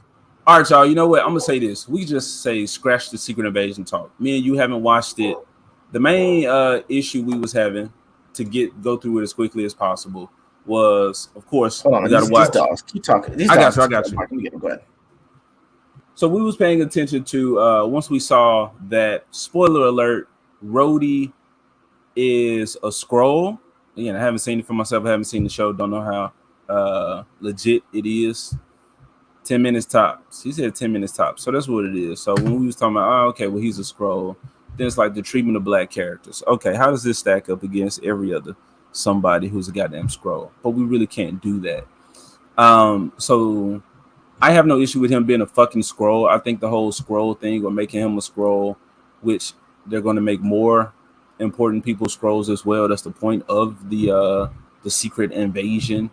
All right, y'all. You know what? I'm gonna say this. We just say scratch the Secret Invasion talk. Me and you haven't watched it. The main issue we was having to go through it as quickly as possible was, of course, hold on. We gotta watch. These dogs. Keep talking. I got you. Let me get them. Go ahead. So we was paying attention to once we saw that, spoiler alert, Rhodey is a Skrull. Again, I haven't seen it for myself. I haven't seen the show. Don't know how legit it is. 10 minutes tops. He said 10 minutes tops. So that's what it is. So when we was talking about, okay, well, he's a Skrull. Then it's like the treatment of black characters. Okay, how does this stack up against every other somebody who's a goddamn Skrull? But we really can't do that. So I have no issue with him being a fucking Skrull. I think the whole Skrull thing or making him a Skrull, which they're going to make more important people Skrulls as well. That's the point of the Secret Invasion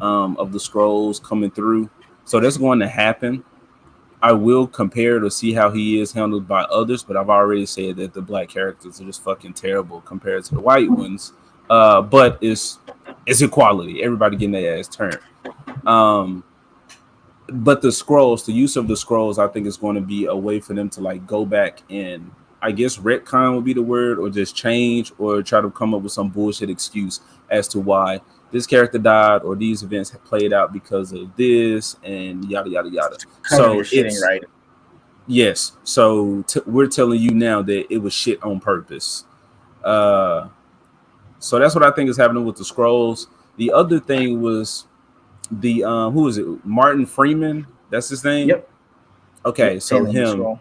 of the Skrulls coming through. So that's going to happen. I will compare to see how he is handled by others, but I've already said that the black characters are just fucking terrible compared to the white ones. But it's equality. Everybody getting their ass turned. But the Skrulls, the use of the Skrulls, I think is going to be a way for them to like go back and, I guess retcon would be the word, or just change or try to come up with some bullshit excuse as to why this character died or these events have played out because of this and yada yada yada. So it's right. Yes. So we're telling you now that it was shit on purpose. So that's what I think is happening with the Skrulls. The other thing was the who is it? Martin Freeman. That's his name. Yep. Okay, so Finland him Scroll.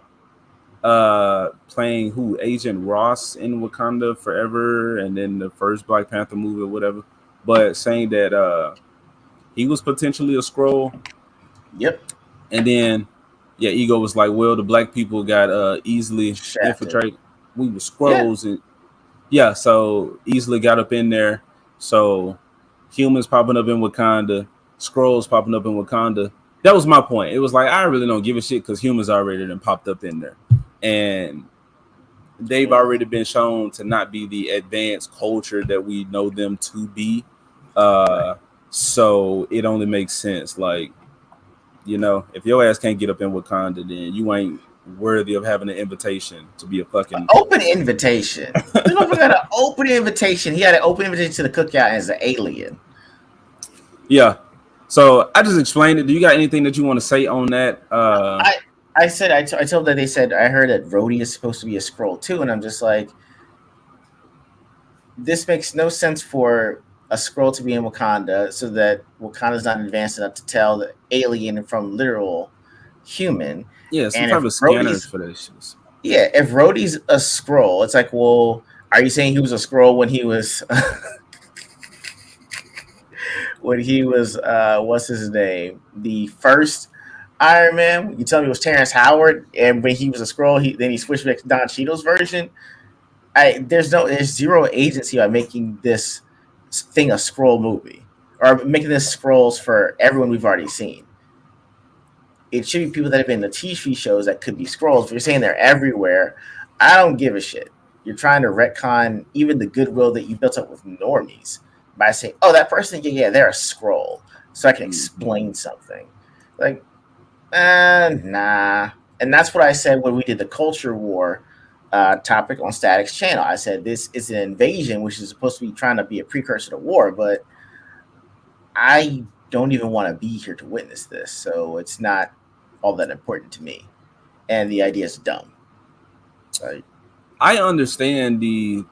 playing who? Agent Ross in Wakanda Forever, and then the first Black Panther movie or whatever. But saying that he was potentially a scroll. Yep. And then yeah, Ego was like, well, the black people got easily Shafted. infiltrated. We were Yeah. scrolls and yeah, so easily got up in there. So humans popping up in Wakanda, scrolls popping up in Wakanda. That was my point. It was like I really don't give a shit because humans already done popped up in there. And they've already been shown to not be the advanced culture that we know them to be. So it only makes sense. Like, you know, if your ass can't get up in Wakanda, then you ain't worthy of having an invitation to be a fucking Open invitation. This motherfucker got an open invitation. He had an open invitation to the cookout as an alien. Yeah. So I just explained it. Do you got anything that you want to say on that? I said I told that they said I heard that Rhodey is supposed to be a scroll too, and I'm just like, this makes no sense for a scroll to be in Wakanda, so that Wakanda's not advanced enough to tell the alien from literal human. Yeah, some And type if of scanners Rhodey's for that shit. yeah, if Rhodey's a scroll, it's like, well, are you saying he was a scroll when he was what's his name? The first Iron Man? You tell me it was Terrence Howard, and when he was a scroll, he switched back to Don Cheadle's version. There's zero agency by making this thing a scroll movie or making this scrolls for everyone we've already seen. It should be people that have been in the TV shows that could be scrolls. If you're saying they're everywhere, I don't give a shit. You're trying to retcon even the goodwill that you built up with normies by saying, "Oh, that person, yeah, they're a scroll," so I can explain something. Like, nah. And that's what I said when we did the culture war topic on Static's channel. I said this is an invasion, which is supposed to be trying to be a precursor to war, but I don't even want to be here to witness this, so it's not all that important to me. And the idea is dumb. Like, I understand the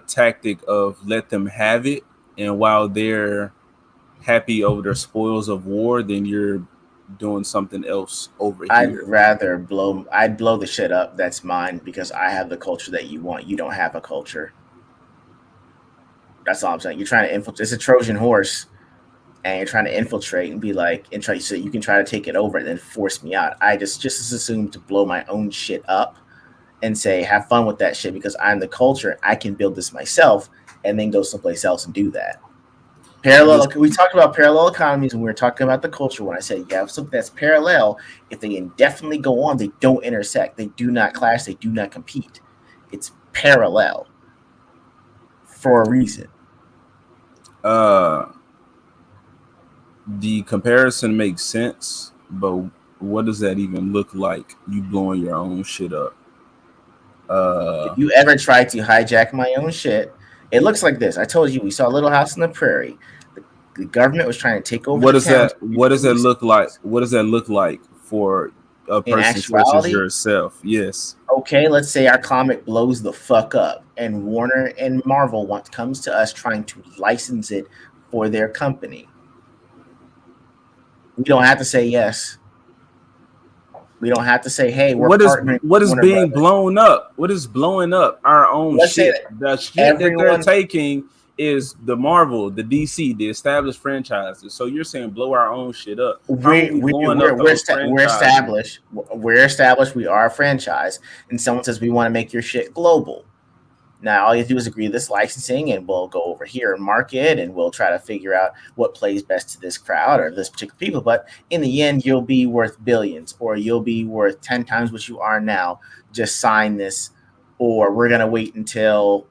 tactic of let them have it, and while they're happy over their spoils of war, then you're doing something else over here. I'd blow the shit up that's mine because I have the culture that you want. You don't have a culture. That's all I'm saying. You're trying to infiltrate. It's a Trojan horse, and you're trying to infiltrate and be like, and try so you can try to take it over and then force me out. I just as assume to blow my own shit up and say, have fun with that shit because I'm the culture. I can build this myself and then go someplace else and do that. We talked about parallel economies when we were talking about the culture. When I said you have something that's parallel, if they indefinitely go on, they don't intersect. They do not clash. They do not compete. It's parallel for a reason. The comparison makes sense, but what does that even look like? You blowing your own shit up. If you ever try to hijack my own shit, it looks like this. I told you we saw Little House on the Prairie. The government was trying to take over. What does that look like? What does that look like for a person such as yourself? Yes. Okay, let's say our comic blows the fuck up, and Warner and Marvel comes to us trying to license it for their company. We don't have to say yes. We don't have to say, "Hey, we're partnering." What is being blown up? What is blowing up our own shit? The shit that they're taking is the Marvel, the DC, the established franchises. So you're saying blow our own shit up? We're established. We're established. We are a franchise, and someone says we want to make your shit global. Now all you have to do is agree to this licensing, and we'll go over here and market, and we'll try to figure out what plays best to this crowd or this particular people. But in the end, you'll be worth billions, or you'll be worth 10 times what you are now. Just sign this, or we're gonna wait until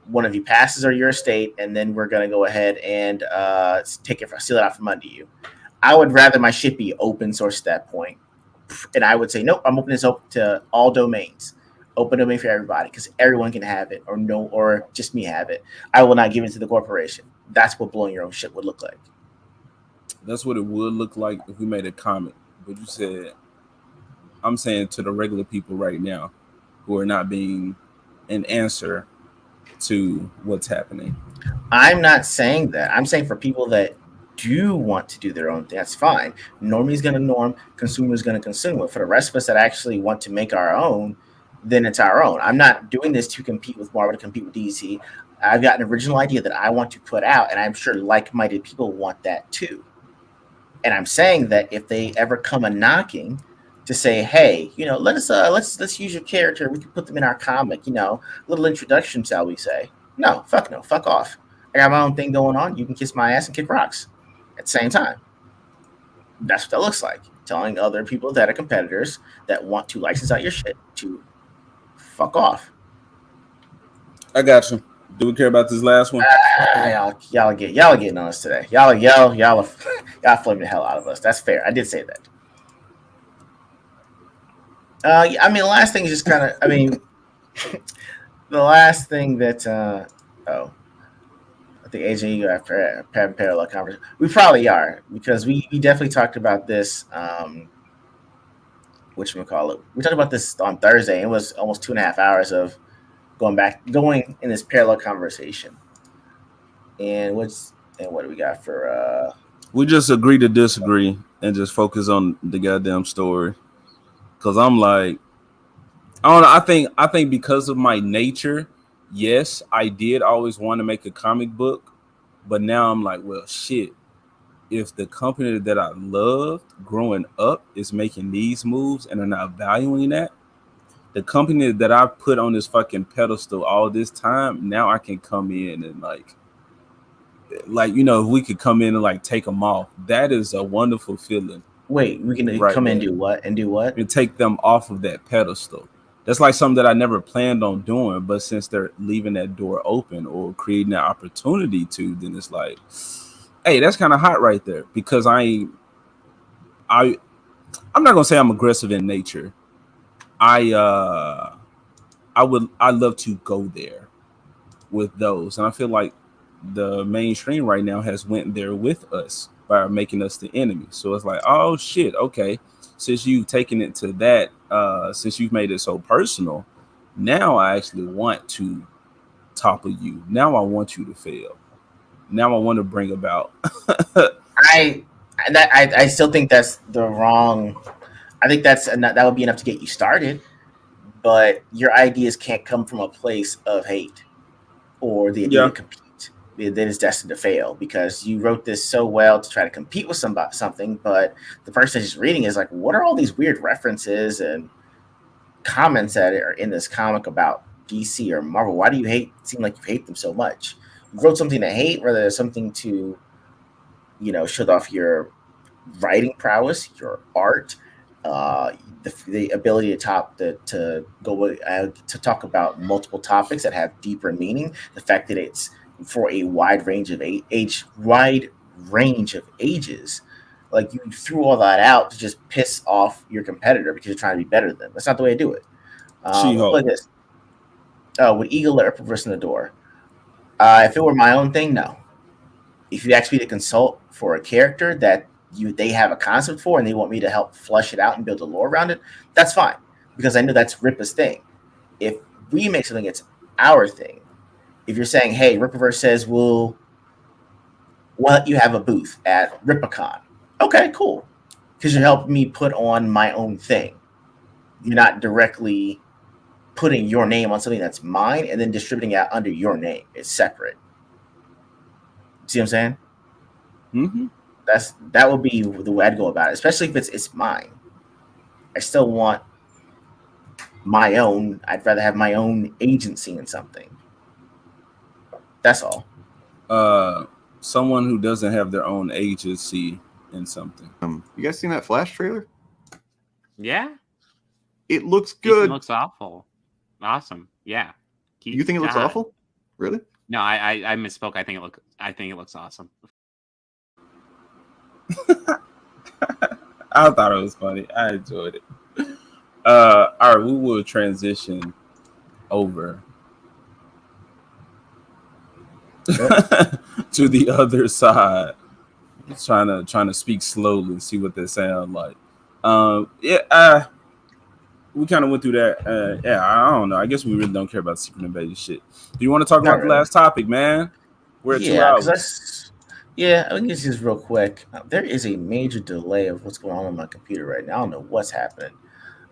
one of you passes or your estate, and then we're gonna go ahead and steal it out from under you. I would rather my shit be open source at that point, and I would say nope. I'm opening this up to all domains. Open domain for everybody because everyone can have it, or just me have it. I will not give it to the corporation. That's what blowing your own shit would look like. That's what it would look like if we made a comic. But you said, I'm saying to the regular people right now who are not being an answer to what's happening. I'm not saying that. I'm saying for people that do want to do their own thing, that's fine. Normie's going to norm, consumer's going to consume it. For the rest of us that actually want to make our own, then it's our own. I'm not doing this to compete with Marvel, to compete with DC. I've got an original idea that I want to put out, and I'm sure like-minded people want that too. And I'm saying that if they ever come a knocking to say, hey, let's use your character, we can put them in our comic, little introduction, shall we say? No, fuck off. I got my own thing going on. You can kiss my ass and kick rocks at the same time. That's what that looks like. Telling other people that are competitors that want to license out your shit to fuck off. I got you. Do we care about this last one? Y'all getting on us today. Y'all flaming the hell out of us. That's fair. I did say that. I mean, the last thing is just kind of. I mean, the last thing that. I think AJ, you have parallel conversation. We probably are, because we definitely talked about this. Whatchamacallit? We talked about this on Thursday. It was almost 2.5 hours of going in this parallel conversation. And what do we got for? We just agree to disagree and just focus on the goddamn story. Because I'm like, I don't know. I think because of my nature, yes, I did always want to make a comic book, but now I'm like, well, shit. If the company that I loved growing up is making these moves and are not valuing that, the company that I put on this fucking pedestal all this time, now I can come in and like if we could come in and like take them off. That is a wonderful feeling. Wait, we can come in and do what? And do what? And take them off of that pedestal. That's like something that I never planned on doing, but since they're leaving that door open or creating that opportunity to, then it's like, hey, that's kind of hot right there. Because I'm not gonna say I'm aggressive in nature. I love to go there with those, and I feel like the mainstream right now has went there with us by making us the enemy. So it's like, oh shit, okay. Since you've taken it to that, since you've made it so personal, now I actually want to topple you. Now I want you to fail. Now I want to bring about. I still think that's the wrong. I think that would be enough to get you started, but your ideas can't come from a place of hate or the idea to compete. That is destined to fail because you wrote this so well to try to compete with something, but the person who's reading is like, what are all these weird references and comments that are in this comic about DC or Marvel? Why do you seem like you hate them so much? You wrote something to hate rather than something to, show off your writing prowess, your art, the ability to talk about multiple topics that have deeper meaning. The fact that it's for a wide range of ages, like you threw all that out to just piss off your competitor because you're trying to be better than them. That's not the way to do it. Like this. Would Eagle let Ripper in the door? If it were my own thing, no. If you ask me to consult for a character that they have a concept for and they want me to help flush it out and build a lore around it, that's fine because I know that's Rippa's thing. If we make something it's our thing, if you're saying, hey, Rippaverse says we'll let you have a booth at Rippacon, okay, cool, because you're helping me put on my own thing. You're not directly putting your name on something that's mine and then distributing it out under your name. It's separate. See what I'm saying? Mm-hmm. That would be the way I'd go about it, especially if it's mine. I still want my own. I'd rather have my own agency in something. That's all. Someone who doesn't have their own agency in something. You guys seen that Flash trailer? Yeah. It looks good. It looks awful. Awesome. Yeah. You think it looks awful? Really? No, I misspoke. I think it looks awesome. I thought it was funny. I enjoyed it. All right, we will transition over to the other side. Trying to speak slowly, see what they sound like. We kind of went through that. I don't know. I guess we really don't care about Secret Invasion shit. Do you want to talk about the last topic, man? We're at 2 hours. Yeah, I think it's just real quick. There is a major delay of what's going on my computer right now. I don't know what's happening.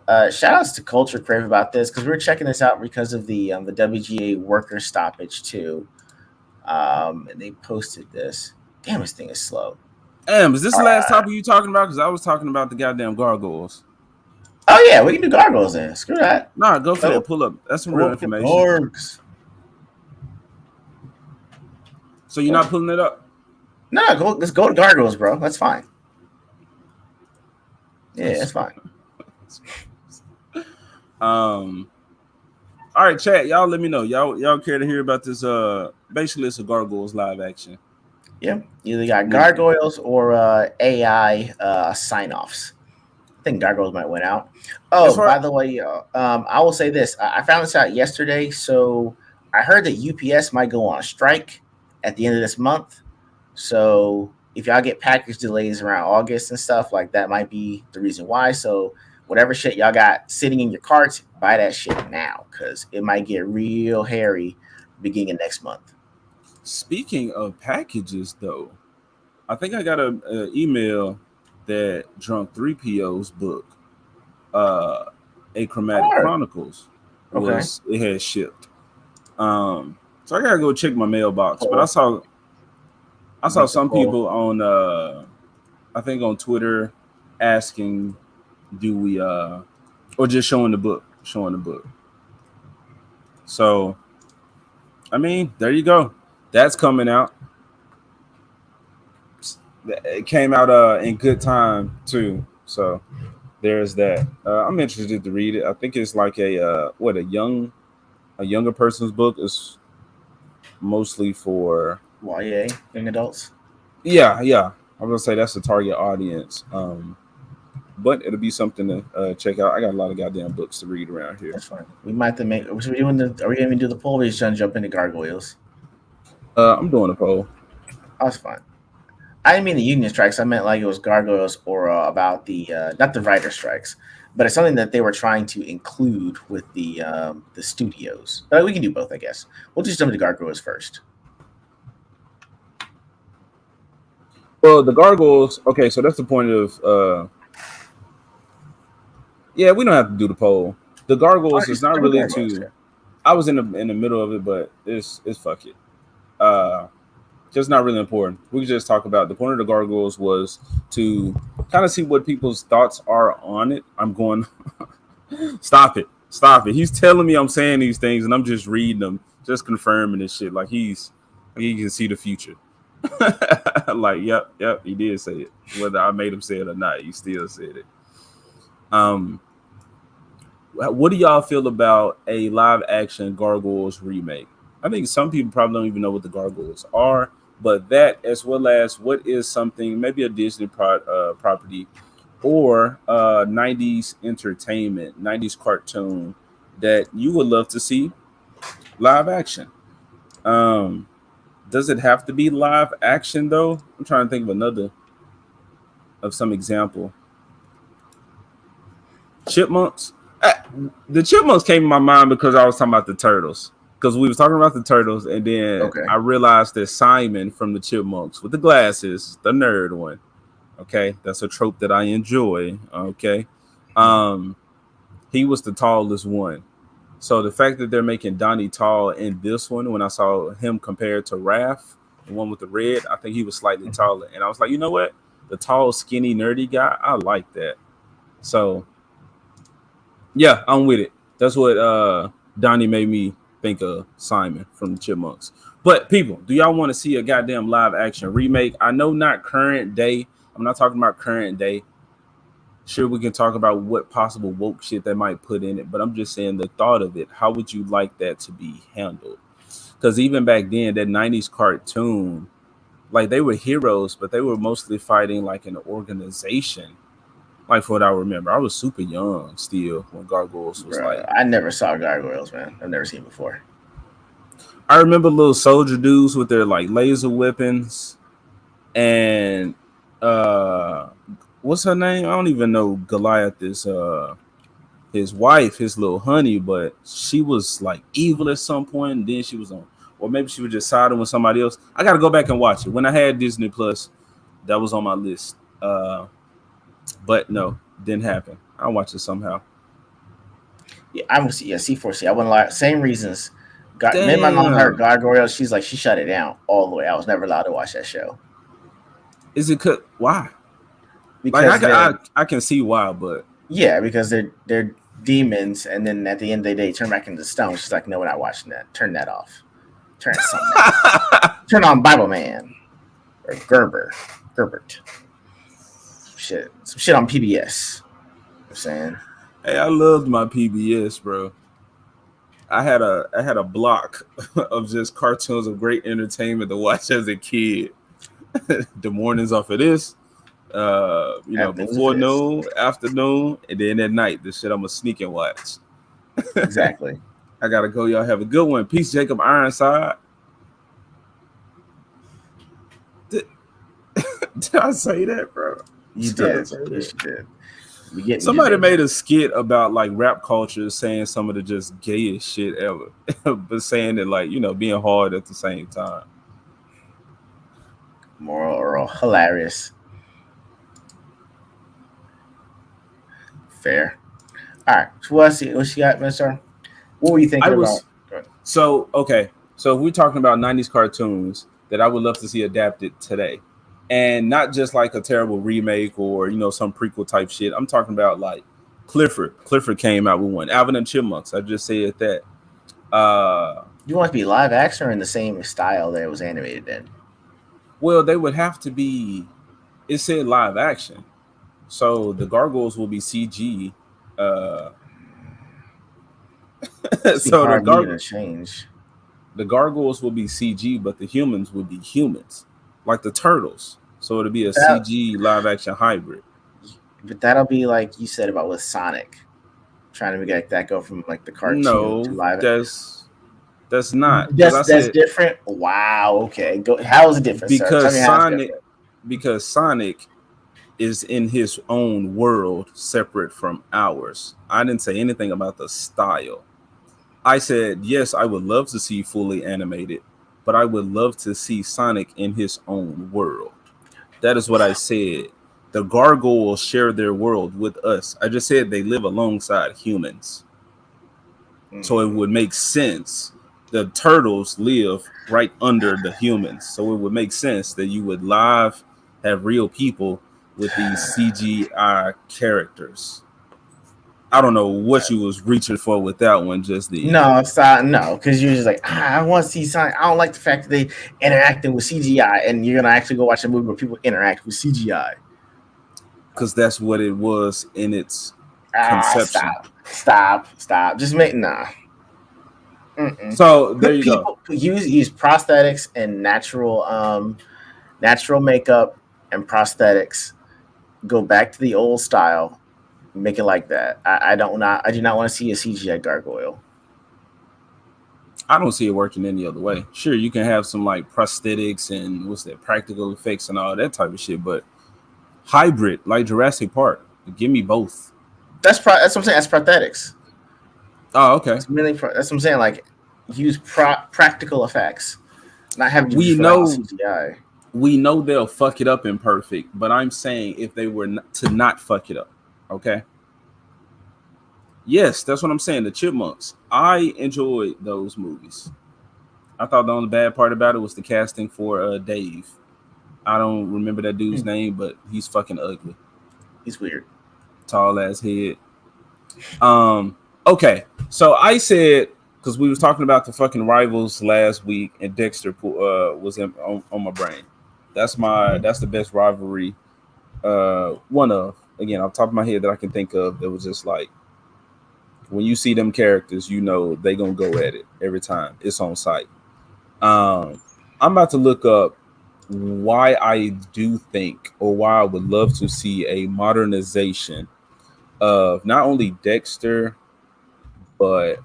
Shout outs to Culture Crave about this because we're checking this out because of the WGA worker stoppage too. And they posted this. Damn, this thing is slow. Is this the last topic you talking about? Because I was talking about the goddamn gargoyles. Oh yeah, we can do gargoyles then. Screw that. Nah, go for that. Pull up. That's some real information. Gargs. So you're not pulling it up? No, let's go to gargoyles, bro. That's fine. Yeah, that's fine. All right, chat. Y'all let me know. Y'all care to hear about this? Basically it's a gargoyles live action. Yeah. Either got gargoyles or AI sign-offs. I think gargoyles might win out. Oh, by the way, I will say this. I found this out yesterday. So I heard that UPS might go on a strike at the end of this month. So if y'all get package delays around August and stuff, like that might be the reason why. So whatever shit y'all got sitting in your carts, buy that shit now because it might get real hairy beginning of next month. Speaking of packages, though, I think I got an email that Drunk 3PO's book, Achromatic Chronicles, it had shipped. So I gotta go check my mailbox. But I saw some people on I think on Twitter asking, do we or just showing the book. So I mean, there you go. That's coming out. It came out in good time too. So there's that. I'm interested to read it. I think it's like a younger person's book. Is mostly for YA, young adults. Yeah. I'm gonna say that's the target audience. But it'll be something to check out. I got a lot of goddamn books to read around here. That's fine. We might have to make. Are we going to do the poll? Or just gonna jump into gargoyles? I'm doing a poll. That's fine. I didn't mean the union strikes. I meant like it was gargoyles or about the not the writer strikes, but it's something that they were trying to include with the studios. But we can do both, I guess. We'll just jump into gargoyles first. Well, the gargoyles. Okay, so that's the point of. Yeah, we don't have to do the poll. The gargoyles is not really too. I was in the middle of it, but it's fuck it. Just not really important. We can just talk about the point of the gargoyles was to kind of see what people's thoughts are on it. I'm going, stop it. He's telling me I'm saying these things, and I'm just reading them, just confirming this shit. Like he can see the future. Like, yep, he did say it. Whether I made him say it or not, he still said it. What do y'all feel about a live action Gargoyles remake? I think some people probably don't even know what the Gargoyles are, but that as well as what is something, maybe a Disney property or 90s entertainment, 90s cartoon that you would love to see live action. Does it have to be live action though? I'm trying to think of some example. Chipmunks. The Chipmunks came in my mind because I was talking about the Turtles. Because we was talking about the Turtles, and then I realized that Simon from the Chipmunks with the glasses, the nerd one. Okay, that's a trope that I enjoy. Okay, he was the tallest one. So the fact that they're making Donnie tall in this one, when I saw him compared to Raph, the one with the red, I think he was slightly taller. And I was like, you know what? The tall, skinny, nerdy guy, I like that. So yeah, I'm with it. That's what Donnie made me think of Simon from the Chipmunks. But people, do y'all want to see a goddamn live action remake? I know not current day. I'm not talking about current day. Sure, we can talk about what possible woke shit they might put in it, but I'm just saying the thought of it. How would you like that to be handled? Because even back then, that 90s cartoon, like they were heroes, but they were mostly fighting like an organization. Like for what I remember, I was super young still when Gargoyles was like. I never saw Gargoyles, man. I've never seen it before. I remember little soldier dudes with their like laser weapons, and what's her name? I don't even know. Goliath is his wife, his little honey, but she was like evil at some point. And then she was on or maybe she was just siding with somebody else. I got to go back and watch it. When I had Disney Plus, that was on my list. But no, didn't happen. I'll watch it somehow. Yeah, I'm C4C. I wouldn't lie. Same reasons. Me and my mom heard Damn. Gargoyles. She's like, she shut it down all the way. I was never allowed to watch that show. Is it cut? Why? Because like I can see why, but yeah, because they're demons, and then at the end of the day, turn back into stone. She's like, no, we're not watching that. Turn that off. Turn something else. Turn on Bible Man or Gerbert. Some shit on PBS. I'm saying. Hey, I loved my PBS, bro. I had a block of just cartoons of great entertainment to watch as a kid. The mornings off of this, before noon, afternoon, and then at night, this shit I'm gonna sneak and watch. Exactly. I gotta go. Y'all have a good one. Peace, Jacob Ironside. Did I say that, bro? You did. Yes, you did. Somebody made a skit about like rap culture saying some of the just gayest shit ever, but saying it like, being hard at the same time. Moral or hilarious. Fair. All right. So what you got, Mister? What were you thinking about? So if we're talking about 90s cartoons that I would love to see adapted today, and not just like a terrible remake or some prequel type shit. I'm talking about like Clifford. Clifford came out with one. Alvin and Chipmunks. I just said that. You want it to be live action or in the same style that it was animated in? Well, they would have to be. It said live action, so the gargoyles will be CG. So the gargoyles will be CG, but the humans will be humans, like the turtles. So it'll be a CG live action hybrid. But that'll be like you said about with Sonic, trying to make that go from like the cartoon to live. That's not. That's different. Wow. Okay. How is it different? Because Sonic is in his own world, separate from ours. I didn't say anything about the style. I said yes, I would love to see fully animated, but I would love to see Sonic in his own world. That is what I said. The gargoyles share their world with us. I just said they live alongside humans. So it would make sense. The turtles live right under the humans. So it would make sense that you would have real people with these CGI characters. I don't know what you was reaching for with that one just then. No, it's not. No, because you're just like, I want to see Sonic. I don't like the fact that they interacting with CGI, and you're gonna actually go watch a movie where people interact with CGI. Because that's what it was in its conception. Stop. Just make nah. So there you go. Use prosthetics and natural makeup and prosthetics. Go back to the old style. Make it like that. I do not want to see a CGI gargoyle. I don't see it working any other way. Sure, you can have some like prosthetics and practical effects and all that type of shit, but hybrid like Jurassic Park, give me both. That's what I'm saying. That's prosthetics. Oh, okay. That's what I'm saying. Like use practical effects, not having to use CGI. We know they'll fuck it up imperfect, but I'm saying if they were to not fuck it up. Okay. Yes, that's what I'm saying. The Chipmunks. I enjoyed those movies. I thought the only bad part about it was the casting for Dave. I don't remember that dude's name, but he's fucking ugly. He's weird. Tall ass head. Okay. So I said, because we was talking about the fucking rivals last week, and Dexter was on my brain. That's the best rivalry. One of. Again, off the top of my head that I can think of, that was just like when you see them characters, they gonna go at it every time. It's on site. I'm about to look up why I do think, or why I would love to see a modernization of not only Dexter, but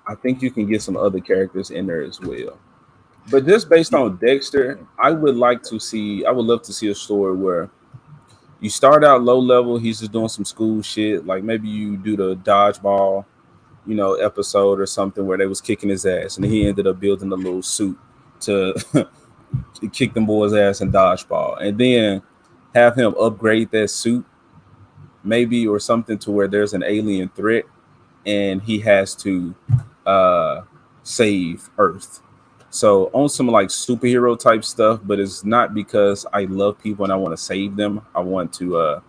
I think you can get some other characters in there as well. But just based on Dexter, I would love to see a story where you start out low level. He's just doing some school shit. Like maybe you do the dodgeball episode or something where they was kicking his ass, and he ended up building a little suit to, to kick them boys' ass in dodgeball, and then have him upgrade that suit maybe or something to where there's an alien threat and he has to uh save Earth. So on some like superhero type stuff, but it's not because I love people and I want to save them. I want to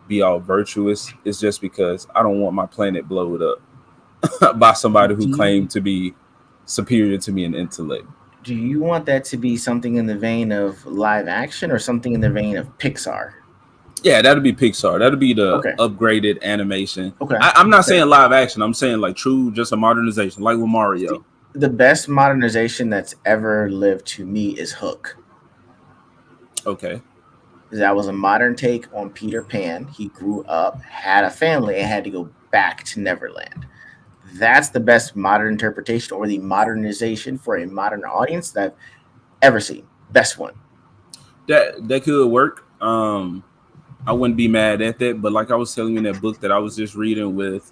be all virtuous. It's just because I don't want my planet blowed up by somebody who claimed to be superior to me in intellect. Do you want that to be something in the vein of live action or something in the vein of Pixar? Yeah, that'll be Pixar. That'll be the Okay. upgraded animation. Okay. I'm not saying live action. I'm saying like true, just a modernization, like with Mario. The best modernization that's ever lived to me is Hook. Okay. That was a modern take on Peter Pan. He grew up, had a family, and had to go back to Neverland. That's the best modern interpretation or the modernization for a modern audience that I've ever seen. Best one. That could work. I wouldn't be mad at that, but like I was telling you in that book that I was just reading with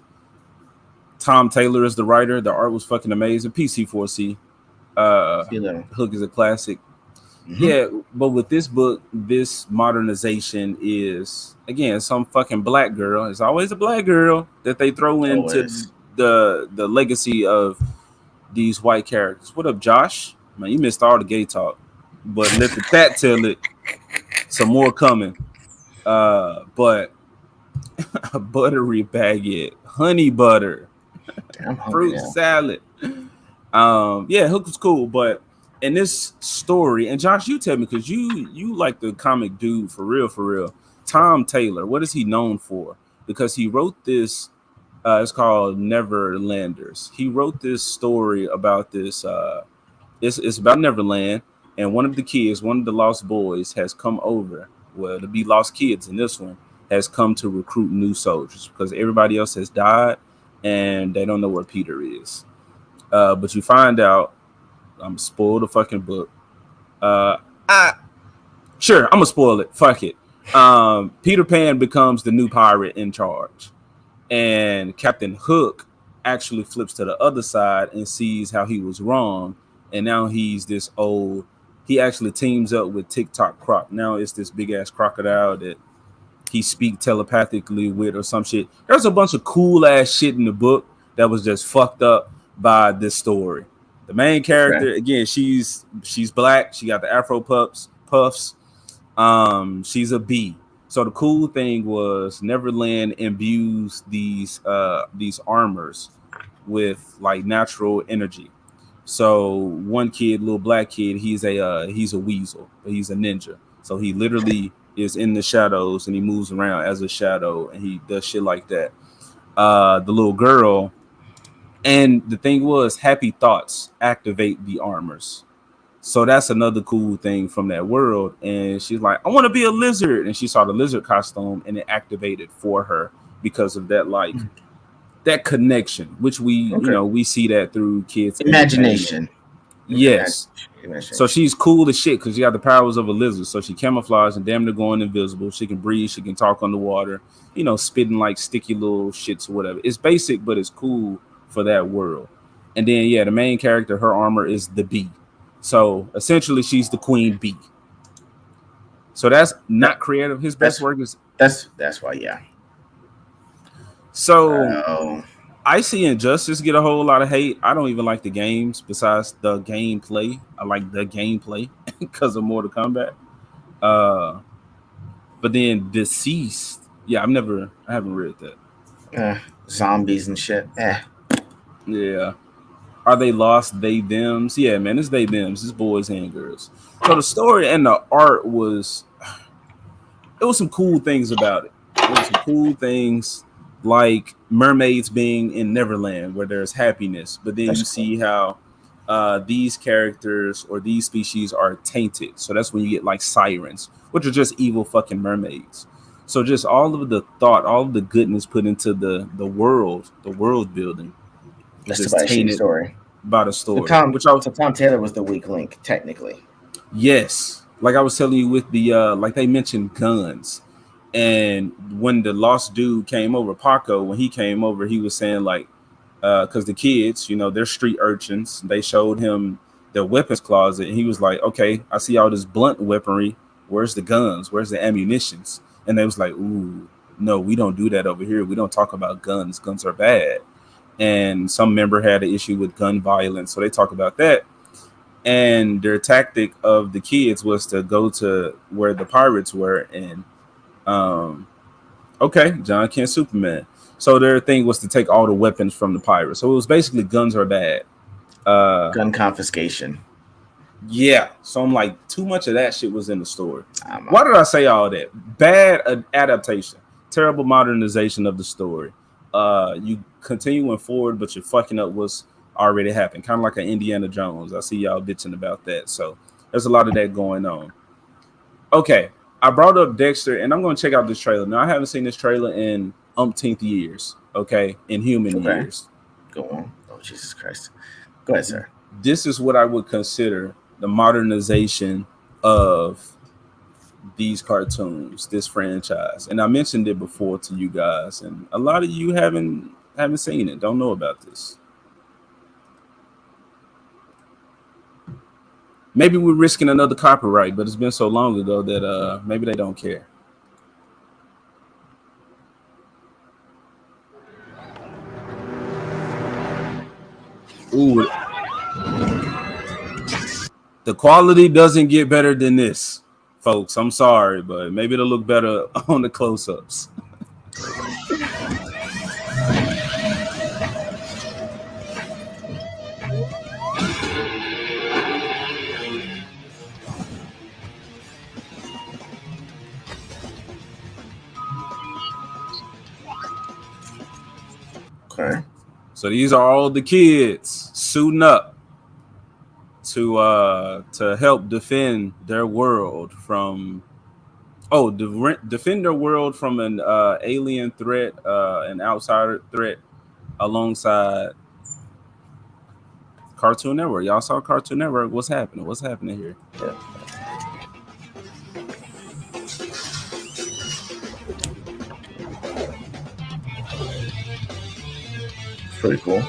Tom Taylor as the writer, the art was fucking amazing. PC4C. Hook is a classic. Mm-hmm. Yeah, but with this book, this modernization is again some fucking black girl. It's always a black girl that they throw into the legacy of these white characters. What up, Josh? Man, you missed all the gay talk, but let the chat tell it. Some more coming. But a buttery baguette, honey butter, fruit salad. Yeah, Hook was cool, but in this story, and Josh, you tell me because you like the comic dude for real. Tom Taylor, what is he known for? Because he wrote this. It's called Neverlanders. He wrote this story about this. It's about Neverland, and one of the kids, one of the lost boys, has come over. Well, to be lost kids in this one has come to recruit new soldiers because everybody else has died, and they don't know where Peter is. But you find out. I'm spoil the fucking book. Sure, I'm gonna spoil it. Fuck it. Peter Pan becomes the new pirate in charge, and Captain Hook actually flips to the other side and sees how he was wrong, and now he's this old. He actually teams up with TikTok Croc. Now it's this big ass crocodile that he speak telepathically with or some shit. There's a bunch of cool ass shit in the book that was just fucked up by this story. The main character, again, she's black. She got the Afro puffs. She's a bee. So the cool thing was Neverland imbues these armors with like natural energy. So one kid, little black kid, he's a weasel, but he's a ninja. So he literally is in the shadows and he moves around as a shadow and he does shit like that. The little girl. And the thing was, happy thoughts activate the armors. So that's another cool thing from that world. And she's like, I want to be a lizard. And she saw the lizard costume and it activated for her because of that, like, that connection, which we, we see that through kids' imagination. Yes. So she's cool as shit because she got the powers of a lizard. So she camouflaged and damn near going invisible. She can breathe. She can talk underwater, spitting like sticky little shits or whatever. It's basic, but it's cool for that world. And then the main character, her armor is the bee. So essentially she's the queen bee. So that's not creative. His best work is that's why So I see Injustice get a whole lot of hate. I don't even like the games besides the gameplay. I like the gameplay because of Mortal Kombat. But then Deceased, I haven't read that. Zombies and shit. Yeah. Are they lost? They thems? Yeah, man, it's they thems. It's boys and girls. So the story and the art was some cool things about it. There was some cool things like mermaids being in Neverland where there's happiness, but then you see how these characters or these species are tainted. So that's when you get like sirens, which are just evil fucking mermaids. So just all of the thought, all of the goodness put into the world building. That's the story. By the story. So Tom Taylor was the weak link, technically. Yes. Like I was telling you with the like they mentioned guns. And when the lost dude came over, Paco, when he came over, he was saying like because the kids, they're street urchins. They showed him their weapons closet, and he was like, "Okay, I see all this blunt weaponry. Where's the guns? Where's the ammunitions?" And they was like, "Ooh, no, we don't do that over here. We don't talk about guns. Guns are bad." And some member had an issue with gun violence, so they talk about that. And their tactic of the kids was to go to where the pirates were, and okay, John Kent Superman. So their thing was to take all the weapons from the pirates. So it was basically guns are bad. Gun confiscation. Yeah. So I'm like, too much of that shit was in the story. Why did I say all that? Bad adaptation. Terrible modernization of the story. You continuing forward, but you're fucking up what's already happened. Kind of like an Indiana Jones. I see y'all bitching about that. So there's a lot of that going on. Okay. I brought up Dexter, and I'm going to check out this trailer. Now, I haven't seen this trailer in umpteenth years, okay? In human years. Go on. Oh, Jesus Christ. Go ahead, sir. This is what I would consider the modernization of these cartoons, this franchise. And I mentioned it before to you guys, and a lot of you haven't seen it, don't know about this. Maybe we're risking another copyright, but it's been so long ago that maybe they don't care. Ooh. The quality doesn't get better than this, folks. I'm sorry, but maybe it'll look better on the close-ups. Okay. So these are all the kids suiting up to help defend their world from defend their world from an alien threat, an outsider threat, alongside Cartoon Network. Y'all saw Cartoon Network. What's happening? What's happening here? Yeah. Pretty cool.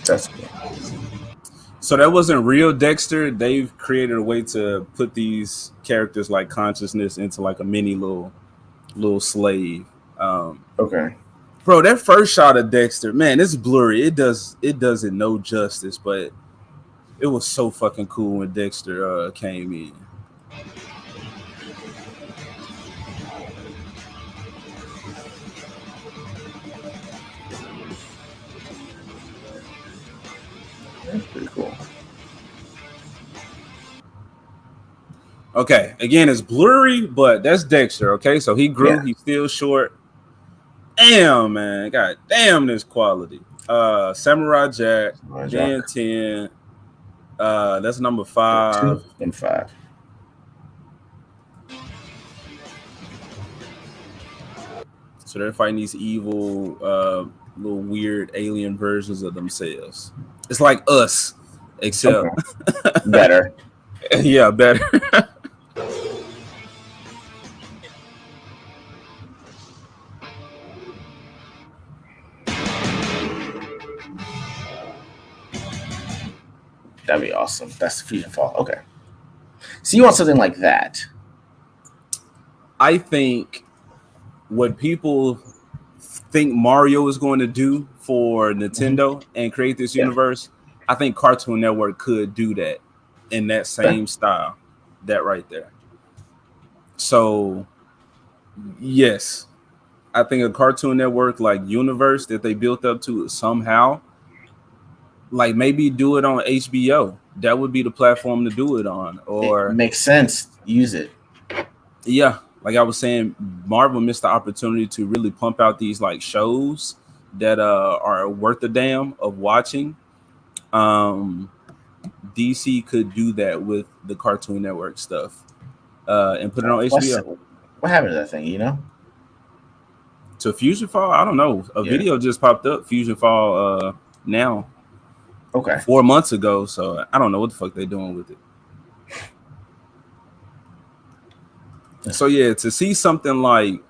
That's cool. So that wasn't real Dexter. They've created a way to put these characters like consciousness into like a mini little slave. Okay. Bro, that first shot of Dexter, man, it's blurry. It does it no justice, but it was so fucking cool when Dexter came in. That's pretty cool. Okay, again, it's blurry, but that's Dexter. Okay, so he grew. Yeah. He's still short. Damn, man, god damn, this quality. Samurai Jack, Ben 10. That's number 5. 2 and 5. So they're fighting these evil, little weird alien versions of themselves. It's like us, except better. Yeah, better. That'd be awesome. That's the Fusion Fall. Okay. So you want something like that? I think what people think Mario is going to do for Nintendo and create this universe, I think Cartoon Network could do that in that same style. That right there. So, yes, I think a Cartoon Network like universe that they built up to somehow, like maybe do it on HBO. That would be the platform to do it on. Or it makes sense. Use it. Yeah, like I was saying, Marvel missed the opportunity to really pump out these like shows that are worth a damn of watching. DC could do that with the Cartoon Network stuff and put it on HBO. What happened to that thing, you know? To Fusion Fall? I don't know. A video just popped up, Fusion Fall now. Okay. 4 months ago. So I don't know what the fuck they're doing with it. So yeah, to see something like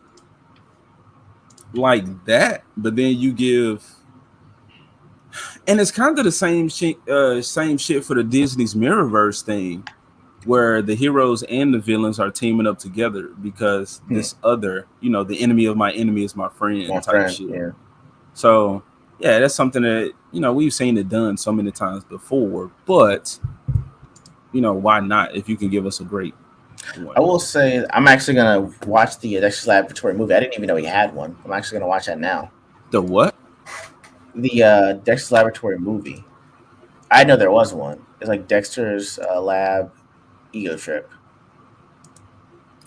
that, but then you give, and it's kind of the same shit for the Disney's Mirrorverse thing, where the heroes and the villains are teaming up together because this other, the enemy of my enemy is my friend shit. Yeah. So yeah, that's something that we've seen it done so many times before, but why not if you can give us a great one? I will say I'm actually gonna watch the Dexter's Laboratory movie. I didn't even know he had one. I'm actually gonna watch that now. The what? The Dexter's Laboratory movie. I know there was one. It's like Dexter's Lab Ego Trip.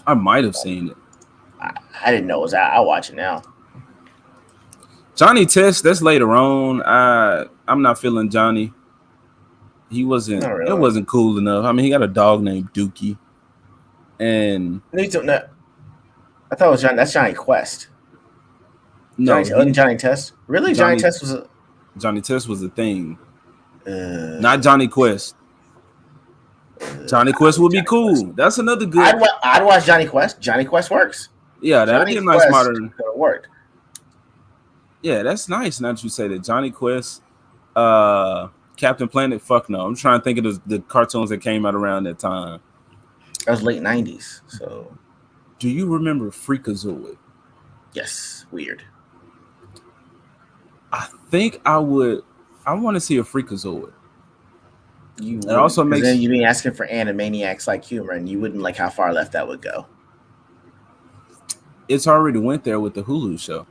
I might have seen it. I didn't know it was out. I'll watch it now. Johnny Test, that's later on. I'm not feeling Johnny. He wasn't. Not really. It wasn't cool enough. I mean, he got a dog named Dookie, and I thought it was Johnny. That's Johnny Quest. no, Johnny Test. Really, Johnny Test was Johnny Test was a thing. Not Johnny Quest. Johnny Quest would be cool. Quest. That's another good. I'd watch Johnny Quest. Johnny Quest works. Yeah, that'd be a nice modern. Could have worked. Yeah, that's nice. Now that you say that, Johnny Quest, Captain Planet. Fuck no. I'm trying to think of the cartoons that came out around that time. That was late '90s. So, do you remember Freakazoid? Yes. Weird. I think I would. I want to see a Freakazoid. It also makes then you'd be asking for Animaniacs like humor, and you wouldn't like how far left that would go. It's already went there with the Hulu show.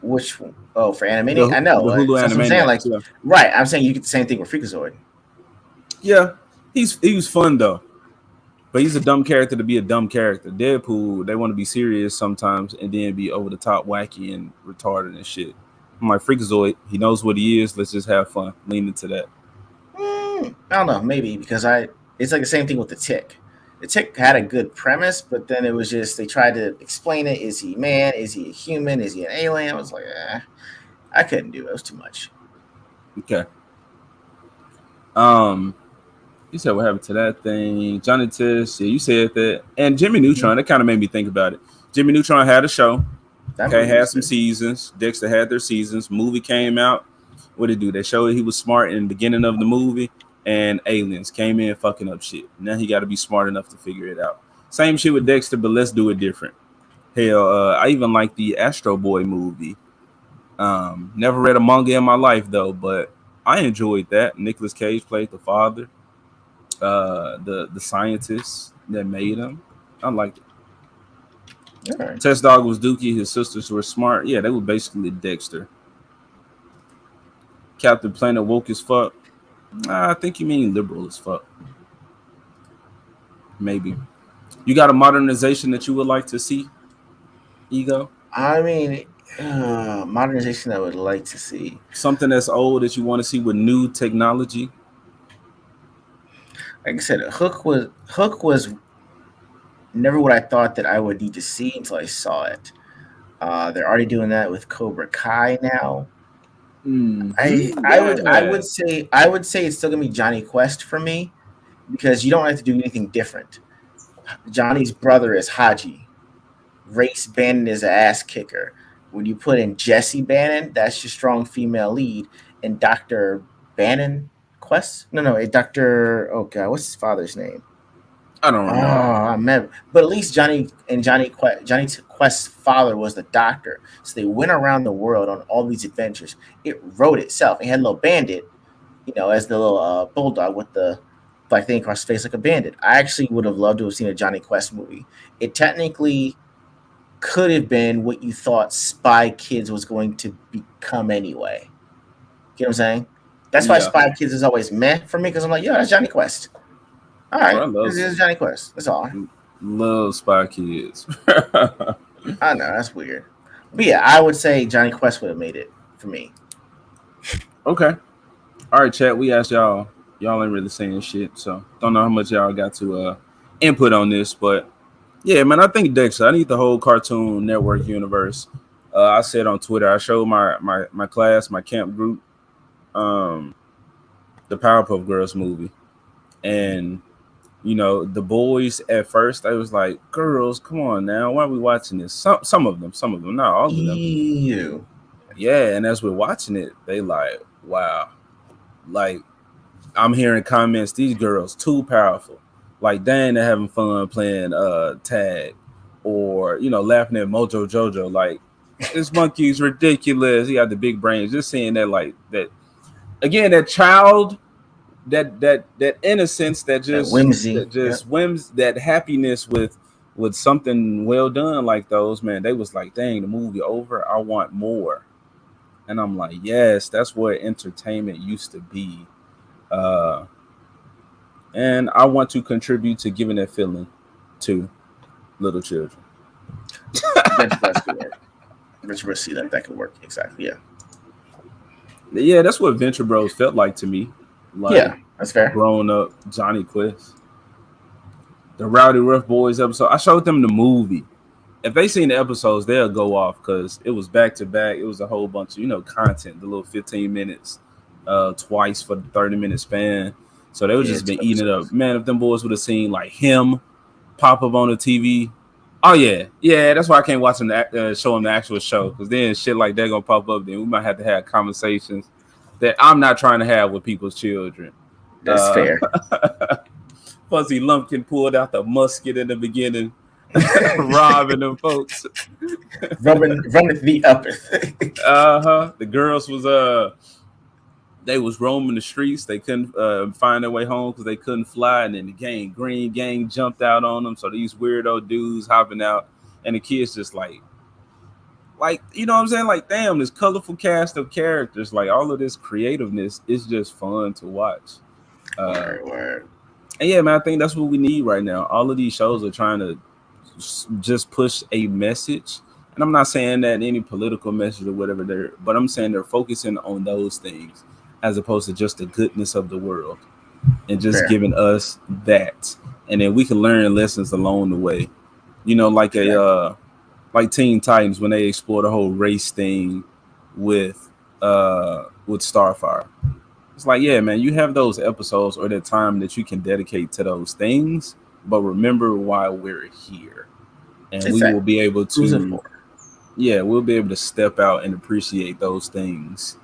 Which for Animaniacs? I know. The Hulu Animaniacs. I'm saying, right. I'm saying you get the same thing with Freakazoid. Yeah, he was fun though, but he's a dumb character to be a dumb character. Deadpool, they want to be serious sometimes and then be over the top, wacky and retarded and shit. I'm like, Freakazoid, he knows what he is. Let's just have fun. Lean into that. I don't know, maybe because it's like the same thing with the Tick. The Tick had a good premise, but then it was just they tried to explain it. Is he man? Is he a human? Is he an alien? I was like, I couldn't do it. It was too much. Okay. You said what happened to that thing? Johnny Test, yeah, you said that. And Jimmy Neutron, that kind of made me think about it. Jimmy Neutron had a show. Had some seasons. Dexter had their seasons. Movie came out. What did it do? They showed he was smart in the beginning of the movie, and aliens came in fucking up shit. Now he got to be smart enough to figure it out. Same shit with Dexter, but let's do it different. Hell, I even like the Astro Boy movie. Never read a manga in my life though, but I enjoyed that. Nicolas Cage played the father, the scientist that made him. I liked it. Right. Test Dog was Dookie. His sisters were smart. Yeah, they were basically Dexter. Captain Planet woke as fuck. I think you mean liberal as fuck. Maybe. You got a modernization that you would like to see, Ego? I mean, modernization I would like to see. Something that's old that you want to see with new technology. Like I said, Hook was never what I thought that I would need to see until I saw it. They're already doing that with Cobra Kai now. I would say it's still gonna be Johnny Quest for me because you don't have to do anything different. Johnny's brother is Haji. Race Bannon is an ass kicker. When you put in Jesse Bannon, that's your strong female lead, and Dr. Bannon Quest. No, Dr. Oh god, what's his father's name? I don't know. But at least Johnny Quest's father was the doctor. So they went around the world on all these adventures. It wrote itself. It had a little bandit, as the little bulldog with the black thing across his face like a bandit. I actually would have loved to have seen a Johnny Quest movie. It technically could have been what you thought Spy Kids was going to become anyway. You know what I'm saying? That's why Spy Kids is always meh for me because I'm like, yo, that's Johnny Quest. All right, this is Johnny Quest. That's all. Love Spy Kids. I know that's weird, but yeah, I would say Johnny Quest would have made it for me. Okay, all right, chat. We asked y'all. Y'all ain't really saying shit, so don't know how much y'all got to input on this, but yeah, man, I think Dexter. I need the whole Cartoon Network universe. I said on Twitter, I showed my class, my camp group, the Powerpuff Girls movie, and the boys at first they was like, "Girls, come on now, why are we watching this?" Some of them, not all of them. Ew. Yeah, and as we're watching it, they like, "Wow," like I'm hearing comments. These girls too powerful. Like, dang, they're having fun playing tag, or laughing at Mojo Jojo. Like, this monkey's ridiculous. He got the big brains. Just seeing that, like that again, that child, that innocence, that whimsy, whims, that happiness with something well done like those. Man, they was like, dang, the movie over. I want more. And I'm like, yes, that's what entertainment used to be. And I want to contribute to giving that feeling to little children. That's good work. Venture Bros see that could work. Exactly. Yeah, that's what Venture Bros felt like to me. Like, that's fair. Grown up Johnny Quest. The Rowdy Rough Boys episode. I showed them the movie. If they seen the episodes, they'll go off because it was back to back. It was a whole bunch of content. The little 15 minutes, twice for the 30-minute span. So they would just been eating it up. Man, if them boys would have seen like him pop up on the TV, oh yeah, that's why I can't watch them show them the actual show, because then shit like that gonna pop up. Then we might have to have conversations that I'm not trying to have with people's children. That's fair. Fuzzy Lumpkin pulled out the musket in the beginning, robbing them folks, running the upper. The girls was they was roaming the streets. They couldn't find their way home because they couldn't fly. And then the Green Gang jumped out on them. So these weirdo dudes hopping out, and the kids just like, you know what I'm saying? Like, damn, this colorful cast of characters, like all of this creativeness is just fun to watch. Word. And yeah, man, I think that's what we need right now. All of these shows are trying to just push a message. And I'm not saying that any political message or whatever but I'm saying they're focusing on those things as opposed to just the goodness of the world and just giving us that. And then we can learn lessons along the way. Like like Teen Titans, when they explore the whole race thing with Starfire. It's like, yeah, man, you have those episodes or that time that you can dedicate to those things, but remember why we're here. And we will be able to, we'll be able to step out and appreciate those things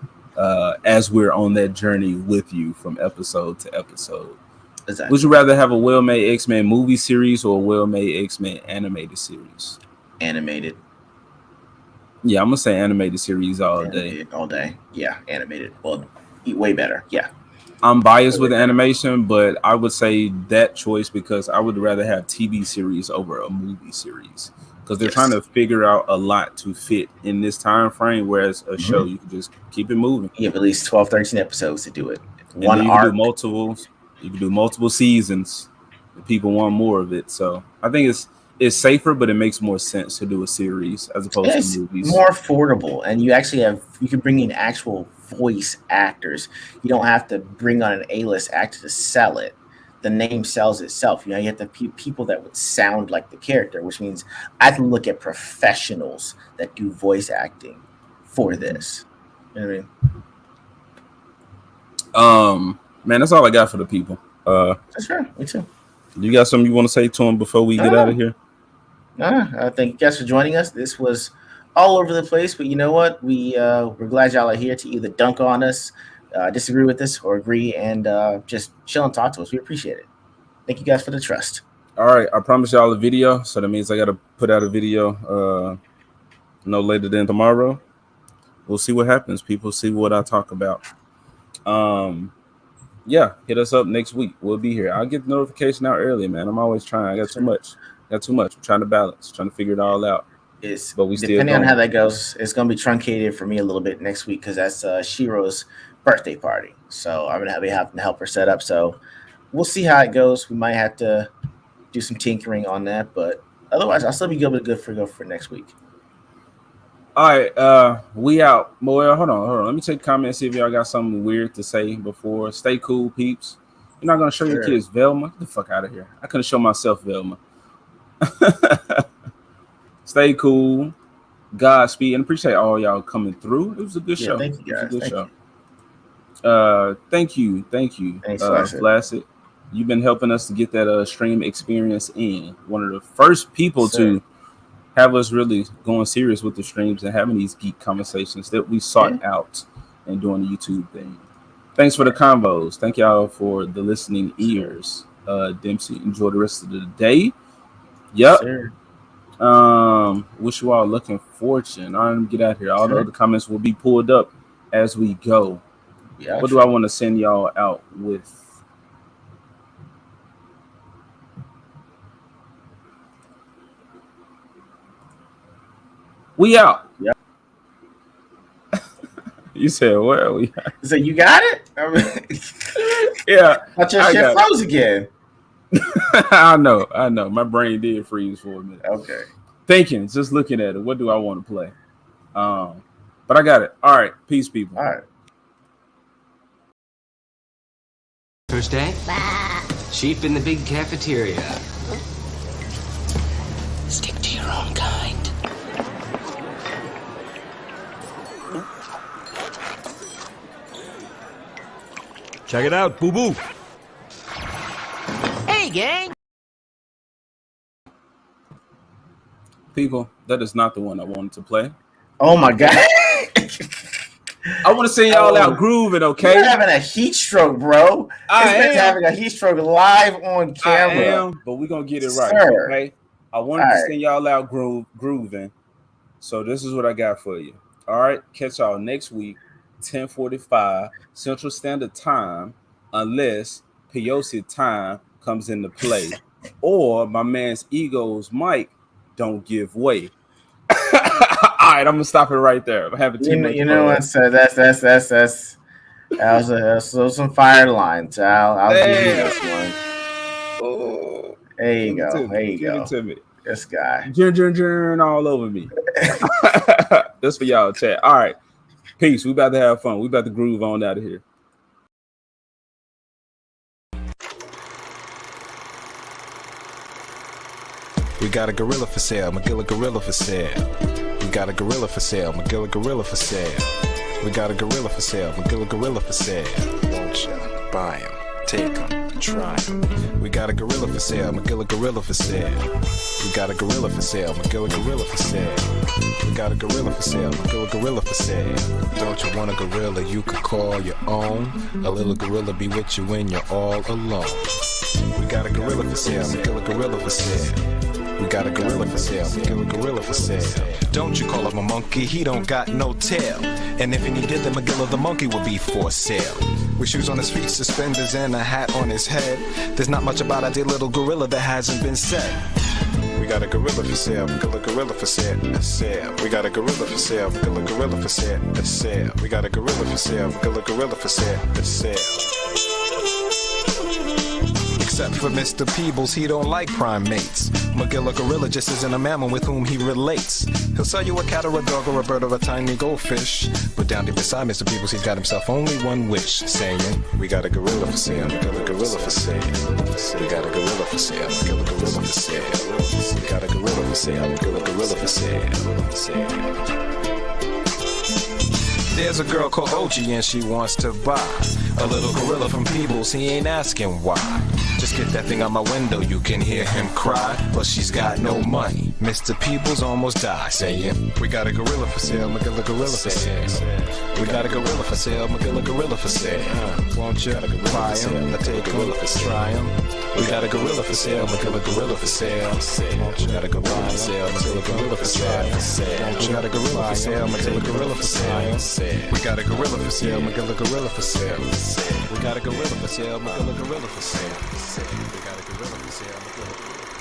as we're on that journey with you from episode to episode. Exactly. Would you rather have a well-made X-Men movie series or a well-made X-Men animated series? Animated. Yeah, I'm gonna say animated series all day. All day. Yeah, animated. Well, way better. Yeah. I'm biased with animation, but I would say that choice because I would rather have TV series over a movie series because they're trying to figure out a lot to fit in this time frame, whereas a show you can just keep it moving. You have at least 12, 13 episodes to do it. You can do multiple seasons. People want more of it, so I think it's safer, but it makes more sense to do a series as opposed to movies. More affordable, and you can bring in actual voice actors. You don't have to bring on an A-list actor to sell it. The name sells itself. You have the people that would sound like the character, which means I can look at professionals that do voice acting for this. You know what I mean? Man, that's all I got for the people. That's fair. Me too. You got something you want to say to them before we get out of here? Thank you guys for joining us. This was all over the place, but you know what? We're glad y'all are here to either dunk on us, disagree with us, or agree, and just chill and talk to us. We appreciate it. Thank you guys for the trust. All right, I promised y'all a video, so that means I got to put out a video no later than tomorrow. We'll see what happens. People see what I talk about. Yeah, hit us up next week. We'll be here. I'll get the notification out early, man. I'm always trying. I got too much. I'm trying to balance, trying to figure it all out. But we depending on how that goes, it's gonna be truncated for me a little bit next week because that's Shiro's birthday party. So I'm gonna be having to help her set up. So we'll see how it goes. We might have to do some tinkering on that, but otherwise, I'll still be good for next week. All right, we out. Boy, hold on. Let me take comments, see if y'all got something weird to say before. Stay cool, peeps. You're not gonna show your kids Velma? Get the fuck out of here. I couldn't show myself Velma. Stay cool. Godspeed, and appreciate all y'all coming through. It was a good show. Thank you guys. It was a good Thank show. Thank you. Thanks, Flaccid. Flaccid. You've been helping us to get that stream experience in. One of the first people to have us really going serious with the streams and having these geek conversations that we sought out and doing the YouTube thing. Thanks for the combos. Thank y'all for the listening ears. Dempsey, enjoy the rest of the day. Yep. Wish you all luck and fortune. All right, get out here. All the other comments will be pulled up as we go. Yeah. What do I want to send y'all out with? We out. Yeah. You said, well, we out. So you got it? I mean, yeah. But your shit froze again. I know. My brain did freeze for a minute. Okay. Thinking, just looking at it. What do I want to play? But I got it. All right. Peace, people. All right. First day? Sheep in the big cafeteria. Stick to your own kind. Check it out, boo-boo. Hey, gang! People, that is not the one I wanted to play. Oh my god. I want to see y'all out grooving, okay? You're having a heat stroke, bro. It's having a heat stroke live on camera. I am, but we're going to get it right, okay? I wanted to send y'all out grooving. So this is what I got for you. All right? Catch y'all next week, 10:45 Central Standard Time, unless Peyosi time comes into play. Or my man's egos mic don't give way. All right, I'm gonna stop it right there. I'm having too much. You know what? So that's that was some fire lines. I'll give you this one. Oh, there you go. There you Give go. it to me. This guy. Jern all over me. That's for y'all, chat. All right, peace. We about to have fun. We about to groove on out of here. We got a gorilla for sale, McGilla gorilla for sale. We got a gorilla for sale, McGilla gorilla for sale. We got a gorilla for sale, McGilla gorilla for sale. Won't ya buy him, take him, try him. We got a gorilla for sale, McGilla gorilla for sale. We got a gorilla for sale, McGilla gorilla for sale. We got a gorilla for sale, McGilla gorilla for sale. Don't you want a gorilla you could call your own? A little gorilla be with you when you're all alone. We got a gorilla for sale, McGilla gorilla for sale. We got a gorilla for sale, McGilla gorilla for sale. Don't you call him a monkey, he don't got no tail. And if he did, then McGilla the monkey would be for sale. With shoes on his feet, suspenders, and a hat on his head. There's not much about our dear little gorilla that hasn't been said. We got a gorilla for sale, McGilla gorilla for sale. We got a gorilla for sale, McGilla gorilla for sale. We got a gorilla for sale, McGilla gorilla for sale. Except for Mr. Peebles, he don't like primates. McGilla gorilla just isn't a mammal with whom he relates. He'll sell you a cat or a dog or a bird or a tiny goldfish. But down deep beside Mr. Peebles, he's got himself only one wish, saying, we got a gorilla for sale, McGilla gorilla for sale. We got a gorilla for sale, McGilla gorilla for sale. We got a gorilla for sale, McGilla gorilla for sale. There's a girl called OG and she wants to buy a little gorilla from Peebles, he ain't asking why. Just get that thing out my window, you can hear him cry. But she's got no money, Mr. Peebles almost died, saying, we got a gorilla for sale, McGilla gorilla for sale. We got a gorilla for sale, McGilla gorilla for sale. Won't you buy him, take him, try him. We got a gorilla for sale, McGilla gorilla for sale. We got a gorilla for sale, McGilla gorilla for sale. We got a gorilla for sale, McGilla gorilla for sale. We got a gorilla for sale, McGilla gorilla for sale. We got a gorilla for sale, McGilla gorilla for sale. We got a